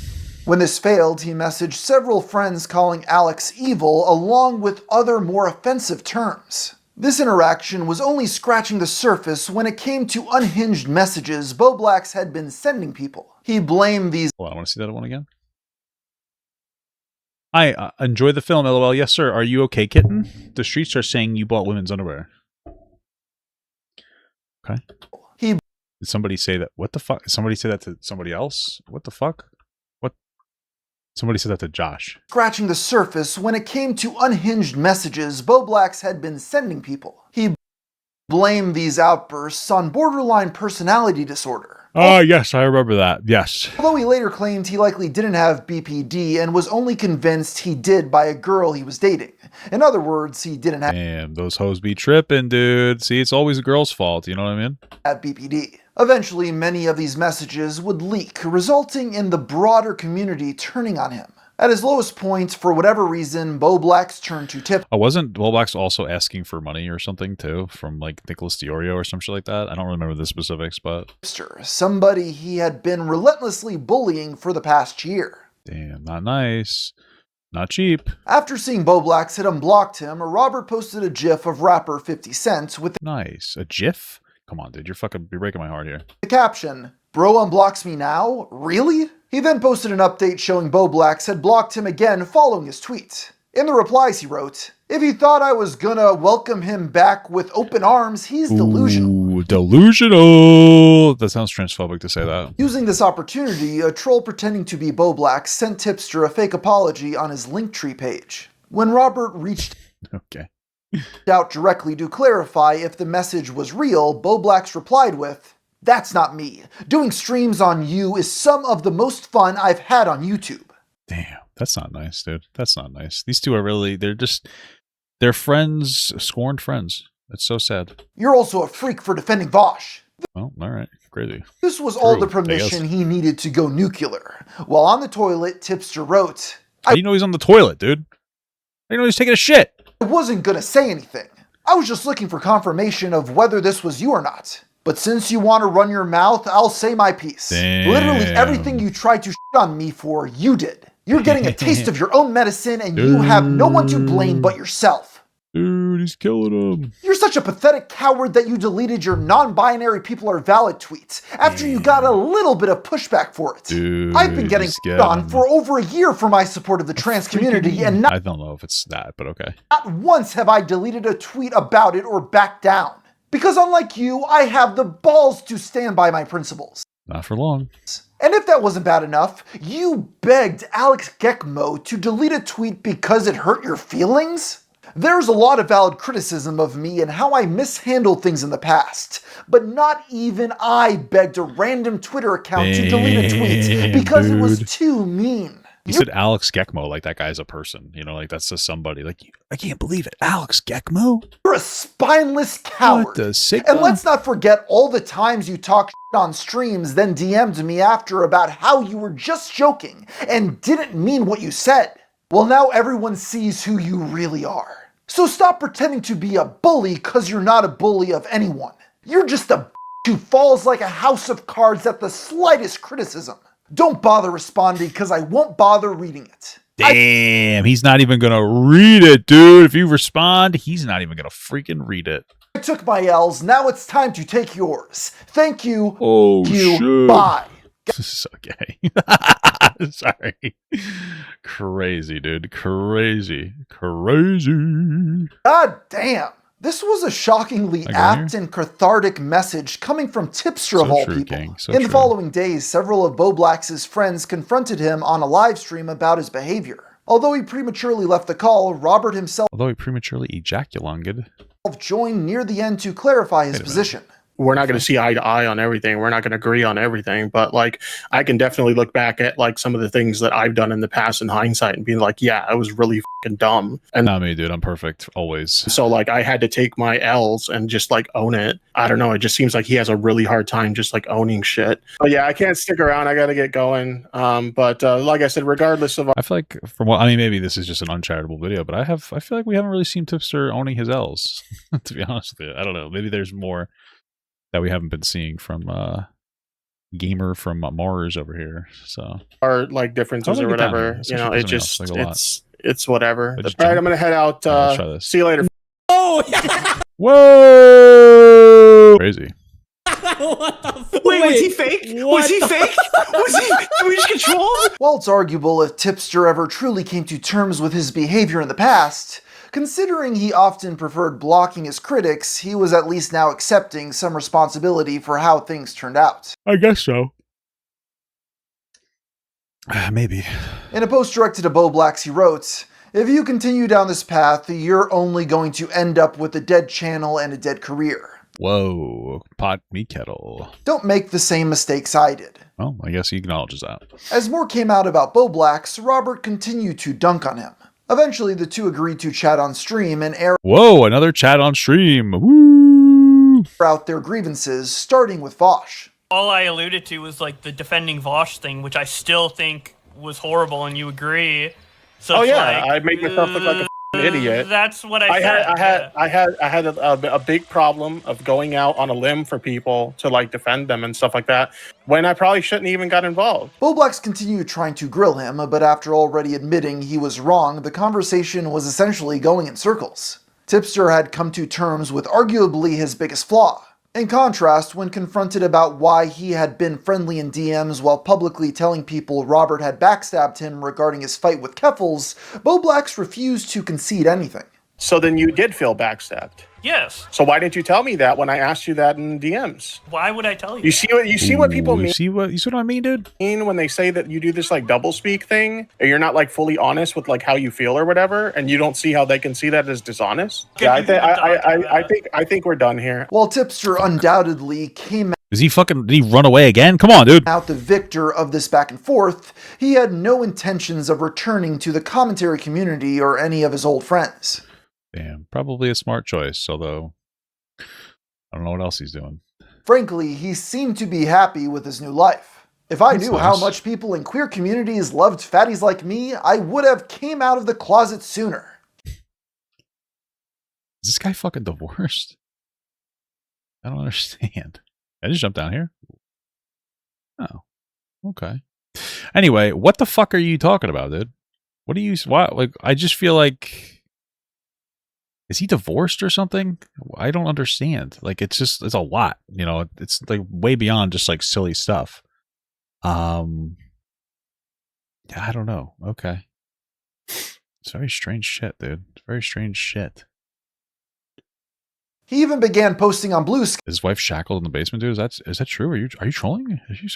When this failed, he messaged several friends calling Alex evil, along with other more offensive terms. This interaction was only scratching the surface when it came to unhinged messages Bowblax had been sending people. He blamed these... Well, I want to see that one again. I enjoy the film, LOL. Yes, sir. Are you okay, kitten? The streets are saying you bought women's underwear. Okay. Did somebody say that? What the fuck? Did somebody say that to somebody else? What the fuck? What? Somebody said that to Josh. Scratching the surface when it came to unhinged messages Bowblax had been sending people. He blamed these outbursts on borderline personality disorder. Yes, I remember that. Yes. Although he later claimed he likely didn't have BPD and was only convinced he did by a girl he was dating. In other words, he didn't have... Damn, those hoes be tripping, dude. See, it's always a girl's fault, you know what I mean? ...have BPD. Eventually, many of these messages would leak, resulting in the broader community turning on him. At his lowest point, for whatever reason, Bowblax turned to Tipster. Oh, wasn't Bowblax also asking for money or something too from like Nicholas Diorio or some shit like that? I don't remember the specifics, but Somebody he had been relentlessly bullying for the past year. Damn, not nice. Not cheap. After seeing Bowblax had unblocked him, Robert posted a gif of rapper 50 Cent with nice. A gif? Come on, dude. You're breaking my heart here. The caption, "Bro unblocks me now? Really?" He then posted an update showing Bowblax had blocked him again following his tweet. In the replies he wrote, "If he thought I was gonna welcome him back with open arms, he's delusional." Ooh, delusional! That sounds transphobic to say that. Using this opportunity, a troll pretending to be Bowblax sent Tipster a fake apology on his Linktree page. When Robert reached out directly to clarify if the message was real, Bowblax replied with, "That's not me. Doing streams on you is some of the most fun I've had on YouTube." Damn, that's not nice, dude. That's not nice. These two are really, they're friends, scorned friends. It's so sad. "You're also a freak for defending Vowsh." Oh, all right. Crazy. This was all the permission he needed to go nuclear. While on the toilet, Tipster wrote, How do you know he's on the toilet, dude? How do you know he's taking a shit? "I wasn't gonna say anything. I was just looking for confirmation of whether this was you or not. But since you want to run your mouth, I'll say my piece. Damn. Literally everything you tried to shit on me for, you did. You're getting a taste of your own medicine and you have no one to blame but yourself. Dude, he's killing him. You're such a pathetic coward that you deleted your non-binary people are valid tweets after you got a little bit of pushback for it. Dude, I've been getting shit on for over a year for my support of the trans community and I don't know if it's that, but okay. Not once have I deleted a tweet about it or backed down. Because unlike you, I have the balls to stand by my principles. Not for long. And if that wasn't bad enough, you begged Alex Gekmo to delete a tweet because it hurt your feelings? There's a lot of valid criticism of me and how I mishandled things in the past, but not even I begged a random Twitter account to delete a tweet because it was too mean. You said Alex Gekmo, like that guy's a person. You know, like that's just somebody. Like, I can't believe it. Alex Gekmo? You're a spineless coward. What the sick? And let's not forget all the times you talked shit on streams, then DM'd me after about how you were just joking and didn't mean what you said. Well, now everyone sees who you really are. So stop pretending to be a bully because you're not a bully of anyone. You're just a who falls like a house of cards at the slightest criticism. Don't bother responding because I won't bother reading it. Damn, he's not even going to read it, dude. If you respond, he's not even going to freaking read it. I took my L's. Now it's time to take yours. Thank you. Oh, shit. Bye. This is so gay. Sorry. Crazy, dude. Crazy. God damn. This was a shockingly apt and cathartic message coming from Tipster of all people. In the following days, several of Bowblax's friends confronted him on a live stream about his behavior. Although he prematurely left the call, Robert himself ejaculated, joined near the end to clarify his position. We're not going to see eye to eye on everything. We're not going to agree on everything, but like I can definitely look back at like some of the things that I've done in the past in hindsight and be like, yeah, I was really fucking dumb. And not me, dude. I'm perfect always. So like I had to take my L's and just like own it. I don't know. It just seems like he has a really hard time just like owning shit. But yeah, I can't stick around. I got to get going. But like I said, regardless of, I feel like from what I mean, maybe this is just an uncharitable video, but I feel like we haven't really seen Tipster owning his L's. To be honest with you, I don't know. Maybe there's more that we haven't been seeing from gamer from Mars over here. So our like differences or whatever, you know, it just it's whatever. All right, I'm gonna head out. See you later. Oh, whoa! Crazy. What the Wait, was he fake? Was he fake? Did we just control him? While it's arguable if Tipster ever truly came to terms with his behavior in the past, considering he often preferred blocking his critics, he was at least now accepting some responsibility for how things turned out. I guess so. Maybe. In a post directed to Bowblax, he wrote, "If you continue down this path, you're only going to end up with a dead channel and a dead career." Whoa, pot me kettle. Don't make the same mistakes I did. Well, I guess he acknowledges that. As more came out about Bowblax, Robert continued to dunk on him. Eventually, the two agreed to chat on stream and air another chat on stream. Woo! out their grievances, starting with Vowsh. All I alluded to was like the defending Vowsh thing, which I still think was horrible and you agree. So Oh it's yeah, like, I make myself look like a idiot. That's what I said. I had a big problem of going out on a limb for people to like defend them and stuff like that when I probably shouldn't even got involved. Bowblax continued trying to grill him, but after already admitting he was wrong, the conversation was essentially going in circles. Tipster had come to terms with arguably his biggest flaw. In contrast, when confronted about why he had been friendly in DMs while publicly telling people Robert had backstabbed him regarding his fight with Keffals, Bowblax refused to concede anything. So then you did feel backstabbed. Yes. So why didn't you tell me that when I asked you that in DMs? Why would I tell you? You see what people mean? You see what I mean, dude? When they say that you do this like double speak thing, or you're not like fully honest with like how you feel or whatever, and you don't see how they can see that as dishonest. Yeah, I think we're done here. While Tipster undoubtedly came Did he run away again? Come on, dude. out the victor of this back and forth, he had no intentions of returning to the commentary community or any of his old friends. Damn, probably a smart choice, although I don't know what else he's doing. Frankly, he seemed to be happy with his new life. If I That's knew nice. how much people in queer communities loved fatties like me, I would have came out of the closet sooner. Is this guy fucking divorced? I don't understand. I just jumped down here. Oh, okay. Anyway, what the fuck are you talking about, dude? What do you? Why? Like, I just feel like. Is he divorced or something? I don't understand. Like, it's a lot, you know, it's like way beyond just like silly stuff. I don't know. Okay. It's very strange shit, dude. It's very strange shit. He even began posting on Blue Sky. Is his wife shackled in the basement, dude? Is that true? Are you trolling? I think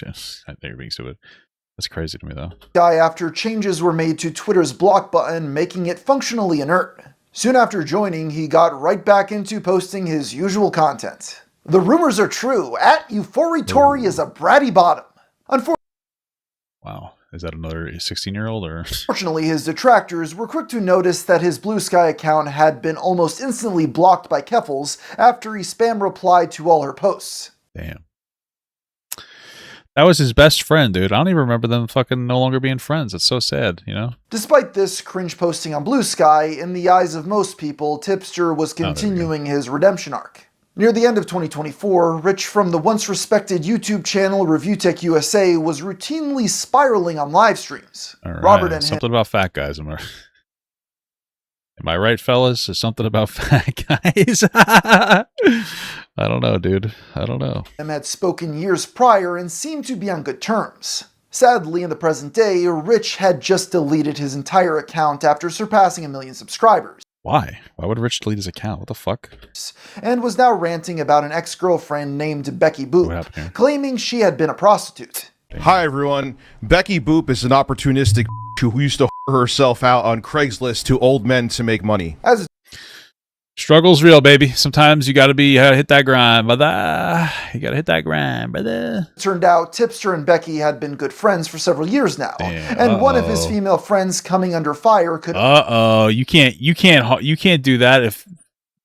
you're being stupid. That's crazy to me, though. After changes were made to Twitter's block button, making it functionally inert. Soon after joining, he got right back into posting his usual content. The rumors are true. @Euphoritori is a bratty bottom. Wow. Is that another 16-year-old or? Unfortunately, his detractors were quick to notice that his Blue Sky account had been almost instantly blocked by Keffals after he spam replied to all her posts. Damn. That was his best friend, dude. I don't even remember them fucking no longer being friends. It's so sad, you know? Despite this cringe posting on Blue Sky, in the eyes of most people, Tipster was continuing his redemption arc. Near the end of 2024, Rich from the once respected YouTube channel Review Tech USA was routinely spiraling on live streams. All right. Robert and something about fat guys. Am I right, fellas? There's something about fat guys. I don't know, dude. I don't know. him had spoken years prior and seemed to be on good terms. Sadly, in the present day, Rich had just deleted his entire account after surpassing 1 million subscribers. Why? Why would Rich delete his account? What the fuck? And was now ranting about an ex-girlfriend named Becky Boop, claiming she had been a prostitute. Hi everyone, Becky Boop is an opportunistic who used to herself out on Craigslist to old men to make money. As Struggle's real, baby. Sometimes you gotta hit that grind, brother. You gotta hit that grind, brother. it turned out, Tipster and Becky had been good friends for several years now, and one of his female friends coming under fire could. You can't do that if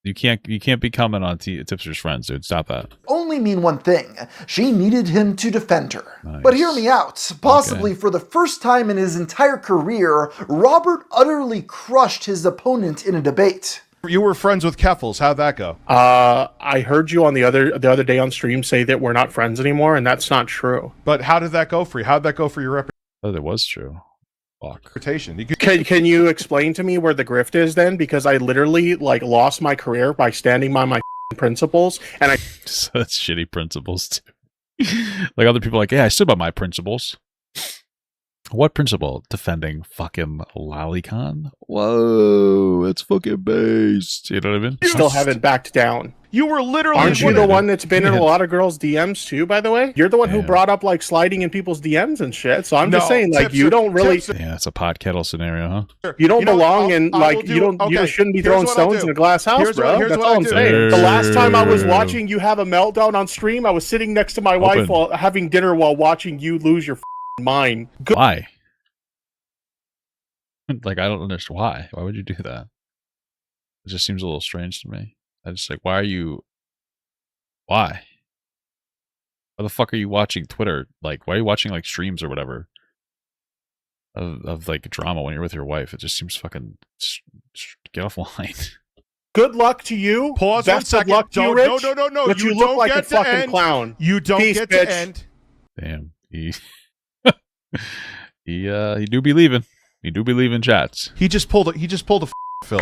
you can't be coming on Tipster's friends, dude. Stop that. Only mean one thing: she needed him to defend her. Nice. But hear me out. Possibly for the first time in his entire career, Robert utterly crushed his opponent in a debate. You were friends with Keffals. How'd that go? I heard you on the other day on stream say that we're not friends anymore, and that's not true. But how did that go for you? How'd that go for your reputation? Oh, that was true. Reputation. Can you explain to me where the grift is then? Because I literally like lost my career by standing by my principles, and I. So that's shitty principles too. Like other people, are like, yeah, I stood by my principles. What principle? Defending fucking Lolicon? Whoa, it's fucking based. You know what I mean? You still haven't backed down. You were literally. Aren't you the one that's been in a lot of girls' DMs too? By the way, you're the one who brought up like sliding in people's DMs and shit. So I'm just saying, like, you don't really. Yeah, it's a pot kettle scenario, huh? You don't belong in like you shouldn't be throwing stones in a glass house, bro. That's all I'm saying. The last time I was watching you have a meltdown on stream, I was sitting next to my wife while having dinner while watching you lose your mind. Why? Like, I don't understand why. Why would you do that? It just seems a little strange to me. I just like, why? Why the fuck are you watching Twitter? Like, why are you watching like streams or whatever? of like drama when you're with your wife. It just seems fucking get offline. Good luck to you. Pause Best 1 of luck second. to you, Rich, No. but You look don't like get a to fucking end. clown. You don't Peace, get bitch. to end. Damn. He do be leaving. He do be leaving chats. He just pulled a Phil.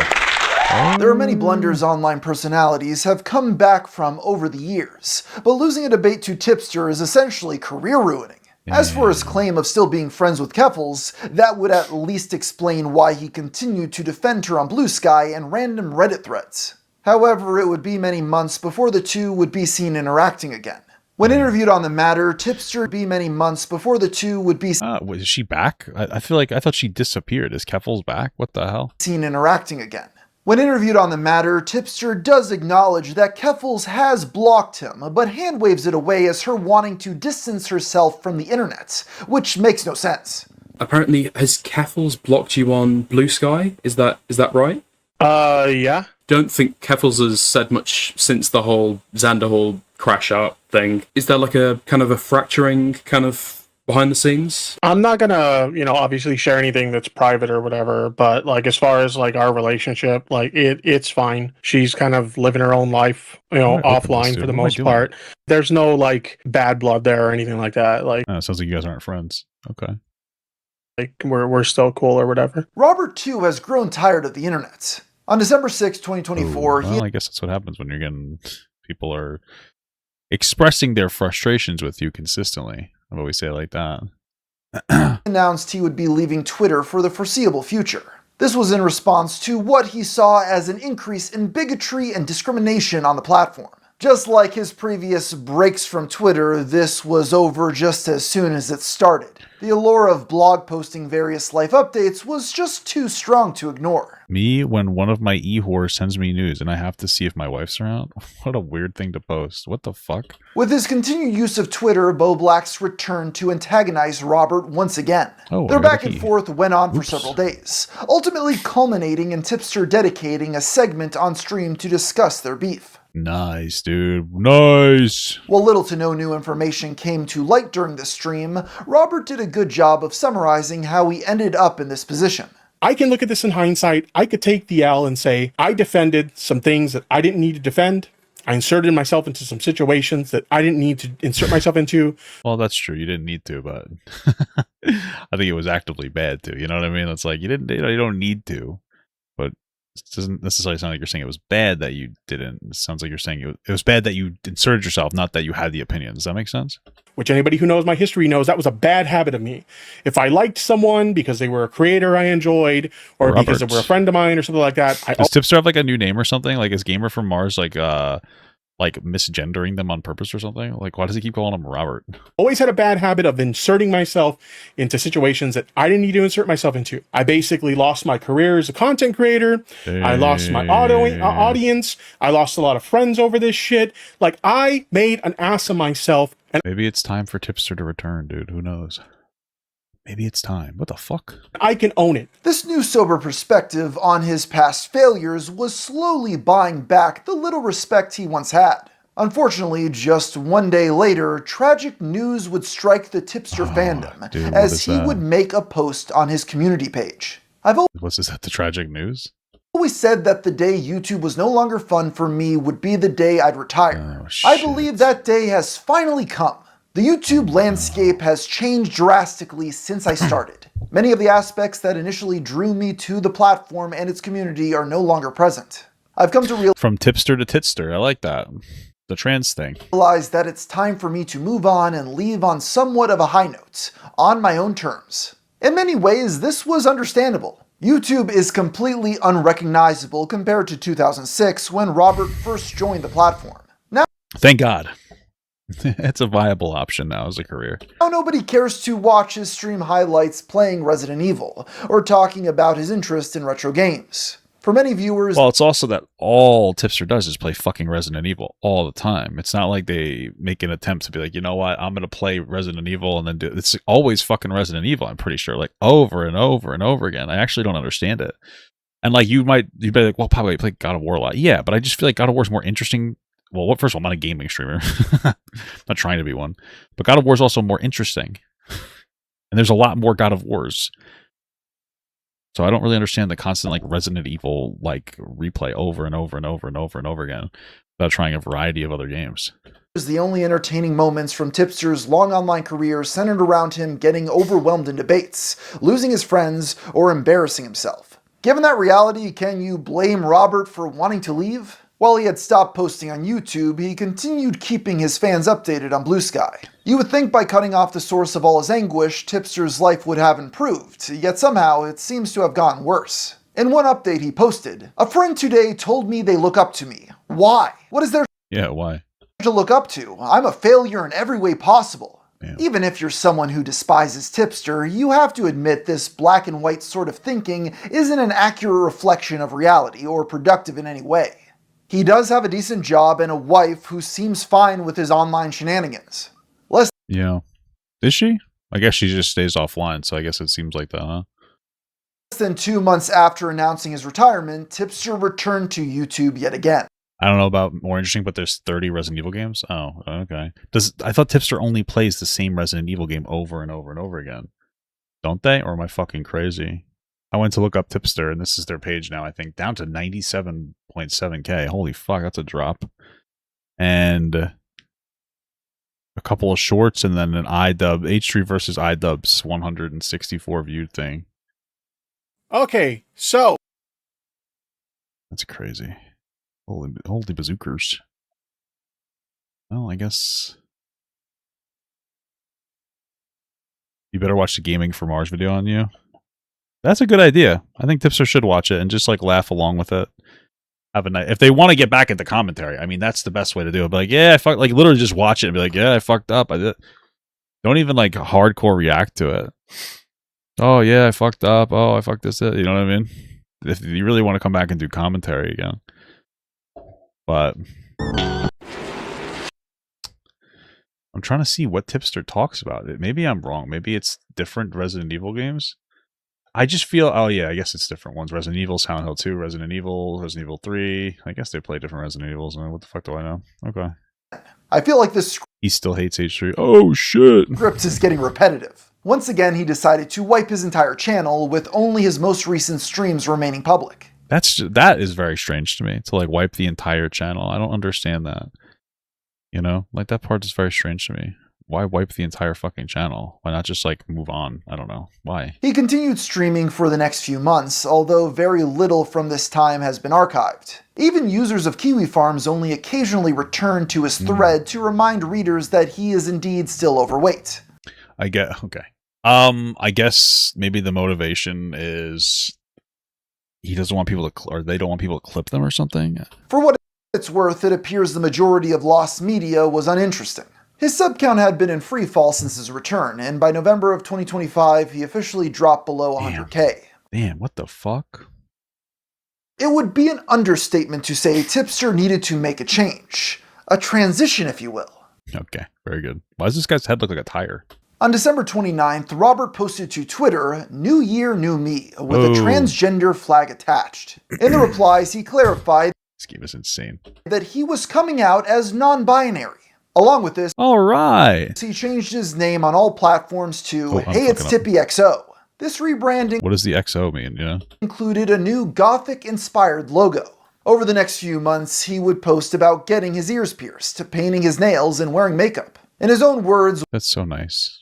There are many blunders online personalities have come back from over the years, but losing a debate to Tipster is essentially career-ruining. As for his claim of still being friends with Keffals, that would at least explain why he continued to defend her on Blue Sky and random Reddit threads. However, it would be many months before the two would be seen interacting again. When interviewed on the matter, Tipster would be many months before the two would be is she back? I feel like I thought she disappeared. Is Keffals back? What the hell? Seen interacting again. When interviewed on the matter, Tipster does acknowledge that Keffals has blocked him, but hand waves it away as her wanting to distance herself from the internet, which makes no sense. Apparently, has Keffals blocked you on Blue Sky? Is that right? Yeah. Don't think Keffals has said much since the whole Xander Hall crash out thing. Is there like a kind of a fracturing kind of behind the scenes? I'm not gonna, obviously share anything that's private or whatever, but like as far as like our relationship, like it's fine. She's kind of living her own life, offline for the most part. There's no like bad blood there or anything like that. Like sounds like you guys aren't friends. Okay. Like we're still cool or whatever. Robert too has grown tired of the internet. On December 6, 2024, I guess that's what happens when you're getting people are expressing their frustrations with you consistently. I've always say it like that. Announced he would be leaving Twitter for the foreseeable future. This was in response to what he saw as an increase in bigotry and discrimination on the platform. Just like his previous breaks from Twitter, this was over just as soon as it started. The allure of blog posting various life updates was just too strong to ignore. Me, when one of my e-whores sends me news and I have to see if my wife's around? What a weird thing to post. What the fuck? With his continued use of Twitter, Bowblax returned to antagonize Robert once again. Their back and forth went on for several days, ultimately culminating in Tipster dedicating a segment on stream to discuss their beef. Nice, dude. Nice. While little to no new information came to light during the stream, Robert did a good job of summarizing how he ended up in this position. I can look at this in hindsight. I could take the L and say, I defended some things that I didn't need to defend. I inserted myself into some situations that I didn't need to insert myself into. Well, that's true. You didn't need to, but I think it was actively bad too. You know what I mean? It's like you don't need to, but it doesn't necessarily sound like you're saying it was bad that you didn't. It sounds like you're saying it was bad that you inserted yourself, not that you had the opinion. Does that make sense? Which anybody who knows my history knows that was a bad habit of me. If I liked someone because they were a creator I enjoyed, or because they were a friend of mine or something like that. Does Tipster have like a new name or something? Like is Gamer from Mars like misgendering them on purpose or something? Like why does he keep calling him Robert? Always had a bad habit of inserting myself into situations that I didn't need to insert myself into. I basically lost my career as a content creator. I lost my audience. I lost a lot of friends over this shit. Like I made an ass of myself. And maybe it's time for Tipster to return, dude. Who knows? Maybe it's time. What the fuck? I can own it. This new sober perspective on his past failures was slowly buying back the little respect he once had. Unfortunately, just one day later, tragic news would strike the Tipster fandom, as he would make a post on his community page. Was this the tragic news? Always said that the day YouTube was no longer fun for me would be the day I'd retire. I believe that day has finally come. The YouTube landscape has changed drastically since I started. Many of the aspects that initially drew me to the platform and its community are no longer present. I've come to realize from Tipster to Titster. I like that. The trans thing. Realize that it's time for me to move on and leave on somewhat of a high note, on my own terms. In many ways, this was understandable. YouTube is completely unrecognizable compared to 2006 when Robert first joined the platform. Now, thank God. It's a viable option now as a career. Now nobody cares to watch his stream highlights playing Resident Evil, or talking about his interest in retro games. For many viewers... Well, it's also that all Tipster does is play fucking Resident Evil all the time. It's not like they make an attempt to be like, you know what, I'm going to play Resident Evil and then do... It's always fucking Resident Evil, I'm pretty sure. Like, over and over and over again. I actually don't understand it. And like, you'd be like, well, probably play God of War a lot. Yeah, but I just feel like God of War is more interesting. Well, first of all, I'm not a gaming streamer. I'm not trying to be one. But God of War is also more interesting. And there's a lot more God of Wars. So I don't really understand the constant like Resident Evil like replay over and over and over and over and over again without trying a variety of other games. The only entertaining moments from Tipster's long online career centered around him getting overwhelmed in debates, losing his friends, or embarrassing himself. Given that reality, can you blame Robert for wanting to leave? While he had stopped posting on YouTube, he continued keeping his fans updated on Blue Sky. You would think by cutting off the source of all his anguish, Tipster's life would have improved, yet somehow it seems to have gotten worse. In one update he posted, "A friend today told me they look up to me. Why? What is there why? to look up to? I'm a failure in every way possible." Even if you're someone who despises Tipster, you have to admit this black and white sort of thinking isn't an accurate reflection of reality or productive in any way. He does have a decent job and a wife who seems fine with his online shenanigans. Yeah. Is she? I guess she just stays offline, so I guess it seems like that, huh? Less than 2 months after announcing his retirement, Tipster returned to YouTube yet again. I don't know about more interesting, but there's 30 Resident Evil games? Oh, okay. I thought Tipster only plays the same Resident Evil game over and over and over again. Don't they? Or am I fucking crazy? I went to look up Tipster, and this is their page now, I think, down to 97.7k. Holy fuck, that's a drop. And a couple of shorts, and then an iDub, H3 versus iDub's 164 viewed thing. Okay, so. That's crazy. Holy bazookers. Well, I guess you better watch the Gaming for Mars video on you. That's a good idea. I think Tipster should watch it and just like laugh along with it. Have a night. If they want to get back at the commentary, I mean, that's the best way to do it. But like, yeah, I fucked, like literally just watch it and be like, yeah, I fucked up. I did. Don't even like hardcore react to it. Oh yeah, I fucked up. Oh, I fucked this. You know what I mean? If you really want to come back and do commentary again. But I'm trying to see what Tipster talks about. Maybe I'm wrong. Maybe it's different Resident Evil games. I just feel, oh yeah, I guess it's different ones. Resident Evil, Silent Hill 2, Resident Evil 3. I guess they play different Resident Evils. What the fuck do I know? Okay. I feel like this He still hates H3. Oh shit. script is getting repetitive. Once again, he decided to wipe his entire channel with only his most recent streams remaining public. That is very strange to me, to like wipe the entire channel. I don't understand that. You know, like that part is very strange to me. Why wipe the entire fucking channel? Why not just like move on? I don't know. Why? He continued streaming for the next few months, although very little from this time has been archived. Even users of Kiwi Farms only occasionally return to his thread to remind readers that he is indeed still overweight. Okay. I guess maybe the motivation is he doesn't want people to, or they don't want people to clip them or something. For what it's worth, it appears the majority of lost media was uninteresting. His sub count had been in free fall since his return, and by November of 2025, he officially dropped below 100k. Damn, what the fuck? It would be an understatement to say Tipster needed to make a change. A transition, if you will. Okay, very good. Why does this guy's head look like a tire? On December 29th, Robert posted to Twitter, "New Year, New Me," with a transgender flag attached. In the replies, he clarified this game is insane. That he was coming out as non-binary. Along with this, all right, he changed his name on all platforms to Hey It's Tippy XO. This rebranding, what does the XO mean? Yeah, included a new Gothic-inspired logo. Over the next few months, he would post about getting his ears pierced, painting his nails, and wearing makeup. In his own words, that's so nice.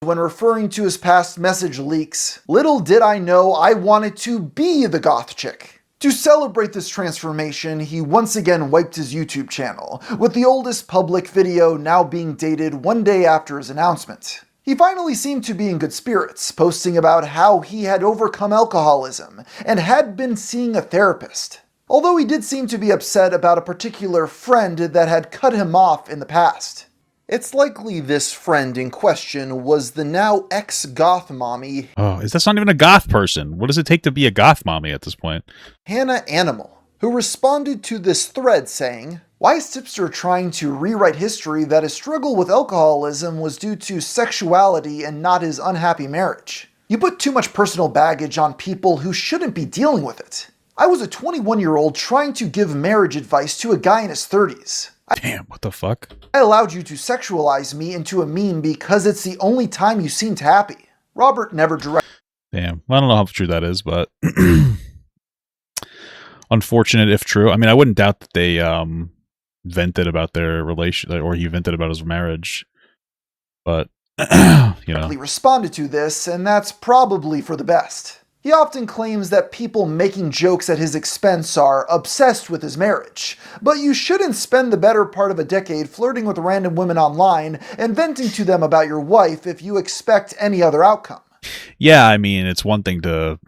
When referring to his past message leaks, "Little did I know I wanted to be the goth chick." To celebrate this transformation, he once again wiped his YouTube channel, with the oldest public video now being dated one day after his announcement. He finally seemed to be in good spirits, posting about how he had overcome alcoholism and had been seeing a therapist. Although he did seem to be upset about a particular friend that had cut him off in the past. It's likely this friend in question was the now ex-goth mommy. Oh, that's not even a goth person. What does it take to be a goth mommy at this point? Hannah Animal, who responded to this thread saying, "Why is Tipster trying to rewrite history that his struggle with alcoholism was due to sexuality and not his unhappy marriage? You put too much personal baggage on people who shouldn't be dealing with it. I was a 21-year-old trying to give marriage advice to a guy in his 30s. Damn, what the fuck? I allowed you to sexualize me into a meme because it's the only time you seemed happy." Robert never directly Damn. I don't know how true that is, but unfortunate if true. I mean, I wouldn't doubt that they vented about their relation, or he vented about his marriage, but you know, responded to this, and that's probably for the best. He often claims that people making jokes at his expense are obsessed with his marriage, but you shouldn't spend the better part of a decade flirting with random women online and venting to them about your wife if you expect any other outcome. Yeah, I mean, it's one thing to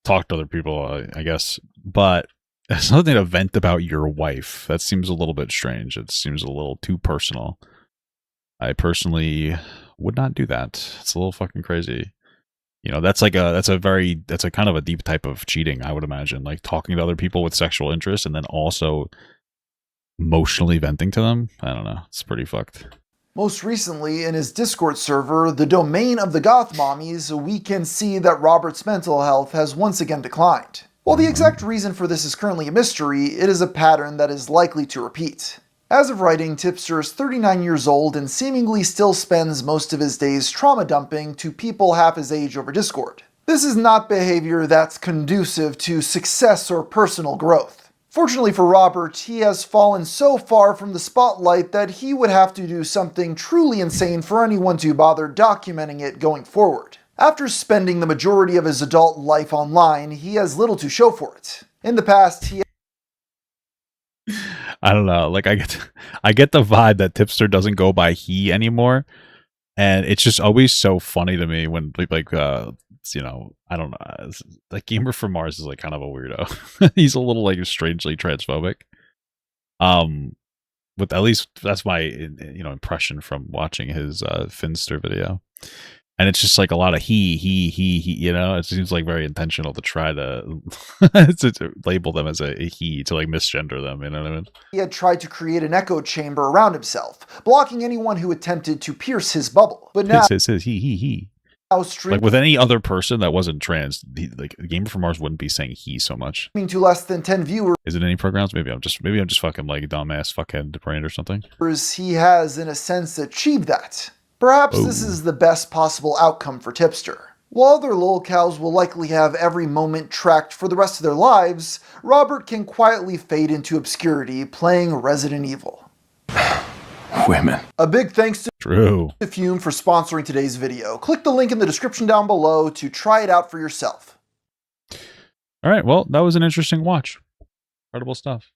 talk to other people, I guess, but it's another thing to vent about your wife. That seems a little bit strange. It seems a little too personal. I personally would not do that. It's a little fucking crazy. You know, that's a kind of a deep type of cheating, I would imagine. Like talking to other people with sexual interest and then also emotionally venting to them. I don't know. It's pretty fucked. Most recently, in his Discord server, the domain of the Goth mommies, we can see that Robert's mental health has once again declined. While the exact reason for this is currently a mystery, it is a pattern that is likely to repeat. As of writing, Tipster is 39 years old and seemingly still spends most of his days trauma dumping to people half his age over Discord. This is not behavior that's conducive to success or personal growth. Fortunately for Robert, he has fallen so far from the spotlight that he would have to do something truly insane for anyone to bother documenting it going forward. After spending the majority of his adult life online, he has little to show for it. In the past, he I don't know. Like I get the vibe that Tipster doesn't go by he anymore, and it's just always so funny to me when you know, I don't know. Like Gamer from Mars is like kind of a weirdo. He's a little like strangely transphobic. But at least that's my impression from watching his Finster video. And it's just like a lot of he, you know, it seems like very intentional to try to, to label them as a he, to like misgender them, you know what I mean? He had tried to create an echo chamber around himself, blocking anyone who attempted to pierce his bubble. But now, he. Like with any other person that wasn't trans, like Gamer from Mars wouldn't be saying he so much. To less than 10 viewers. Is it any programs? Maybe I'm just fucking like dumbass fuckhead brain or something. He has, in a sense, achieved that. Perhaps this is the best possible outcome for Tipster. While other lolcows will likely have every moment tracked for the rest of their lives, Robert can quietly fade into obscurity playing Resident Evil. Women. A big thanks to Fume for sponsoring today's video. Click the link in the description down below to try it out for yourself. All right, well, that was an interesting watch. Incredible stuff.